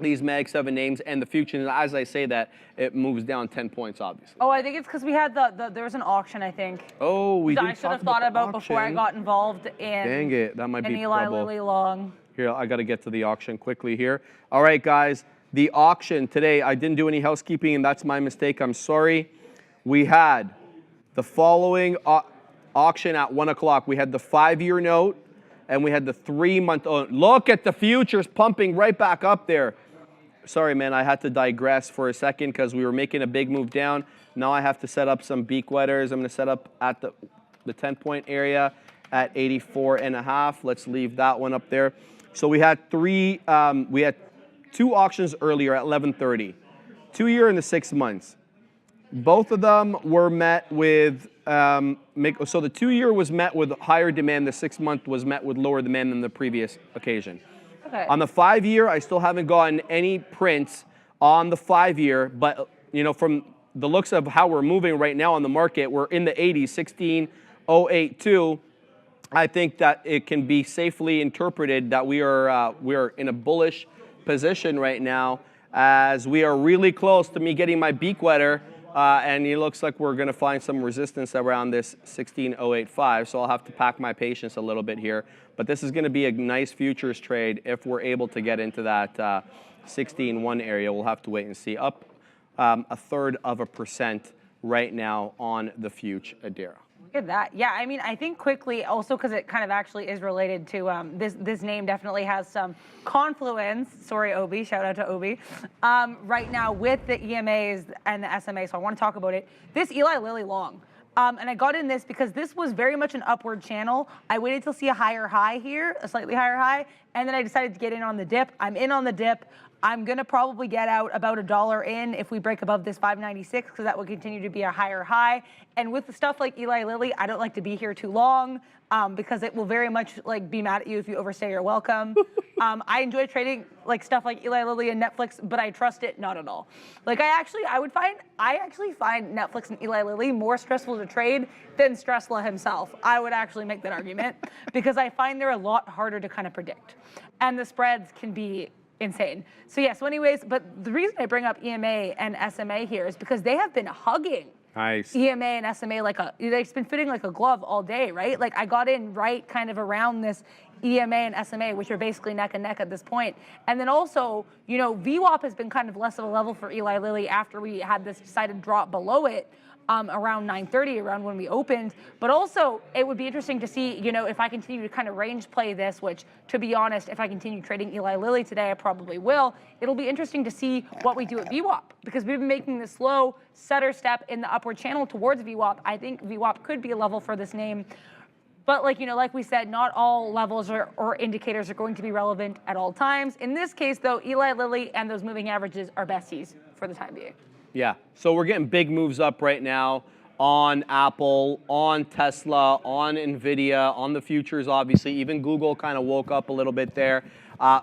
these Mag 7 names and the future. And as I say that, it moves down 10 points, obviously. Oh, I think it's because we had there was an auction, I think. Oh, we didn't I should talk have thought about before I auction. got involved in. Dang it, that might be Eli trouble. Lilly long. Here, I got to get to the auction quickly here. All right, guys, the auction today, I didn't do any housekeeping, and that's my mistake. I'm sorry. We had the following auction at 1 o'clock. We had the 5-year note, and we had the 3-month. Oh, look at the futures pumping right back up there. Sorry, man, I had to digress for a second because we were making a big move down. Now I have to set up some beak wetters. I'm going to set up at the 10-point area at 84.5. Let's leave that one up there. So we had 2 auctions earlier at 11:30, 2-year and the 6 months. Both of them were met with, so the 2-year was met with higher demand, the 6-month was met with lower demand than the previous occasion. Okay. On the 5-year, I still haven't gotten any prints on the 5-year, but from the looks of how we're moving right now on the market, we're in the 80s, 16,082. I think that it can be safely interpreted that we are in a bullish position right now, as we are really close to me getting my beak wetter, and it looks like we're going to find some resistance around this 16,085. So I'll have to pack my patience a little bit here, but this is going to be a nice futures trade if we're able to get into that 16.1 area. We'll have to wait and see. Up 1/3% right now on the future Adira. Look at that. Yeah, I mean, I think quickly also because it kind of actually is related to this name definitely has some confluence. Sorry, Obi. Shout out to Obi. Right now with the EMAs and the SMA. So I want to talk about it. This Eli Lilly long. And I got in this because this was very much an upward channel. I waited till see a higher high here, a slightly higher high, and then I decided to get in on the dip. I'm in on the dip. I'm going to probably get out about $1 in if we break above this 596 because that will continue to be a higher high. And with the stuff like Eli Lilly, I don't like to be here too long because it will very much like be mad at you if you overstay your welcome. I enjoy trading like stuff like Eli Lilly and Netflix, but I trust it not at all. Like I actually find Netflix and Eli Lilly more stressful to trade than Stressla himself. I would actually make that argument because I find they're a lot harder to kind of predict. And the spreads can be insane. So yeah, so anyways, but the reason I bring up EMA and SMA here is because they have been hugging Nice. EMA and SMA they've been fitting like a glove all day, right? Like I got in right kind of around this EMA and SMA, which are basically neck and neck at this point. And then also, VWAP has been kind of less of a level for Eli Lilly after we had this decided drop below it. around 9:30, around when we opened. But also, it would be interesting to see, if I continue to kind of range play this, which, to be honest, if I continue trading Eli Lilly today, I probably will. It'll be interesting to see what we do at VWAP, because we've been making this slow setter step in the upward channel towards VWAP. I think VWAP could be a level for this name. But like we said, not all levels or indicators are going to be relevant at all times. In this case, though, Eli Lilly and those moving averages are besties for the time being. Yeah, so we're getting big moves up right now on Apple, on Tesla, on NVIDIA, on the futures, obviously. Even Google kind of woke up a little bit there.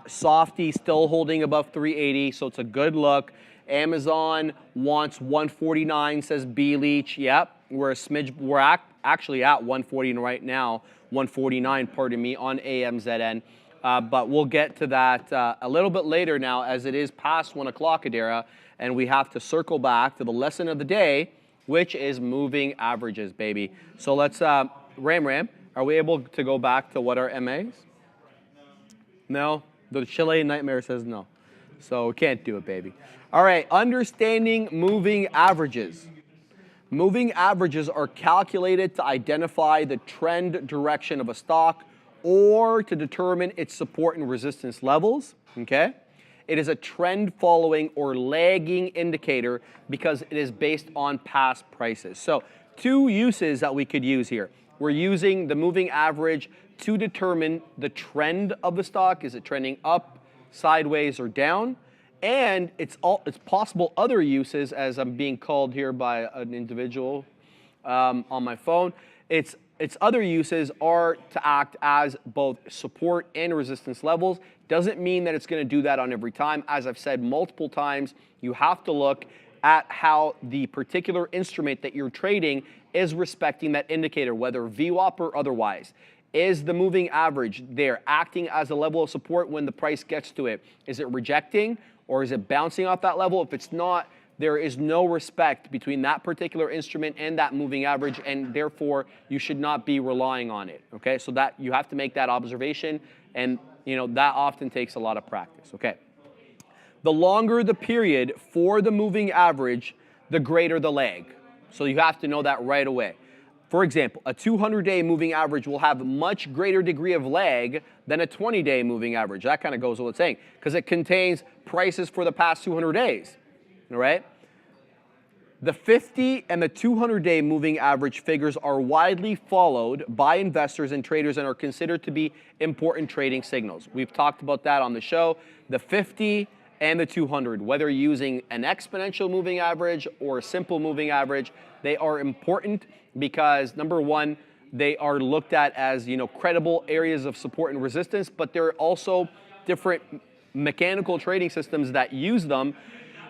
Softy still holding above 380, so it's a good look. Amazon wants 149, says B Leach. Yep, we're actually at 140 right now, 149, pardon me, on AMZN. But we'll get to that a little bit later now, as it is past 1 o'clock, Adira, and we have to circle back to the lesson of the day, which is moving averages, baby. So let's, Ram, are we able to go back to what our MA is? No? The Chilean nightmare says no. So we can't do it, baby. All right, understanding moving averages. Moving averages are calculated to identify the trend direction of a stock or to determine its support and resistance levels, okay? It is a trend following or lagging indicator because it is based on past prices. So 2 uses that we could use here. We're using the moving average to determine the trend of the stock. Is it trending up, sideways, or down? And it's possible other uses, as I'm being called here by an individual on my phone. Its other uses are to act as both support and resistance levels. Doesn't mean that it's going to do that on every time. As I've said multiple times, you have to look at how the particular instrument that you're trading is respecting that indicator, whether VWAP or otherwise. Is the moving average there acting as a level of support when the price gets to it? Is it rejecting or is it bouncing off that level? If it's not, there is no respect between that particular instrument and that moving average, and therefore you should not be relying on it, okay? So that you have to make that observation, and that often takes a lot of practice, okay? The longer the period for the moving average, the greater the lag. So you have to know that right away. For example, a 200-day moving average will have a much greater degree of lag than a 20-day moving average. That kind of goes without saying, because it contains prices for the past 200 days, all right? The 50 and the 200-day moving average figures are widely followed by investors and traders and are considered to be important trading signals. We've talked about that on the show. The 50 and the 200, whether using an exponential moving average or a simple moving average, they are important because, number one, they are looked at as credible areas of support and resistance, but there are also different mechanical trading systems that use them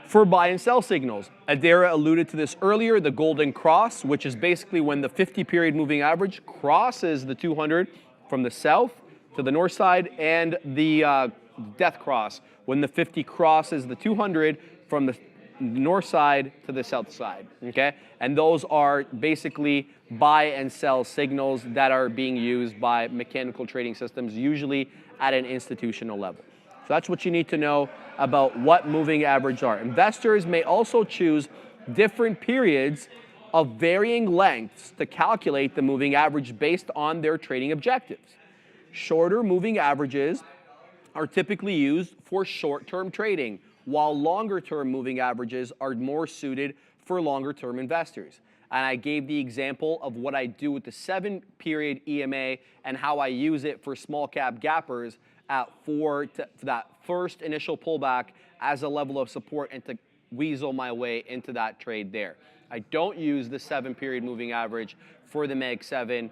for buy and sell signals. Adira alluded to this earlier, the golden cross, which is basically when the 50-period moving average crosses the 200 from the south to the north side, and the death cross, when the 50 crosses the 200 from the north side to the south side, okay? And those are basically buy and sell signals that are being used by mechanical trading systems, usually at an institutional level. So that's what you need to know about what moving averages are. Investors may also choose different periods of varying lengths to calculate the moving average based on their trading objectives. Shorter moving averages are typically used for short-term trading, while longer-term moving averages are more suited for longer-term investors. And I gave the example of what I do with the 7-period EMA and how I use it for small-cap gappers for that first initial pullback as a level of support and to weasel my way into that trade there. I don't use the 7-period moving average for the Mag 7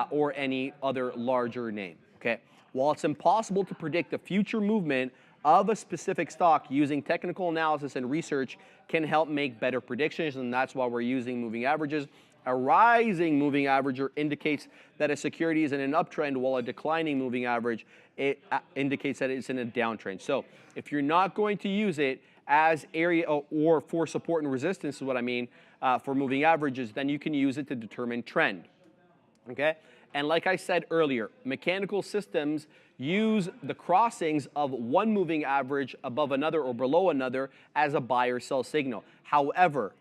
or any other larger name, okay? While it's impossible to predict the future movement of a specific stock, using technical analysis and research can help make better predictions, and that's why we're using moving averages. A rising moving average indicates that a security is in an uptrend, while a declining moving average indicates that it's in a downtrend. So if you're not going to use it as area or for support and resistance is what I mean for moving averages, then you can use it to determine trend, okay? And like I said earlier, mechanical systems use the crossings of one moving average above another or below another as a buy or sell signal. However,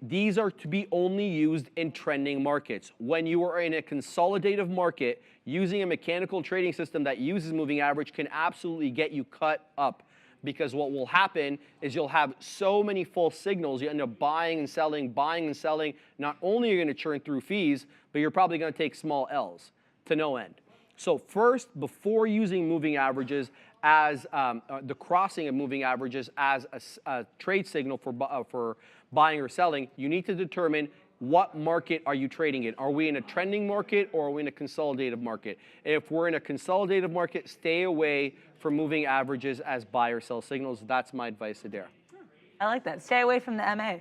These are to be only used in trending markets. When you are in a consolidative market, using a mechanical trading system that uses moving average can absolutely get you cut up. Because what will happen is you'll have so many false signals, you end up buying and selling, buying and selling. Not only are you going to churn through fees, but you're probably going to take small L's to no end. So first, before using moving averages as the crossing of moving averages as a trade signal for buying or selling, you need to determine what market are you trading in. Are we in a trending market or are we in a consolidative market? If we're in a consolidative market, stay away from moving averages as buy or sell signals. That's my advice to Dara. I like that. Stay away from the MA.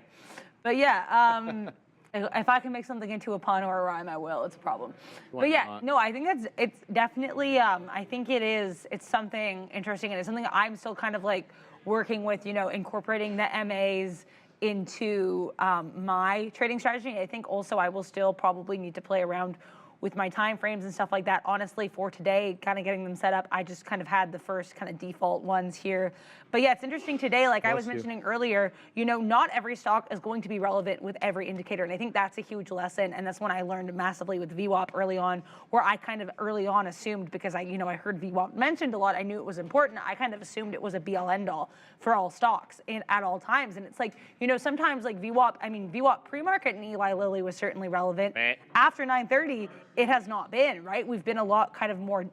But yeah, if I can make something into a pun or a rhyme, I will. It's a problem. But yeah, no, I think it's definitely, I think it's something interesting, and it's something I'm still kind of like working with, incorporating the MAs into my trading strategy. I think also I will still probably need to play around with my time frames and stuff like that. Honestly, for today, kind of getting them set up, I just kind of had the first kind of default ones here. But yeah, it's interesting today, like I was mentioning earlier, not every stock is going to be relevant with every indicator. And I think that's a huge lesson. And that's when I learned massively with VWAP early on, where I kind of early on assumed, because I heard VWAP mentioned a lot, I knew it was important. I kind of assumed it was a be-all end-all for all stocks at all times. And it's like, sometimes like VWAP pre-market and Eli Lilly was certainly relevant. After 9:30, it has not been, right? We've been a lot kind of more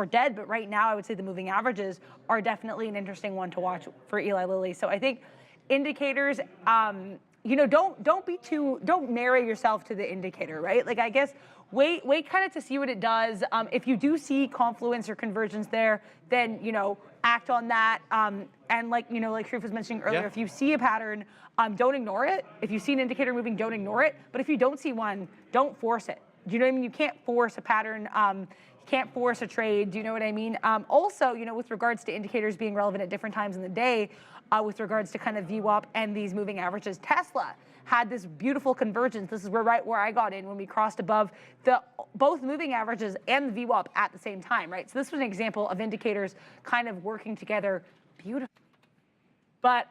dead, but right now I would say the moving averages are definitely an interesting one to watch for Eli Lilly. So I think indicators, don't marry yourself to the indicator, right? Like I guess wait kind of to see what it does. If you do see confluence or convergence there, then act on that. And like Sharif was mentioning earlier, if you see a pattern, don't ignore it. If you see an indicator moving, don't ignore it. But if you don't see one, don't force it. Do you know what I mean? You can't force a pattern. You can't force a trade. Do you know what I mean? Also, with regards to indicators being relevant at different times in the day, with regards to kind of VWAP and these moving averages, Tesla had this beautiful convergence. This is right where I got in when we crossed above both moving averages and the VWAP at the same time, right? So this was an example of indicators kind of working together beautifully. But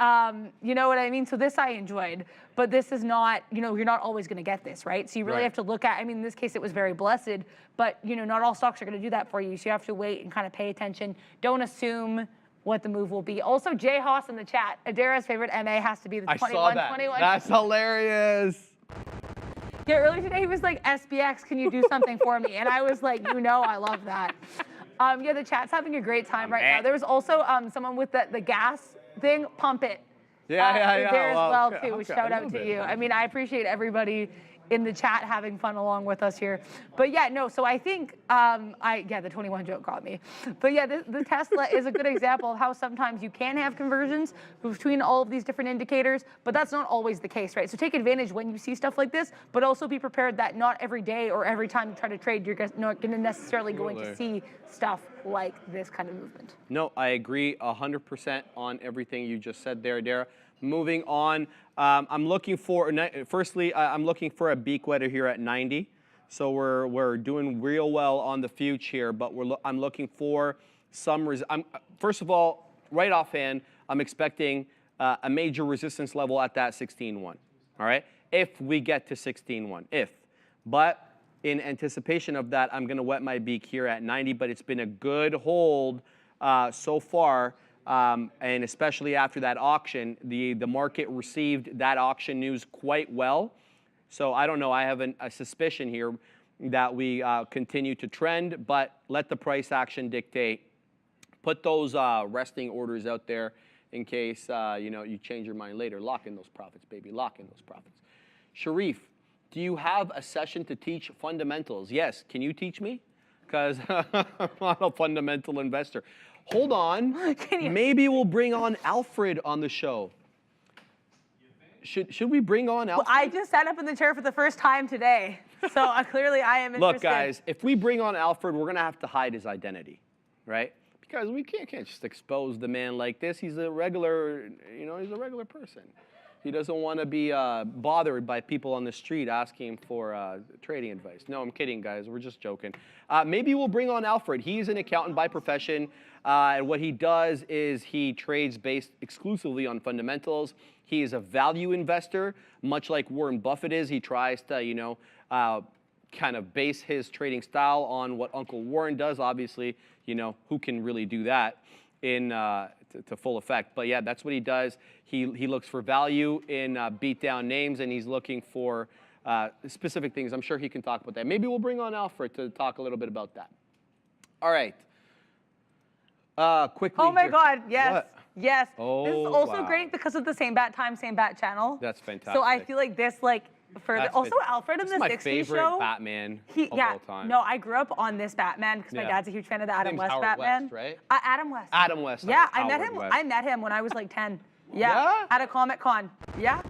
you know what I mean? So this I enjoyed, but this is not, you're not always going to get this, right? So you really have to look at, in this case it was very blessed, but not all stocks are going to do that for you. So you have to wait and kind of pay attention. Don't assume what the move will be. Also, Jay Haas in the chat, Adara's favorite MA has to be the 21. That's hilarious. Yeah, earlier today he was like, SBX, can you do something for me? And I was like, I love that. Yeah, the chat's having a great time right now. There was also someone with the gas thing, pump it. Yeah. There as well too. Okay, shout out to you. I appreciate everybody in the chat having fun along with us here. But yeah, no. So I think the 21 joke got me. But yeah, the Tesla is a good example of how sometimes you can have conversions between all of these different indicators, but that's not always the case, right? So take advantage when you see stuff like this, but also be prepared that not every day or every time you try to trade, you're not going to necessarily going to see stuff like this kind of movement. No, I agree 100% on everything you just said there, Dara. Moving on, I'm looking for a beak weather here at 90. So we're doing real well on the future here, but I'm looking for some. First of all, right offhand, I'm expecting a major resistance level at that 16.1. All right, if we get to 16.1, but in anticipation of that, I'm going to wet my beak here at 90. But it's been a good hold so far. And especially after that auction, the market received that auction news quite well. So I don't know, I have a suspicion here that we continue to trend, but let the price action dictate. Put those resting orders out there in case you change your mind later. Lock in those profits, baby, lock in those profits. Sharif, do you have a session to teach fundamentals? Yes, can you teach me? Because I'm not a fundamental investor. Hold on. Maybe we'll bring on Alfred on the show. Should we bring on Alfred? Well, I just sat up in the chair for the first time today, so clearly I am interested. Look, guys, if we bring on Alfred, we're going to have to hide his identity, right? Because we can't just expose the man like this. He's a regular, he's a regular person. He doesn't want to be bothered by people on the street asking for trading advice. No, I'm kidding, guys. We're just joking. Maybe we'll bring on Alfred. He's an accountant by profession, and what he does is he trades based exclusively on fundamentals. He is a value investor, much like Warren Buffett is. He tries to, you know, kind of base his trading style on what Uncle Warren does. Obviously, you know, who can really do that in to full effect? But yeah, that's what he does. He looks for value in beat down names, and he's looking for specific things. I'm sure he can talk about that. Maybe we'll bring on Alfred to talk a little bit about that. All right. Quickly. Oh my here. God, yes. What? Yes. Oh, this is also wow. great because of the same bat time, same bat channel. That's fantastic. So I feel like this, like, further. That's Also, fan- Alfred in This the is my 60s favorite show. Batman of Yeah, all time. no, I grew up on this Batman because my Yeah. dad's a huge fan of the Adam name's West Howard Batman. West, right? Adam West. Adam West. Yeah, sorry, I met Howard him. West. I met him when I was like 10. Yeah? At a Comic Con. Yeah.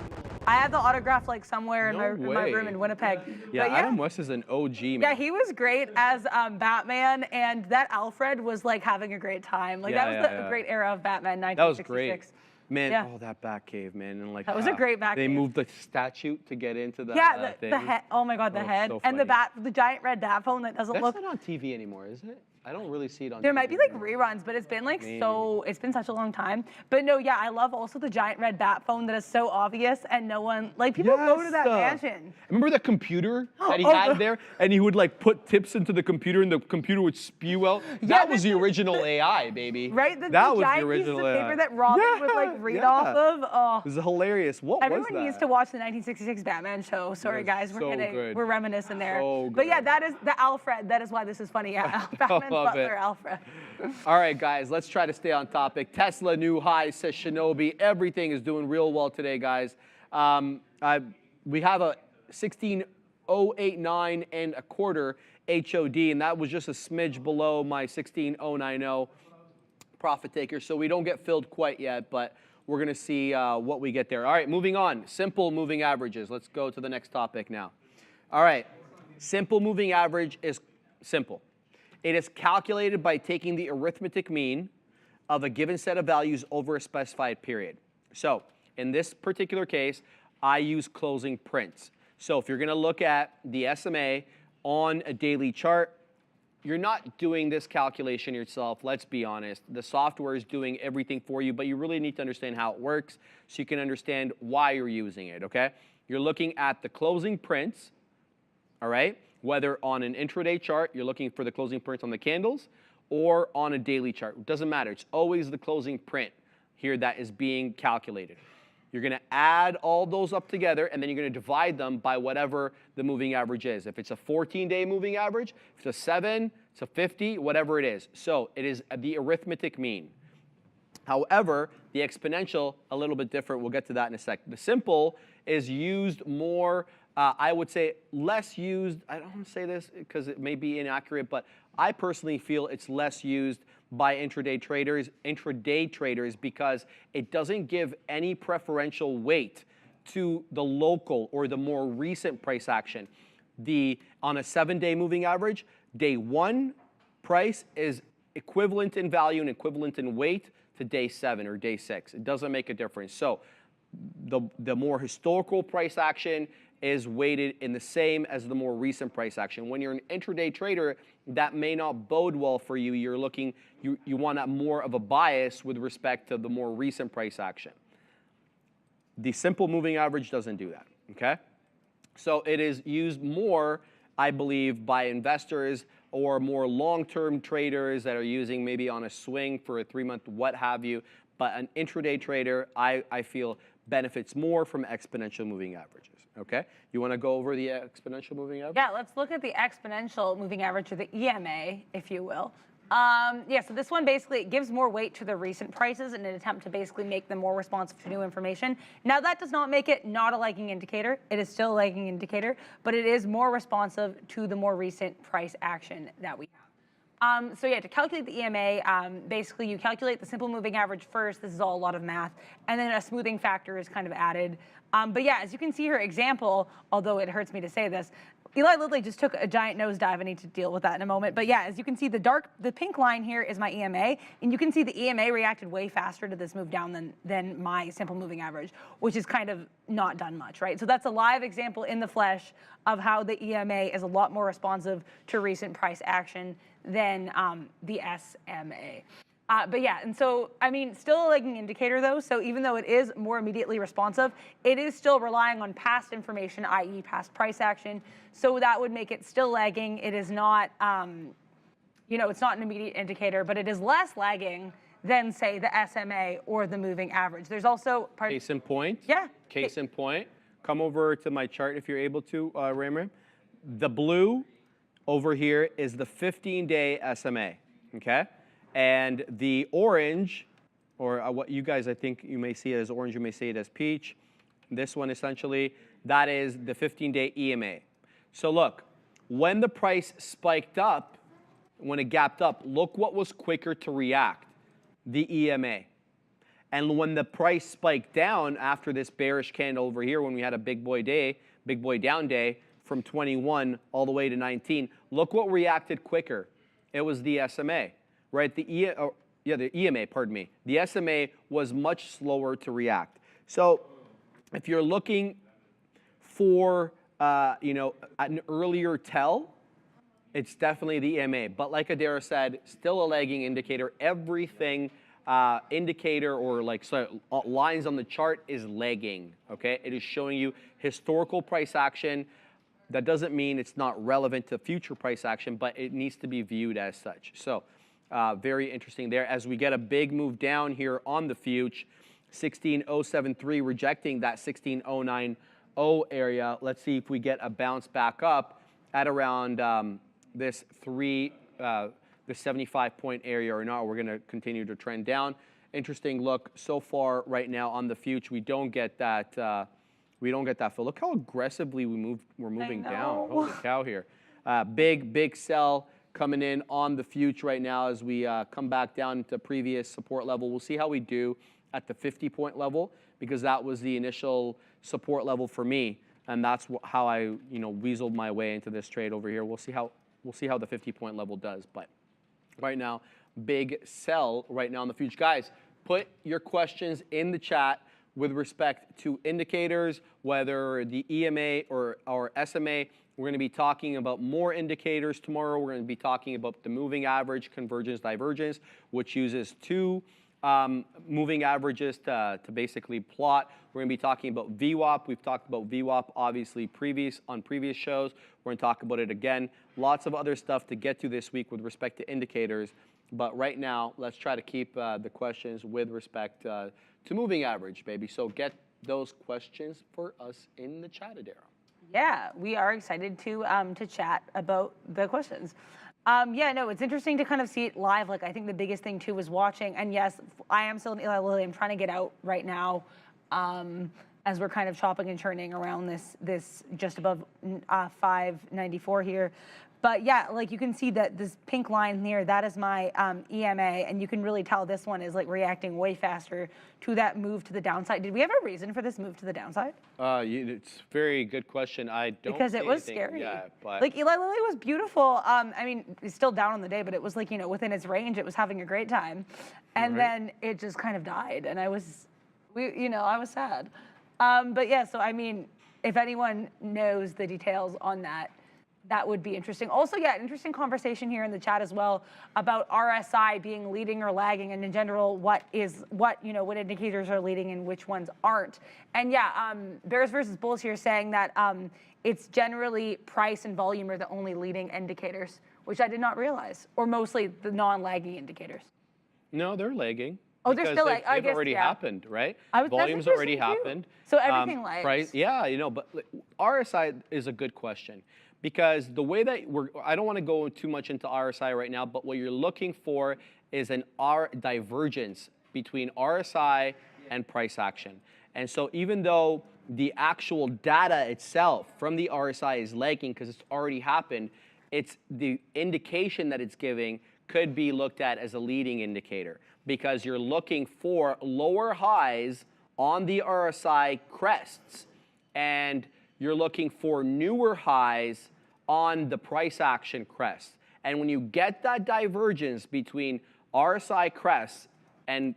I had the autograph like somewhere in, No my room way. in Winnipeg. Yeah, But Adam West is an OG, man. yeah, he was great as Batman, and that Alfred was like having a great time. Like Yeah, that was yeah. a great era of Batman, That was 1966. great. Man, Yeah. oh, that Batcave, man. And like That was a great They Batcave. moved the statue to get into the Yeah, thing. the head. Oh my God, the Oh, head so and funny. the giant red bat phone that doesn't That's look. not on TV anymore, is it? I don't really see it on There TV might be like anymore. reruns, but it's been like Maybe. it's been such a long time. But no, yeah, I love also the giant red bat phone that is so obvious and no one, like people go to that mansion. Remember the computer that he Oh, had there? And he would like put tips into the computer and the computer would spew out? That was the original AI, baby. Right? The that was the giant original piece of paper AI. that Robin would like read off of. Oh. It was hilarious. What Everyone was that? needs to watch the 1966 Batman show. Sorry, was guys, so good. we're reminiscing there. So But yeah, good. that is the Alfred. That is why this is funny. Yeah, Batman's love butler, it. Alfred. All right, guys, let's try to stay on topic. Tesla new high, says Shinobi. Everything is doing real well today, guys. We have a 16,089 and a quarter HOD, and that was just a smidge below my 16,090 profit taker. So we don't get filled quite yet, but we're going to see what we get there. All right, moving on. Simple moving averages. Let's go to the next topic now. All right, simple moving average is simple. It is calculated by taking the arithmetic mean of a given set of values over a specified period. So in this particular case, I use closing prints. So if you're going to look at the SMA on a daily chart, you're not doing this calculation yourself, let's be honest. The software is doing everything for you, but you really need to understand how it works so you can understand why you're using it, okay? You're looking at the closing prints, all right? Whether on an intraday chart, you're looking for the closing prints on the candles, or on a daily chart. It doesn't matter. It's always the closing print here that is being calculated. You're going to add all those up together, and then you're going to divide them by whatever the moving average is. If it's a 14-day moving average, if it's a 7, it's a 50, whatever it is. So it is the arithmetic mean. However, the exponential, a little bit different. We'll get to that in a sec. The simple is used more, I would say less used. I don't want to say this because it may be inaccurate, but I personally feel it's less used by intraday traders because it doesn't give any preferential weight to the local or the more recent price action. On a 7-day moving average, day 1 price is equivalent in value and equivalent in weight to day 7 or day 6. It doesn't make a difference. So the more historical price action is weighted in the same as the more recent price action. When you're an intraday trader, that may not bode well for you. You're looking, you want more of a bias with respect to the more recent price action. The simple moving average doesn't do that, okay? So it is used more, I believe, by investors or more long-term traders that are using maybe on a swing for a 3-month, what have you. But an intraday trader, I feel, benefits more from exponential moving averages, okay? You want to go over the exponential moving average? Yeah, let's look at the exponential moving average, or the EMA, if you will. Yeah, so this one basically gives more weight to the recent prices in an attempt to basically make them more responsive to new information. Now, that does not make it not a lagging indicator. It is still a lagging indicator, but it is more responsive to the more recent price action that we have. So yeah, to calculate the EMA, basically you calculate the simple moving average first. This is all a lot of math. And then a smoothing factor is kind of added. But yeah, as you can see her example, although it hurts me to say this, Eli Lilly just took a giant nosedive. I need to deal with that in a moment. But yeah, as you can see, the pink line here is my EMA, and you can see the EMA reacted way faster to this move down than my simple moving average, which is kind of not done much, right? So that's a live example in the flesh of how the EMA is a lot more responsive to recent price action than the SMA. But yeah, and so, I mean, still a lagging indicator though, so even though it is more immediately responsive, it is still relying on past information, i.e. past price action, so that would make it still lagging. It is not, you know, it's not an immediate indicator, but it is less lagging than, say, the SMA or the moving average. There's also... Case in point? Yeah. Case in point. Come over to my chart if you're able to, Ram. The blue over here is the 15-day SMA, okay? And the orange, or what you guys, I think you may see it as orange, you may see it as peach. This one essentially, that is the 15-day EMA. So look, when the price spiked up, when it gapped up, look what was quicker to react, the EMA. And when the price spiked down after this bearish candle over here, when we had a big boy down day from 21 all the way to 19, look what reacted quicker. It was the SMA. Right, the EMA, pardon me. The SMA was much slower to react. So if you're looking for, you know, an earlier tell, it's definitely the EMA. But like Adara said, still a lagging indicator. Everything indicator or like lines on the chart is lagging, okay? It is showing you historical price action. That doesn't mean it's not relevant to future price action, but it needs to be viewed as such. So. Very interesting there. As we get a big move down here on the future, 16.073 rejecting that 16.090 area. Let's see if we get a bounce back up at around this 75-point area or not. We're going to continue to trend down. Interesting look so far right now on the future. We don't get that. Fill. Look how aggressively we're moving down. Holy cow here. Big sell coming in on the future right now as we come back down to previous support level. We'll see how we do at the 50-point level because that was the initial support level for me, and that's how I, you know, weaseled my way into this trade over here. We'll see how the 50-point level does, but right now, big sell right now in the future. Guys, put your questions in the chat with respect to indicators, whether the EMA or SMA. We're going to be talking about more indicators tomorrow. We're going to be talking about the moving average, convergence, divergence, which uses two moving averages to basically plot. We're going to be talking about VWAP. We've talked about VWAP obviously on previous shows. We're going to talk about it again. Lots of other stuff to get to this week with respect to indicators. But right now, let's try to keep the questions with respect to moving average, baby. So get those questions for us in the chat, Adara. Yeah, we are excited to chat about the questions. Yeah, no, it's interesting to kind of see it live. Like, I think the biggest thing too was watching. And yes, I am still in Eli Lilly. I'm trying to get out right now as we're kind of chopping and churning around this just above 594 here. But yeah, like you can see that this pink line here, that is my EMA, and you can really tell this one is like reacting way faster to that move to the downside. Did we have a reason for this move to the downside? It's a very good question. I don't because it was scary. Yeah, but like Eli Lilly was beautiful. I mean, it's still down on the day, but it was like, you know, within its range, it was having a great time, and then it just kind of died, and I was sad. But yeah, so I mean, if anyone knows the details on that, that would be interesting. Also, yeah, interesting conversation here in the chat as well about RSI being leading or lagging, and in general, what indicators are leading and which ones aren't. And yeah, Bears versus Bulls here saying that it's generally price and volume are the only leading indicators, which I did not realize, or mostly the non-lagging indicators. No, they're lagging. Oh, they're still like, they've already happened, right? Volume's already happened. So everything lags. Price, yeah, you know, but RSI is a good question. Because the way that I don't want to go too much into RSI right now, but what you're looking for is an R divergence between RSI and price action. And so even though the actual data itself from the RSI is lagging because it's already happened, it's the indication that it's giving could be looked at as a leading indicator because you're looking for lower highs on the RSI crests, and you're looking for newer highs on the price action crest. And when you get that divergence between RSI crests and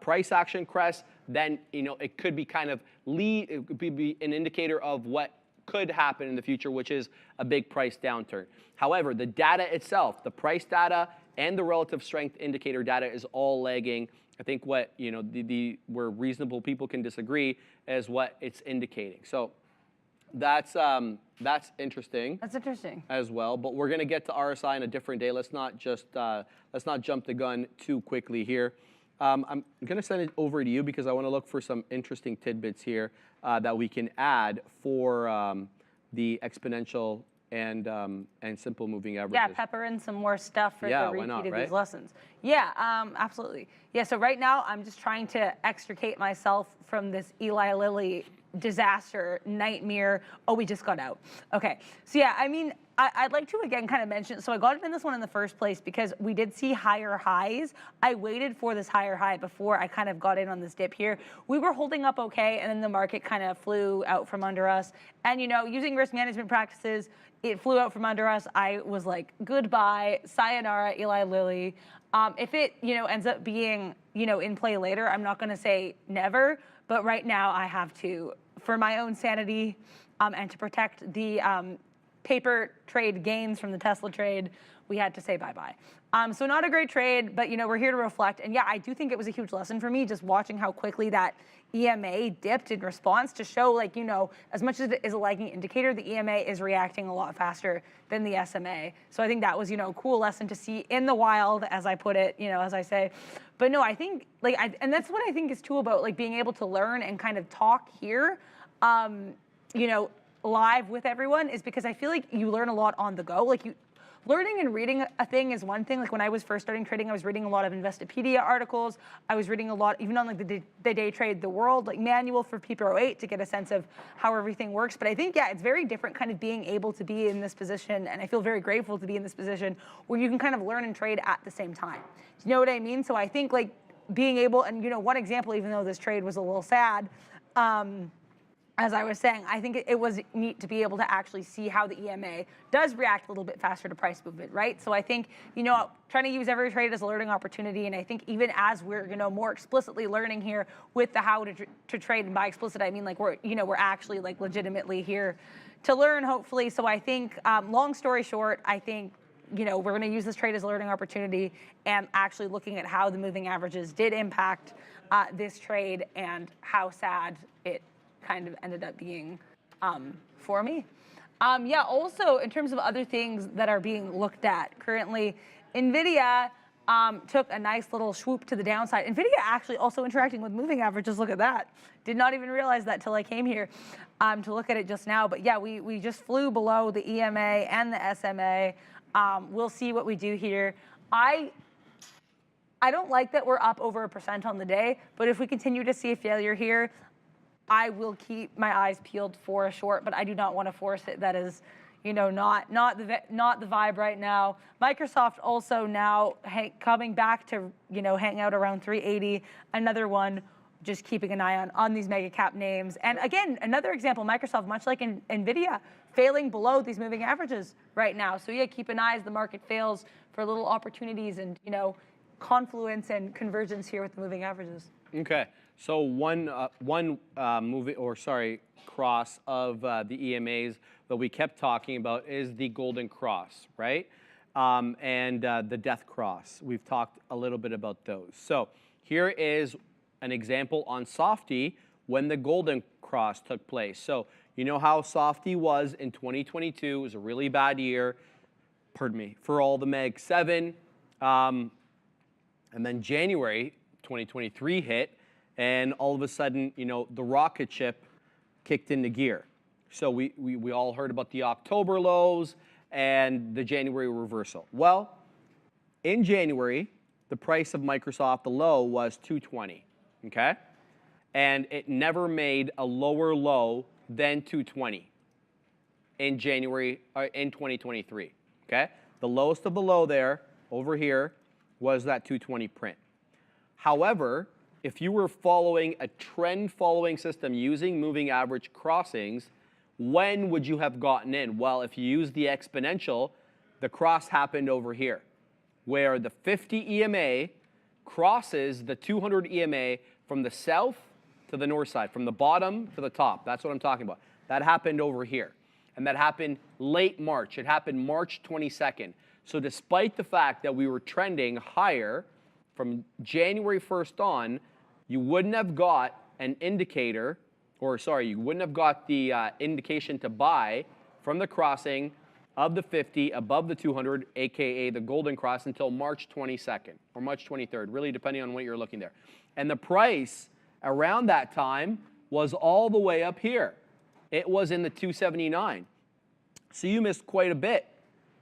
price action crests, then it could be kind of it could be an indicator of what could happen in the future, which is a big price downturn. However, the data itself, the price data and the relative strength indicator data is all lagging. I think what where reasonable people can disagree is what it's indicating. So that's interesting. That's interesting as well. But we're going to get to RSI in a different day. Let's not jump the gun too quickly here. I'm going to send it over to you because I want to look for some interesting tidbits here that we can add for the exponential and simple moving averages. Yeah, pepper in some more stuff for the repeat of right? these lessons. Yeah, absolutely. Yeah, so right now I'm just trying to extricate myself from this Eli Lilly disaster, nightmare. Oh, we just got out. Okay, so yeah, I mean, I'd like to again kind of mention, so I got in this one in the first place because we did see higher highs. I waited for this higher high before I kind of got in on this dip here. We were holding up okay, and then the market kind of flew out from under us. And using risk management practices, it flew out from under us. I was like, goodbye, sayonara, Eli Lilly. If it, ends up being, in play later, I'm not going to say never, but right now I have to, for my own sanity and to protect the paper trade gains from the Tesla trade, we had to say bye-bye. So not a great trade, but we're here to reflect. And yeah, I do think it was a huge lesson for me just watching how quickly that EMA dipped in response to show as much as it is a lagging indicator, the EMA is reacting a lot faster than the SMA. So I think that was, a cool lesson to see in the wild, as I put it, as I say. But no, I think and that's what I think is too about being able to learn and kind of talk here, live with everyone is because I feel like you learn a lot on the go. Learning and reading a thing is one thing. When I was first starting trading, I was reading a lot of Investopedia articles. I was reading a lot, even on the Day Trade the World, manual for P08 to get a sense of how everything works. But I think, yeah, it's very different kind of being able to be in this position. And I feel very grateful to be in this position where you can kind of learn and trade at the same time. Do you know what I mean? So I think being able, and one example, even though this trade was a little sad, as I was saying, I think it was neat to be able to actually see how the EMA does react a little bit faster to price movement, right? So I think, trying to use every trade as a learning opportunity, and I think even as we're, more explicitly learning here with the how to trade, and by explicit I mean we're actually legitimately here to learn, hopefully. So I think, long story short, I think we're going to use this trade as a learning opportunity and actually looking at how the moving averages did impact this trade and how sad it kind of ended up being for me. Yeah, also in terms of other things that are being looked at currently, NVIDIA took a nice little swoop to the downside. NVIDIA actually also interacting with moving averages. Look at that. Did not even realize that till I came here to look at it just now. But yeah, we just flew below the EMA and the SMA. We'll see what we do here. I don't like that we're up over 1% on the day, but if we continue to see a failure here, I will keep my eyes peeled for a short, but I do not want to force it. That is, not the vibe right now. Microsoft also now coming back to, hang out around 380. Another one, just keeping an eye on these mega cap names. And again, another example, Microsoft, much like NVIDIA, failing below these moving averages right now. So yeah, keep an eye as the market fails for little opportunities and, confluence and convergence here with the moving averages. Okay. So one cross of the EMAs that we kept talking about is the golden cross, right? And the death cross. We've talked a little bit about those. So here is an example on Softy when the golden cross took place. So you know how Softy was in 2022. It was a really bad year, for all the Mag 7. And then January 2023 hit. And all of a sudden, the rocket ship kicked into gear. So we all heard about the October lows and the January reversal. Well, in January, the price of Microsoft, the low was 220, okay? And it never made a lower low than 220 in January, in 2023, okay? The lowest of the low there, over here, was that 220 print. However, if you were following a trend following system using moving average crossings, when would you have gotten in? Well, if you use the exponential, the cross happened over here, where the 50 EMA crosses the 200 EMA from the south to the north side, from the bottom to the top. That's what I'm talking about. That happened over here. And that happened late March. It happened March 22nd. So despite the fact that we were trending higher from January 1st on, you wouldn't have got an indicator, or sorry, you wouldn't have got the indication to buy from the crossing of the 50 above the 200, aka the golden cross, until March 22nd or March 23rd, really depending on what you're looking there. And the price around that time was all the way up here. It was in the 279. So you missed quite a bit.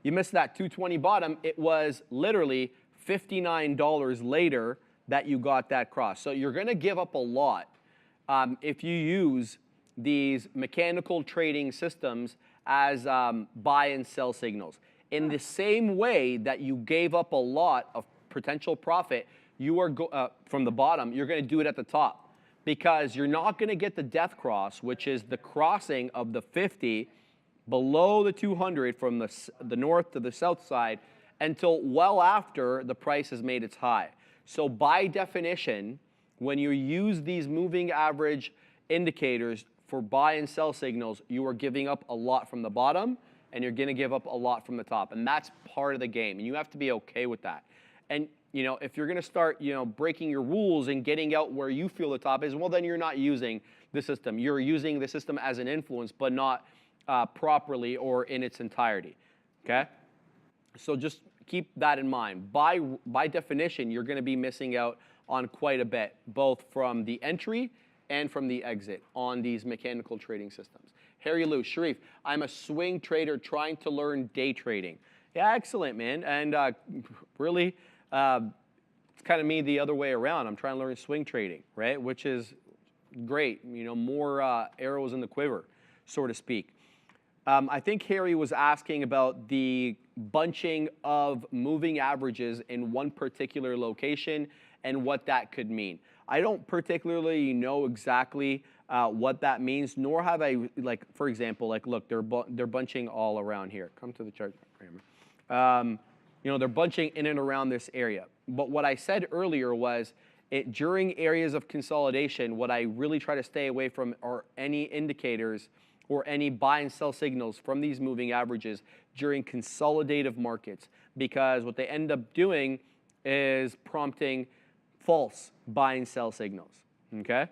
You missed that 220 bottom. It was literally $59 later that you got that cross. So you're going to give up a lot if you use these mechanical trading systems as buy and sell signals. In the same way that you gave up a lot of potential profit, you are from the bottom, you're going to do it at the top, because you're not going to get the death cross, which is the crossing of the 50 below the 200 from the north to the south side, until well after the price has made its high. So by definition, when you use these moving average indicators for buy and sell signals, you are giving up a lot from the bottom, and you're going to give up a lot from the top. And that's part of the game, and you have to be okay with that. And if you're going to start breaking your rules and getting out where you feel the top is, well, then you're not using the system. You're using the system as an influence, but not properly or in its entirety. Okay? So just keep that in mind. By definition, you're going to be missing out on quite a bit, both from the entry and from the exit on these mechanical trading systems. Harry Lou, Sharif, I'm a swing trader trying to learn day trading. Yeah, excellent, man. And really, it's kind of me the other way around. I'm trying to learn swing trading, right? Which is great. More arrows in the quiver, so to speak. I think Harry was asking about the bunching of moving averages in one particular location and what that could mean. I don't particularly know exactly what that means, nor have I, for example, look, they're bunching all around here. Come to the chart. They're bunching in and around this area. But what I said earlier was, during areas of consolidation, what I really try to stay away from are any indicators or any buy and sell signals from these moving averages during consolidative markets, because what they end up doing is prompting false buy and sell signals, okay?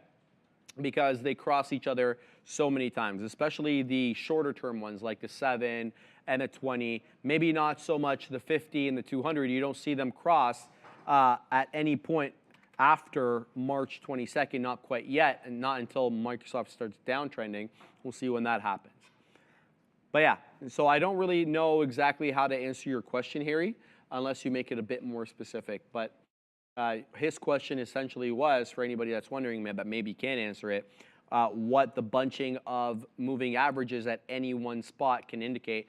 Because they cross each other so many times, especially the shorter term ones like the 7 and the 20, maybe not so much the 50 and the 200. You don't see them cross at any point after March 22nd, not quite yet, and not until Microsoft starts downtrending. We'll see when that happens. But yeah, so I don't really know exactly how to answer your question, Harry, unless you make it a bit more specific. But his question essentially was, for anybody that's wondering, but maybe can't answer it, what the bunching of moving averages at any one spot can indicate.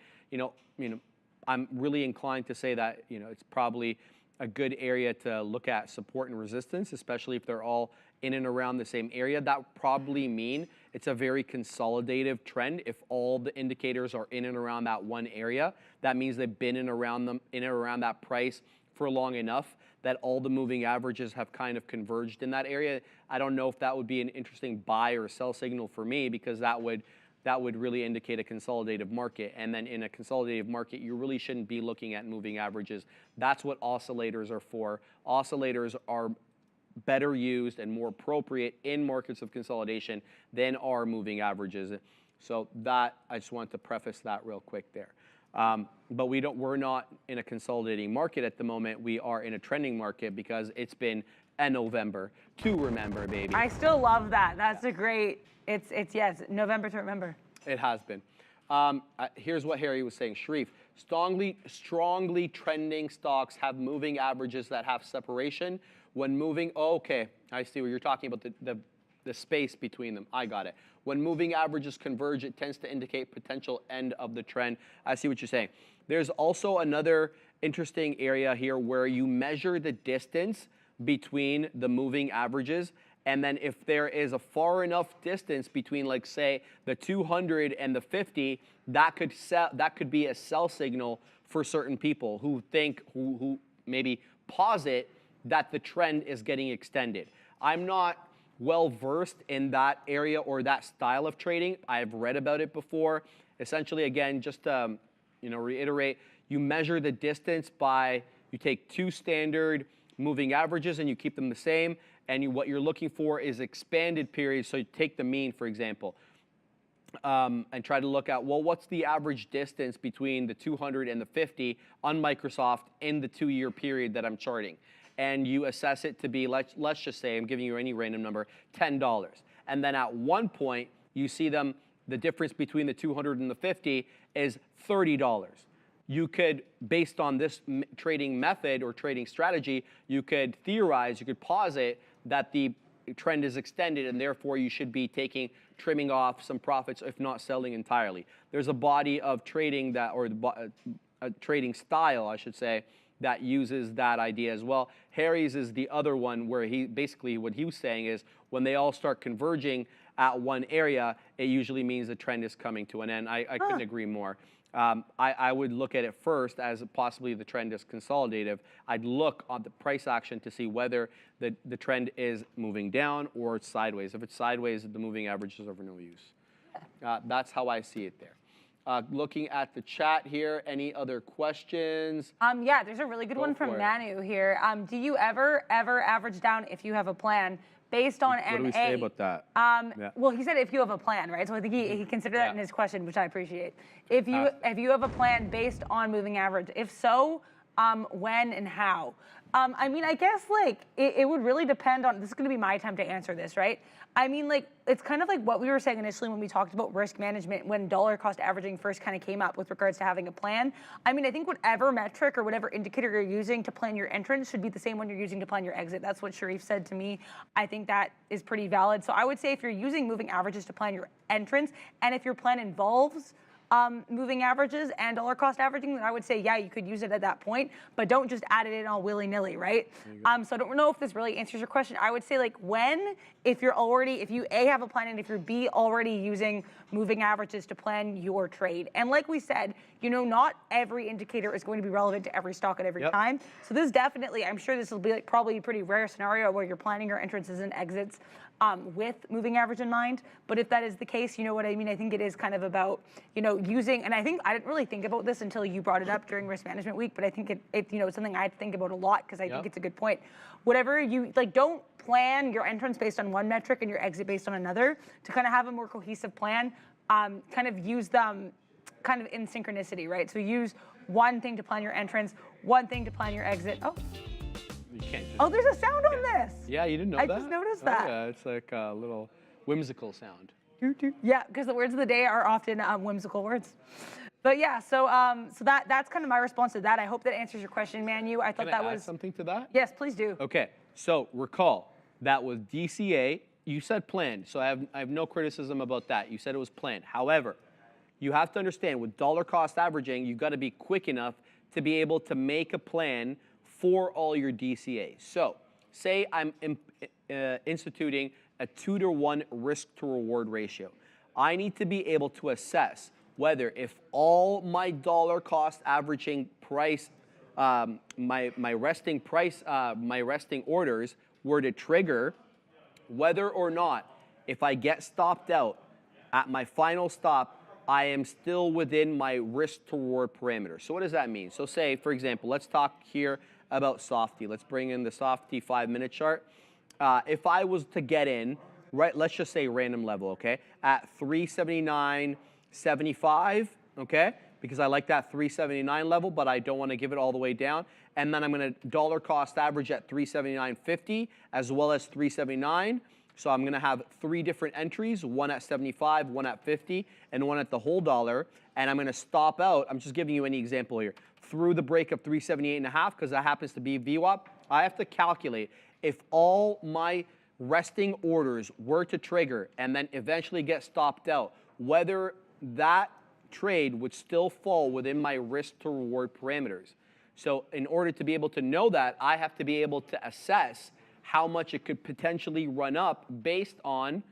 I'm really inclined to say that it's probably a good area to look at support and resistance, especially if they're all in and around the same area. That would probably mean it's a very consolidative trend. If all the indicators are in and around that one area, that means they've been in and around that price for long enough that all the moving averages have kind of converged in that area. I don't know if that would be an interesting buy or sell signal for me, because that would really indicate a consolidative market. And then in a consolidative market, you really shouldn't be looking at moving averages. That's what oscillators are for. Oscillators are better used and more appropriate in markets of consolidation than are moving averages. So that, I just wanted to preface that real quick there. But we're not in a consolidating market at the moment. We are in a trending market because it's been a November to remember, baby. I still love that. That's a great, yes, November to remember. It has been. Here's what Harry was saying. Sharif, strongly trending stocks have moving averages that have separation. When moving, okay, I see what you're talking about, the space between them. I got it. When moving averages converge, it tends to indicate potential end of the trend. I see what you're saying. There's also another interesting area here where you measure the distance between the moving averages. And then if there is a far enough distance between, like, say, the 200 and the 50, that could be a sell signal for certain people who who maybe posit that the trend is getting extended. I'm not well versed in that area or that style of trading. I've read about it before. Essentially, again, just to reiterate, you measure the distance by, you take two standard moving averages and you keep them the same. And what you're looking for is expanded periods. So you take the mean, for example, and try to look at, well, what's the average distance between the 200 and the 50 on Microsoft in the 2-year period that I'm charting. And you assess it to be, let's just say, I'm giving you any random number, $10. And then at one point, you see the difference between the 200 and the 50 is $30. You could, based on this trading method or trading strategy, you could theorize, you could posit that the trend is extended and therefore you should be trimming off some profits, if not selling entirely. There's a body of trading that, or a trading style, I should say, that uses that idea as well. Harry's is the other one where what he was saying is when they all start converging at one area, it usually means the trend is coming to an end. I couldn't agree more. I would look at it first as possibly the trend is consolidative. I'd look on the price action to see whether the trend is moving down or it's sideways. If it's sideways, the moving average is of no use. That's how I see it there. Looking at the chat here, any other questions? Yeah, there's a really good one from Manu here. Do you ever average down if you have a plan based on NA? What do we say about that? Well, he said if you have a plan, right? So I think he considered that in his question, which I appreciate. If you have a plan based on moving average, if so, when and how? I mean, I guess like it would really depend on. This is going to be my time to answer this, right? I mean, like it's kind of like what we were saying initially when we talked about risk management when dollar cost averaging first kind of came up with regards to having a plan. I mean, I think whatever metric or whatever indicator you're using to plan your entrance should be the same one you're using to plan your exit. That's what Sharif said to me. I think that is pretty valid. So I would say if you're using moving averages to plan your entrance, and if your plan involves moving averages and dollar cost averaging, then I would say, yeah, you could use it at that point, but don't just add it in all willy-nilly, right? So I don't know if this really answers your question. I would say like if you A, have a plan, and if you're B, already using moving averages to plan your trade. And like we said, not every indicator is going to be relevant to every stock at every time. So this definitely, I'm sure this will be like probably a pretty rare scenario where you're planning your entrances and exits with moving average in mind. But if that is the case, you know what I mean? I think it is kind of about, using, and I didn't really think about this until you brought it up during Risk Management Week, but I think it's something I think about a lot because I think it's a good point. Whatever you, don't plan your entrance based on one metric and your exit based on another. To kind of have a more cohesive plan, kind of use them kind of in synchronicity, right? So use one thing to plan your entrance, one thing to plan your exit. You can't just, there's a sound on this. Yeah, you didn't know I that? just noticed that. Yeah, it's like a little whimsical sound. Yeah, because the words of the day are often whimsical words. But yeah, so that's kind of my response to that. I hope that answers your question, Manu. I thought Can that I add was something to that? Yes, please do. Okay, so recall that was DCA. You said planned, so I have no criticism about that. You said it was planned. However, you have to understand with dollar cost averaging, you've got to be quick enough to be able to make a plan for all your DCAs. So say I'm instituting a 2-to-1 risk to reward ratio. I need to be able to assess whether if all my dollar cost averaging price, my resting orders were to trigger, whether or not if I get stopped out at my final stop, I am still within my risk to reward parameter. So what does that mean? So say, for example, let's talk here about Softy. Let's bring in the Softy 5-minute chart. If I was to get in, right, let's just say random level, okay, at 379.75, okay, because I like that 379 level, but I don't want to give it all the way down. And then I'm going to dollar cost average at 379.50 as well as 379. So I'm going to have 3 different entries, one at 75, one at 50, and one at the whole dollar. And I'm going to stop out. I'm just giving you any example here. Through the break of 378.5, because that happens to be VWAP, I have to calculate if all my resting orders were to trigger and then eventually get stopped out, whether that trade would still fall within my risk to reward parameters. So in order to be able to know that, I have to be able to assess how much it could potentially run up based on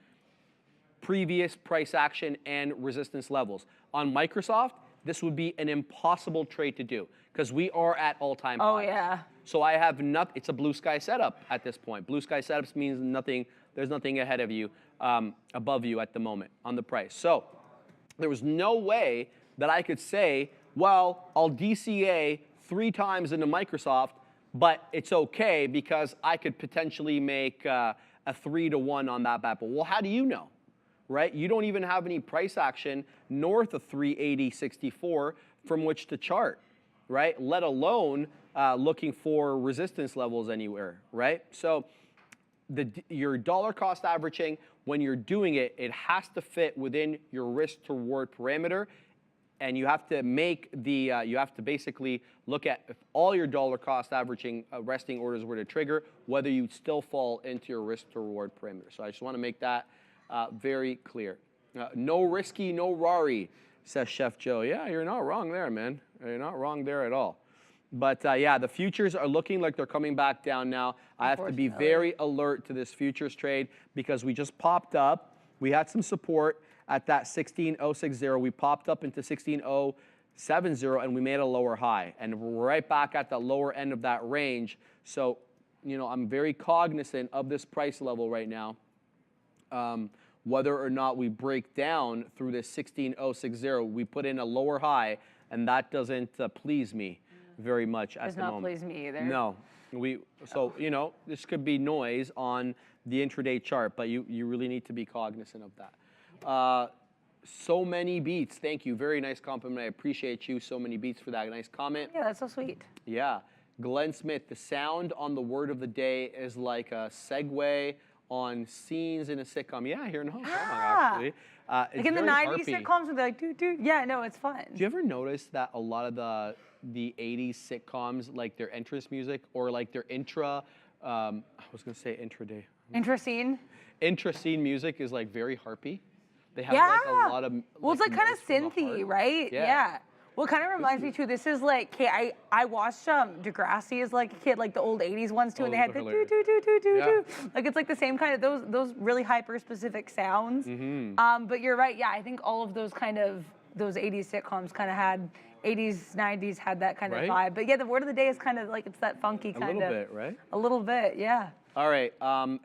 previous price action and resistance levels. On Microsoft, this would be an impossible trade to do because we are at all-time highs. Oh, yeah. So I have nothing. It's a blue sky setup at this point. Blue sky setups means nothing. There's nothing ahead of you, above you at the moment on the price. So there was no way that I could say, well, I'll DCA 3 times into Microsoft, but it's okay because I could potentially make a 3-to-1 on that bad. Well, how do you know? Right? You don't even have any price action north of 380.64 from which to chart, right? Let alone looking for resistance levels anywhere, right? So your dollar cost averaging, when you're doing it, it has to fit within your risk to reward parameter, and you have to make the, you have to basically look at if all your dollar cost averaging resting orders were to trigger, whether you'd still fall into your risk to reward parameter. So I just want to make that very clear. No risky, no Rari, says Chef Joe. Yeah, you're not wrong there, man. You're not wrong there at all. But yeah, the futures are looking like they're coming back down now. I have to be very alert to this futures trade because we just popped up. We had some support at that 16.060. We popped up into 16.070 and we made a lower high. And we're right back at the lower end of that range. So, you know, I'm very cognizant of this price level right now. Whether or not we break down through this 16.060, we put in a lower high, and that doesn't please me very much at the moment. Does not please me either. No. So, you know, this could be noise on the intraday chart, but you really need to be cognizant of that. So many beats. Thank you. Very nice compliment. I appreciate you. So many beats for that. Nice comment. Yeah, that's so sweet. Yeah. Glenn Smith, the sound on the word of the day is like a segue on scenes in a sitcom. Yeah, here in Hong Kong, actually. Like in the 90s sitcoms, where they're like, dude, dude. Yeah, no, it's fun. Do you ever notice that a lot of the 80s sitcoms, like their entrance music or like their I was going to say intraday. Intra-scene? Intra-scene music is like very harpy. They have Yeah. like a lot of. Well, it's like kind of notes from the synthy, heart. right? Yeah. Well, it kind of reminds me too. This is like, okay, I watched Degrassi as like a kid, like the old '80s ones too, and they had the do do do do do do. Like it's like the same kind of those really hyper specific sounds. But you're right. Yeah, I think all of those kind of those '80s sitcoms kind of had 80s, 90s had that kind of vibe. But yeah, the word of the day is kind of like it's that funky kind of. A little bit, right? A little bit, yeah. All right,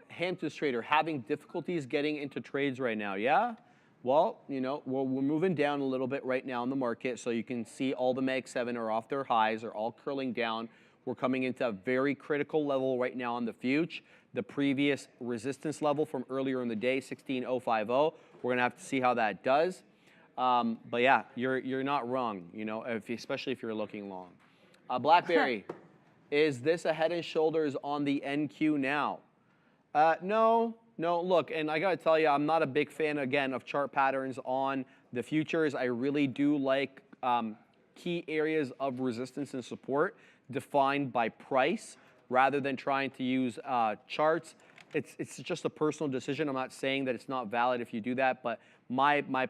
Hampton's trader having difficulties getting into trades right now. Yeah. Well, you know, we're moving down a little bit right now in the market, so you can see all the Mag 7 are off their highs, are all curling down. We're coming into a very critical level right now on the future. The previous resistance level from earlier in the day, 16.050. We're gonna have to see how that does. But yeah, you're not wrong, you know, especially if you're looking long. BlackBerry, is this a head and shoulders on the NQ now? No, look, and I gotta tell you, I'm not a big fan, again, of chart patterns on the futures. I really do like key areas of resistance and support defined by price rather than trying to use charts. It's just a personal decision. I'm not saying that it's not valid if you do that, but me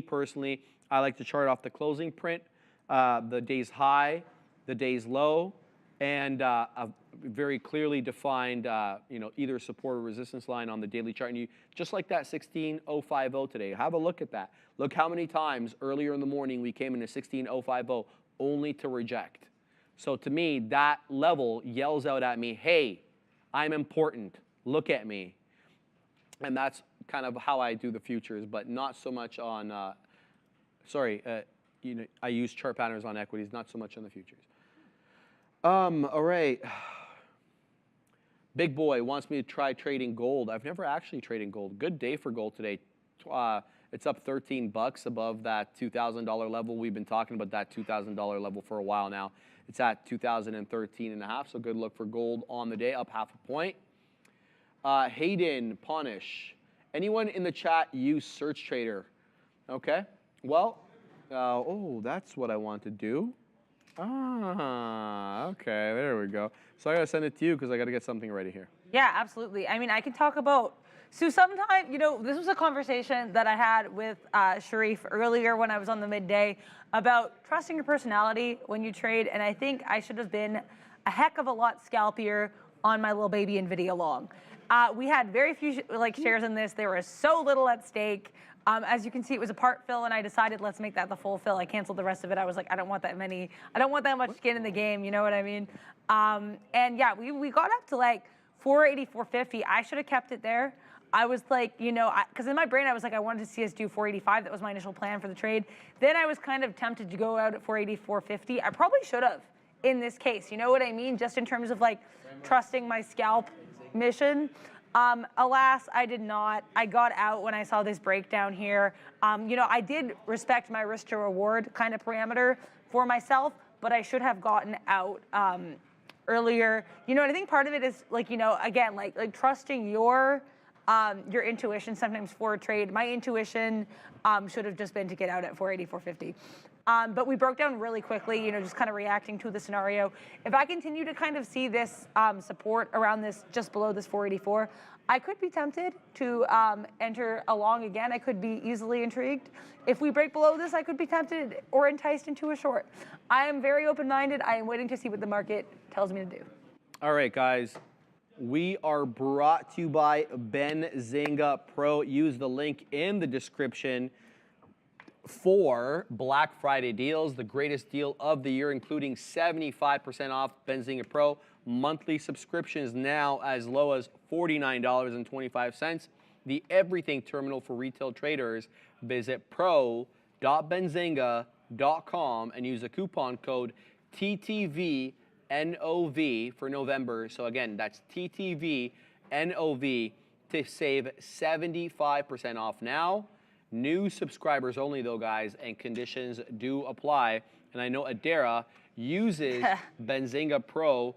personally, I like to chart off the closing print, the day's high, the day's low, and a very clearly defined, you know, either support or resistance line on the daily chart. And you, just like that 16.050 today, have a look at that. Look how many times earlier in the morning we came into 16.050 only to reject. So to me, that level yells out at me, hey, I'm important, look at me. And that's kind of how I do the futures, but not so much on, you know, I use chart patterns on equities, not so much on the futures. All right. Big Boy wants me to try trading gold. I've never actually traded gold. Good day for gold today. It's up 13 bucks above that $2,000 level. We've been talking about that $2,000 level for a while now. It's at 2,013.5, so good look for gold on the day, up half a point. Hayden Punish. Anyone in the chat use Search Trader? Okay. Well, oh, that's what I want to do. Ah, okay, there we go. So I gotta send it to you because I gotta get something ready here. Yeah, absolutely. I mean, I can talk about So sometimes, this was a conversation that I had with Sharif earlier when I was on the midday about trusting your personality when you trade, and I think I should have been a heck of a lot scalpier on my little baby NVIDIA long. We had very few shares in this. There was so little at stake. As you can see, it was a part fill, and I decided let's make that the full fill. I canceled the rest of it. I was like, I don't want that much skin in the game. You know what I mean? And yeah, we got up to like 480, 450. I should have kept it there. I was like, because in my brain I was like, I wanted to see us do 485. That was my initial plan for the trade. Then I was kind of tempted to go out at 480, 450. I probably should have in this case. You know what I mean? Just in terms of like trusting my scalp mission. Alas, I did not. I got out when I saw this breakdown here. I did respect my risk to reward kind of parameter for myself, but I should have gotten out earlier. And I think part of it is again, like trusting your intuition sometimes for a trade. My intuition should have just been to get out at 480, 450. But we broke down really quickly, just kind of reacting to the scenario. If I continue to kind of see this support around this, just below this 484, I could be tempted to enter along again. I could be easily intrigued. If we break below this, I could be tempted or enticed into a short. I am very open-minded. I am waiting to see what the market tells me to do. All right, guys. We are brought to you by Benzinga Pro. Use the link in the description for Black Friday deals, the greatest deal of the year, including 75% off Benzinga Pro. Monthly subscriptions now as low as $49.25. The everything terminal for retail traders. Visit pro.benzinga.com and use the coupon code TTVNOV for November. So again, that's TTVNOV to save 75% off now. New subscribers only though, guys, and conditions do apply. And I know Adara uses Benzinga Pro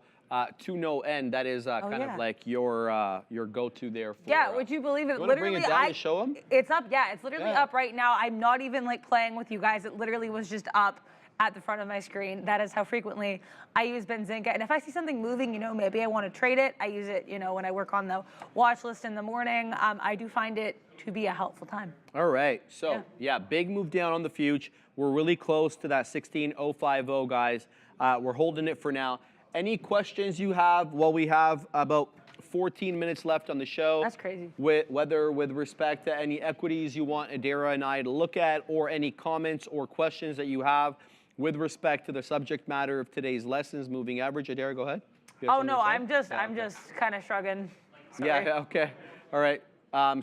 to no end. That is kind of like your go-to there. For, would you believe it? You literally, bring it down to show them? It's up. Yeah, it's literally up right now. I'm not even like playing with you guys. It literally was just up at the front of my screen. That is how frequently I use Benzinga. And if I see something moving, maybe I want to trade it. I use it, when I work on the watch list in the morning. I do find it to be a helpful time. All right. So, yeah, big move down on the future. We're really close to that 16,050, guys. We're holding it for now. Any questions you have? Well, we have about 14 minutes left on the show. That's crazy. Whether with respect to any equities you want Adara and I to look at, or any comments or questions that you have with respect to the subject matter of today's lessons, moving average. Adara, go ahead. Oh no, I'm just kind of shrugging. Sorry. Yeah. Okay. All right.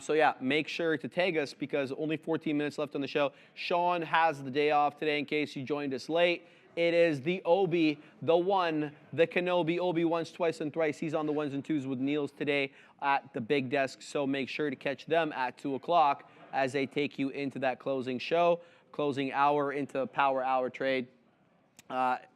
So yeah, make sure to tag us because only 14 minutes left on the show. Sean has the day off today in case you joined us late. It is the Obi, the one, the Kenobi. Obi once, twice, and thrice. He's on the ones and twos with Niels today at the big desk. So make sure to catch them at 2 o'clock as they take you into that closing show, closing hour into power hour trade.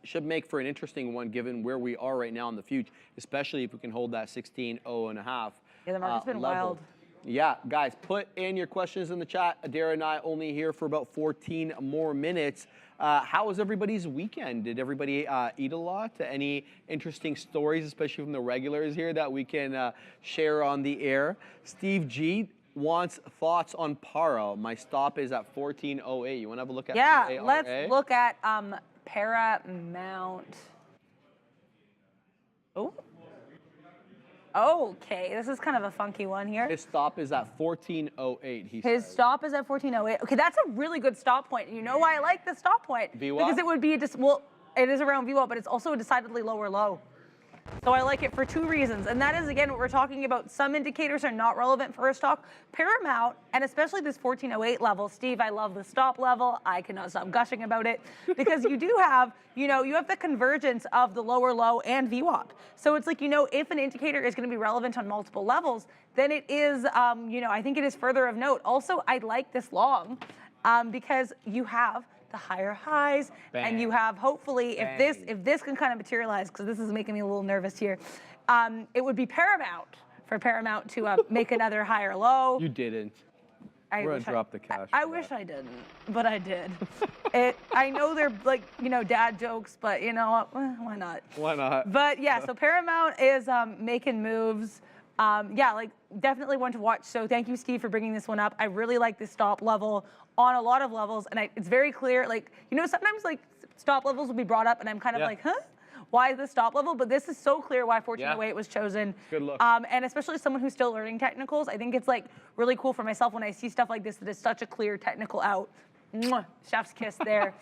Should make for an interesting one given where we are right now in the future, especially if we can hold that 16.0.5. Yeah, the market's been level. wild. Yeah, guys, put in your questions in the chat. Adara and I only here for about 14 more minutes. How was everybody's weekend? Did everybody eat a lot? Any interesting stories, especially from the regulars here, that we can share on the air? Steve G wants thoughts on Paro. My stop is at 14.08. You want to have a look at PARA? Let's look at Paramount. Oh. Okay, this is kind of a funky one here. His stop is at 14.08. His stop is at 14.08. Okay, that's a really good stop point. You know why I like the stop point? VWAP? Because it would be it is around VWAP, but it's also a decidedly lower low. So I like it for two reasons, and that is, again, what we're talking about. Some indicators are not relevant for a stock. Paramount, and especially this 14.08 level. Steve, I love the stop level. I cannot stop gushing about it because you do have, you have the convergence of the lower low and VWAP. So it's like, if an indicator is going to be relevant on multiple levels, then it is, I think it is further of note. Also, I like this long because you have the higher highs, and you have hopefully, if this can kind of materialize, because this is making me a little nervous here, it would be Paramount for Paramount to make another higher low. You didn't. We're gonna drop the cash. I wish I didn't, but I did. I know they're like dad jokes, but you know what? Why not? Why not? But yeah, so Paramount is making moves. Yeah, like definitely one to watch. So thank you, Steve, for bringing this one up. I really like this stop level on a lot of levels, and it's very clear. Like, you know, sometimes like stop levels will be brought up, and I'm kind of like, huh? Why is this stop level? But this is so clear why 1408 was chosen. Good look. And especially someone who's still learning technicals, I think it's like really cool for myself when I see stuff like this that is such a clear technical out. Mwah, chef's kiss there.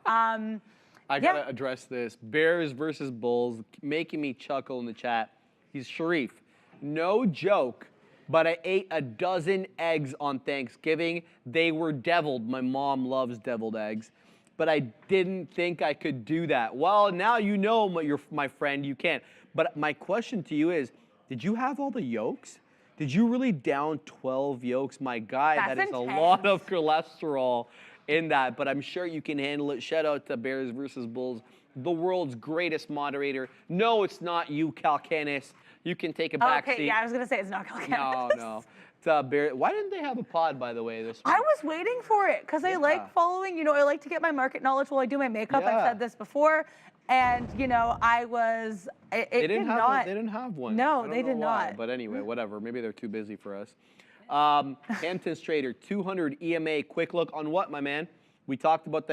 I gotta address this. Bears versus Bulls, making me chuckle in the chat. He's Sharif. No joke, but I ate a dozen eggs on Thanksgiving. They were deviled. My mom loves deviled eggs, but I didn't think I could do that. Well, now you know, my friend, you can. But my question to you is, did you have all the yolks? Did you really down 12 yolks? My guy, that is a lot of cholesterol in that, but I'm sure you can handle it. Shout out to Bears versus Bulls, the world's greatest moderator. No, it's not you, Calcanis. You can take a back seat. Okay, yeah, I was gonna say it's not Calcanis. No. Why didn't they have a pod, by the way, this week? I was waiting for it because I like following, you know, I like to get my market knowledge while I do my makeup. I've said this before. And, you know, I was, they didn't have one. No, they did not. But anyway, whatever. Maybe they're too busy for us. Hamptons Trader, 200 EMA. Quick look on what, my man? We talked about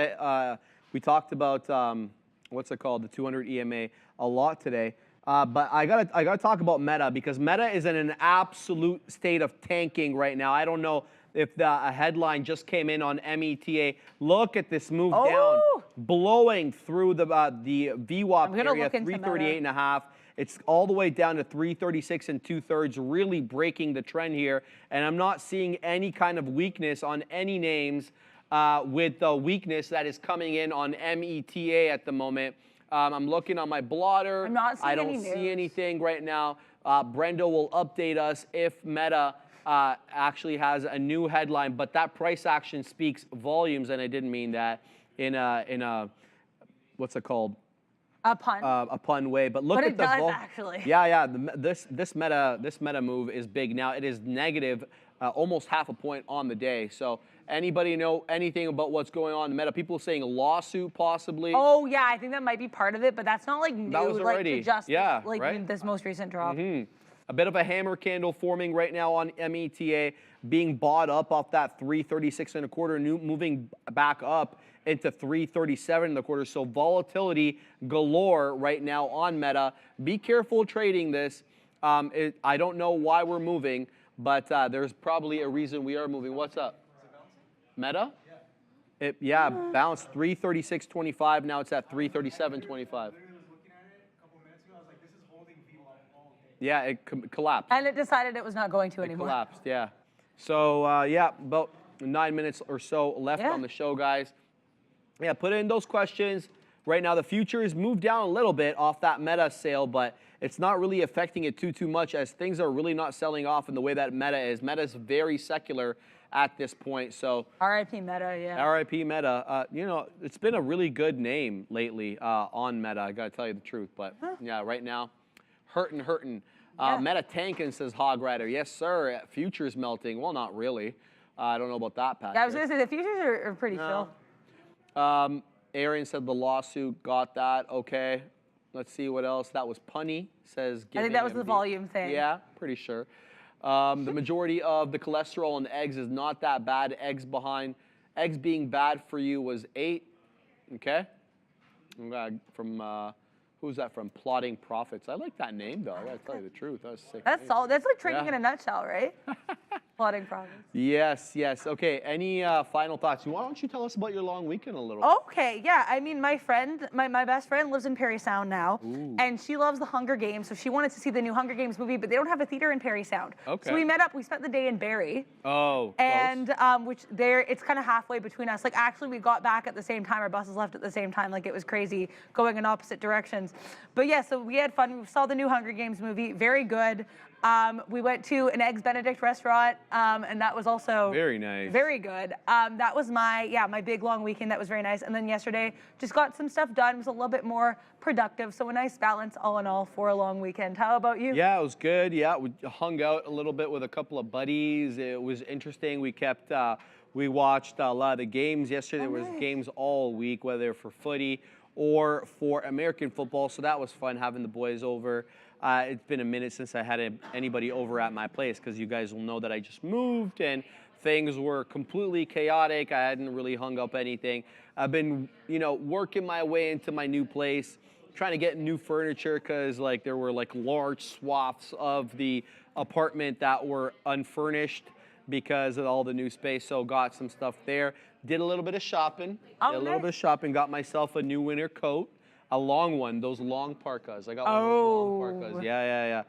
what's it called? The 200 EMA a lot today. But I gotta talk about Meta, because Meta is in an absolute state of tanking right now. I don't know if a headline just came in on META. Look at this move down, blowing through the VWAP area, 338.5. It's all the way down to 336 2/3, really breaking the trend here. And I'm not seeing any kind of weakness on any names with the weakness that is coming in on META at the moment. I'm looking on my blotter. I'm not seeing I don't see anything right now. Brendo will update us if Meta actually has a new headline, but that price action speaks volumes, and I didn't mean that in a what's it called? A pun. A pun way, but look at the actually. Yeah. This meta move is big. Now it is negative, almost half a point on the day. So anybody know anything about what's going on in Meta? People saying a lawsuit possibly. Oh yeah, I think that might be part of it, but that's not like new. That was already, like, to just right? This most recent drop. A bit of a hammer candle forming right now on META, being bought up off that 336 1/4, moving back up into 337 1/4. So volatility galore right now on Meta. Be careful trading this. I don't know why we're moving, but there's probably a reason we are moving. What's up? Meta? Yeah. Bounced 336.25. Now it's at 337.25. Yeah, it collapsed. And it decided it was not going to anymore. It collapsed, yeah. So, about 9 minutes or so left on the show, guys. Yeah, put in those questions. Right now, the futures moved down a little bit off that Meta sale, but it's not really affecting it too much, as things are really not selling off in the way that Meta is. Meta's very secular at this point, so. RIP Meta, yeah. RIP Meta. You know, it's been a really good name lately on Meta, I gotta tell you the truth, but yeah, right now, hurting. Meta tanking, says Hog Rider. Yes, sir. Futures melting. Well, not really. I don't know about that, Patrick. Yeah, I was going to say, the futures are pretty chill. Aaron said the lawsuit, got that. Okay. Let's see what else. That was punny, says. I think that was the volume thing. Yeah, pretty sure. The majority of the cholesterol in eggs is not that bad. Eggs being bad for you was 8. Okay. From who's that from? Plotting Profits. I like that name, though. I gotta tell you the truth. That's sick. That's solid. That's like trading in a nutshell, right? Plotting Profits. Yes. Okay. Any final thoughts? Why don't you tell us about your long weekend a little? Okay. Yeah. I mean, my friend, my best friend lives in Parry Sound now, and she loves the Hunger Games, so she wanted to see the new Hunger Games movie, but they don't have a theater in Parry Sound. Okay. So we met up. We spent the day in Barrie. Oh. And it's kind of halfway between us. Like, actually, we got back at the same time. Our buses left at the same time. Like, it was crazy, going in opposite directions. But yeah, so we had fun. We saw the new Hunger Games movie. Very good. We went to an Eggs Benedict restaurant, and that was also very nice. Very good. That was my big long weekend. That was very nice. And then yesterday, just got some stuff done. It was a little bit more productive. So a nice balance, all in all, for a long weekend. How about you? Yeah, it was good. Yeah, we hung out a little bit with a couple of buddies. It was interesting. We watched a lot of the games yesterday. There was games all week, whether for footy or for American football. So that was fun having the boys over. It's been a minute since I had anybody over at my place because you guys will know that I just moved and things were completely chaotic. I hadn't really hung up anything. I've been, working my way into my new place, trying to get new furniture because like there were like large swaths of the apartment that were unfurnished because of all the new space. So got some stuff there. Did a little bit of shopping. Oh, Did a little nice. bit of shopping. Got myself a new winter coat, a long one. Those long parkas. I got one of those long parkas. Yeah.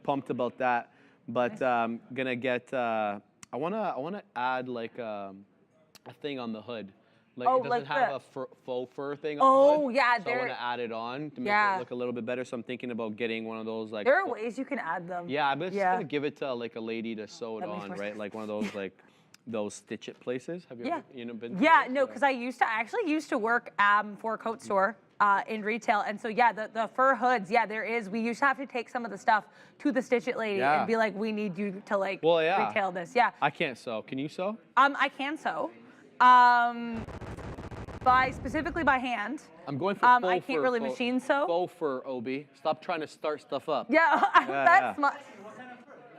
Pumped about that. But gonna get. I wanna add like a thing on the hood. Like Oh, it doesn't like have the- a faux fur thing on the hood. yeah, So I want to add it on to make Yeah. it look a little bit better. So I'm thinking about getting one of those like. There are ways you can add them. Yeah, I'm just gonna give it to like a lady to sew it That makes on, more right? sense. Like one of those like those stitch it places. Have you Yeah. ever, been? To Yeah, those? no, because I actually used to work for a coat store in retail, and so yeah, the fur hoods, yeah, there is. We used to have to take some of the stuff to the stitch it lady Yeah. and be like, we need you to like Well, yeah. retail this. Yeah, I can't sew. Can you sew? I can sew, specifically by hand. I'm going for faux I can't fur, really faux- machine sew. Faux fur, Obi. Stop trying to start stuff up. Yeah, that's my.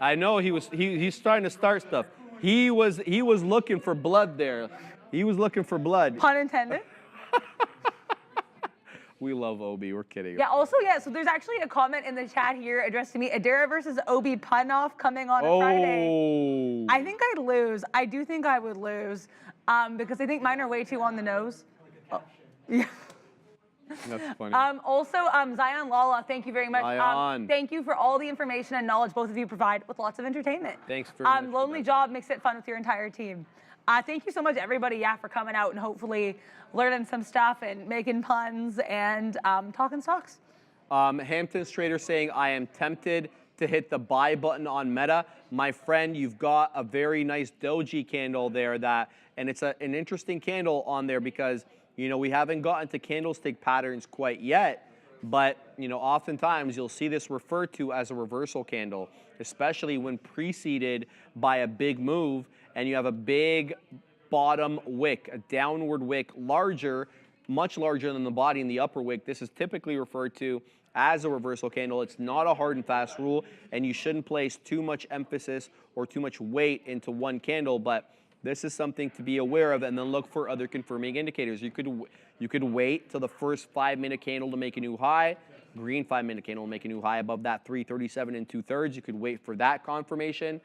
I know he's starting to start stuff. He was looking for blood there. He was looking for blood. Pun intended. We love Obi. We're kidding. Yeah, also, yeah, so there's actually a comment in the chat here addressed to me. Adara versus Obi pun-off coming on a Friday. Oh. I think I'd lose. I do think I would lose because I think mine are way too on the nose. Oh. Yeah. That's funny. Also, Zion Lala, thank you very much. Zion. Thank you for all the information and knowledge both of you provide with lots of entertainment. Thanks very much for Lonely that. job makes it fun with your entire team. Thank you so much, everybody, for coming out and hopefully learning some stuff and making puns and talking stocks. Hampton's Trader saying, I am tempted to hit the buy button on Meta. My friend, you've got a very nice doji candle there and it's an interesting candle on there because, we haven't gotten to candlestick patterns quite yet, but, oftentimes you'll see this referred to as a reversal candle, especially when preceded by a big move and you have a big bottom wick, a downward wick, much larger than the body in the upper wick. This is typically referred to as a reversal candle. It's not a hard and fast rule, and you shouldn't place too much emphasis or too much weight into one candle, but this is something to be aware of and then look for other confirming indicators. You could wait till the first 5-minute candle to make a new high. Green 5-minute candle will make a new high above that 337 2/3. You could wait for that confirmation.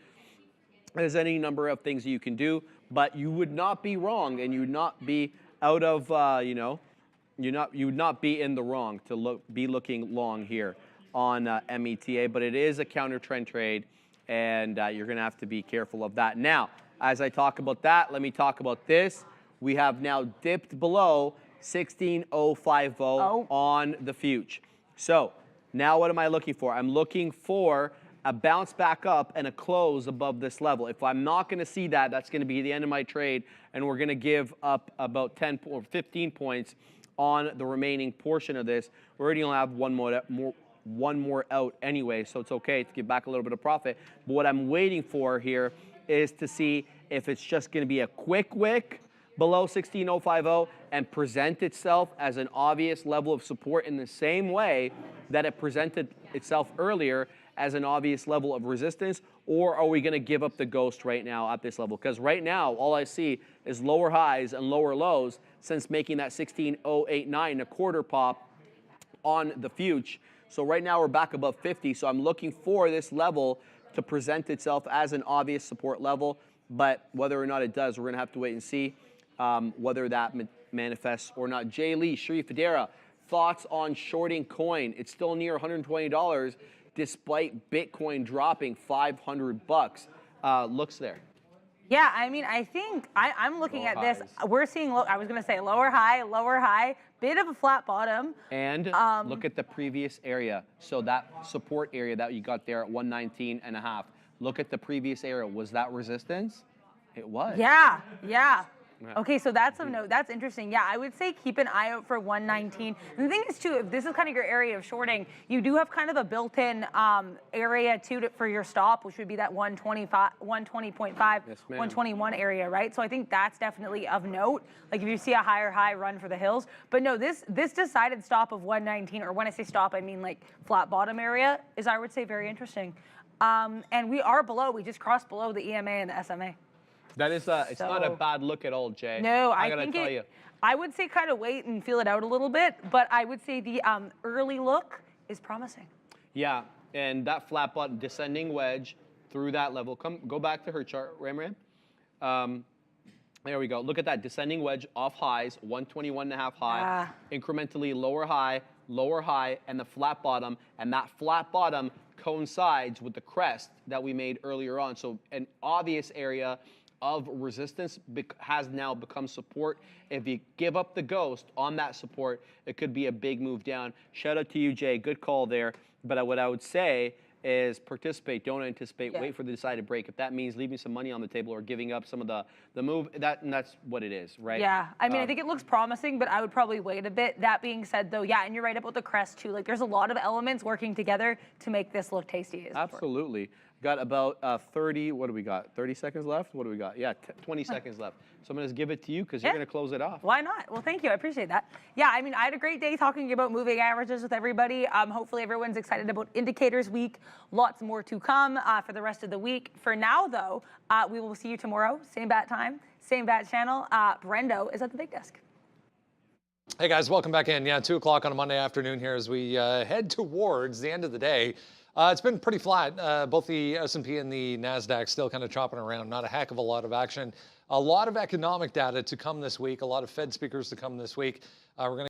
There's any number of things that you can do, but you would not be wrong, and you would not be out of, you would not be in the wrong to be looking long here on META. But it is a counter trend trade, and you're going to have to be careful of that. Now, as I talk about that, let me talk about this. We have now dipped below 16,050 on the future. So now what am I looking for? I'm looking for a bounce back up and a close above this level. If I'm not going to see that, that's going to be the end of my trade, and we're going to give up about 10 or 15 points on the remaining portion of this. We already only have one more out anyway, so it's okay to give back a little bit of profit. But what I'm waiting for here is to see if it's just going to be a quick wick below 16,050 and present itself as an obvious level of support in the same way that it presented itself earlier as an obvious level of resistance, or are we going to give up the ghost right now at this level? Because right now, all I see is lower highs and lower lows since making that 16,089 a quarter pop on the future. So right now we're back above 50, so I'm looking for this level to present itself as an obvious support level, but whether or not it does, we're going to have to wait and see whether that manifests or not. Jay Lee, Sharif Federa, thoughts on shorting coin? It's still near $120 despite Bitcoin dropping $500. Looks there. Yeah, I mean, I think I'm looking Lower at this. highs. We're seeing, I was going to say lower high, bit of a flat bottom. And look at the previous area. So that support area that you got there at 119.5. Look at the previous area. Was that resistance? It was. Yeah. Okay, so that's of note. That's interesting. Yeah, I would say keep an eye out for 119. And the thing is, too, if this is kind of your area of shorting, you do have kind of a built-in area, too, for your stop, which would be that 125, 120.5, 121 area, right? So I think that's definitely of note. Like if you see a higher high, run for the hills. But no, this decided stop of 119, or when I say stop, I mean like flat bottom area, is, I would say, very interesting. And we are below. We just crossed below the EMA and the SMA. That is it's not a bad look at all, Jay. No, I I gotta think tell you. I would say kind of wait and feel it out a little bit, but I would say the early look is promising. Yeah, and that flat bottom descending wedge through that level. Go back to her chart, Ram. There we go. Look at that descending wedge off highs, 121.5 high, incrementally lower high, and the flat bottom. And that flat bottom coincides with the crest that we made earlier on. So an obvious area of resistance has now become support. If you give up the ghost on that support, it could be a big move down. Shout out to you, Jay. Good call there. But what I would say is participate, don't anticipate, wait for the decided break. If that means leaving some money on the table or giving up some of the move, that's what it is, right? Yeah, I mean, I think it looks promising, but I would probably wait a bit. That being said, though, yeah, and you're right about the crest, too. Like, there's a lot of elements working together to make this look tasty. Absolutely. Got about 30, what do we got? 30 seconds left? What do we got? Yeah, 20 seconds left. So I'm going to give it to you because you're going to close it off. Why not? Well, thank you. I appreciate that. Yeah, I mean, I had a great day talking about moving averages with everybody. Hopefully everyone's excited about Indicators Week. Lots more to come for the rest of the week. For now, though, we will see you tomorrow. Same bat time, same bat channel. Brendo is at the big desk. Hey, guys, welcome back in. Yeah, 2 o'clock on a Monday afternoon here as we head towards the end of the day. It's been pretty flat. Both the S&P and the NASDAQ still kind of chopping around. Not a heck of a lot of action. A lot of economic data to come this week. A lot of Fed speakers to come this week. We're going to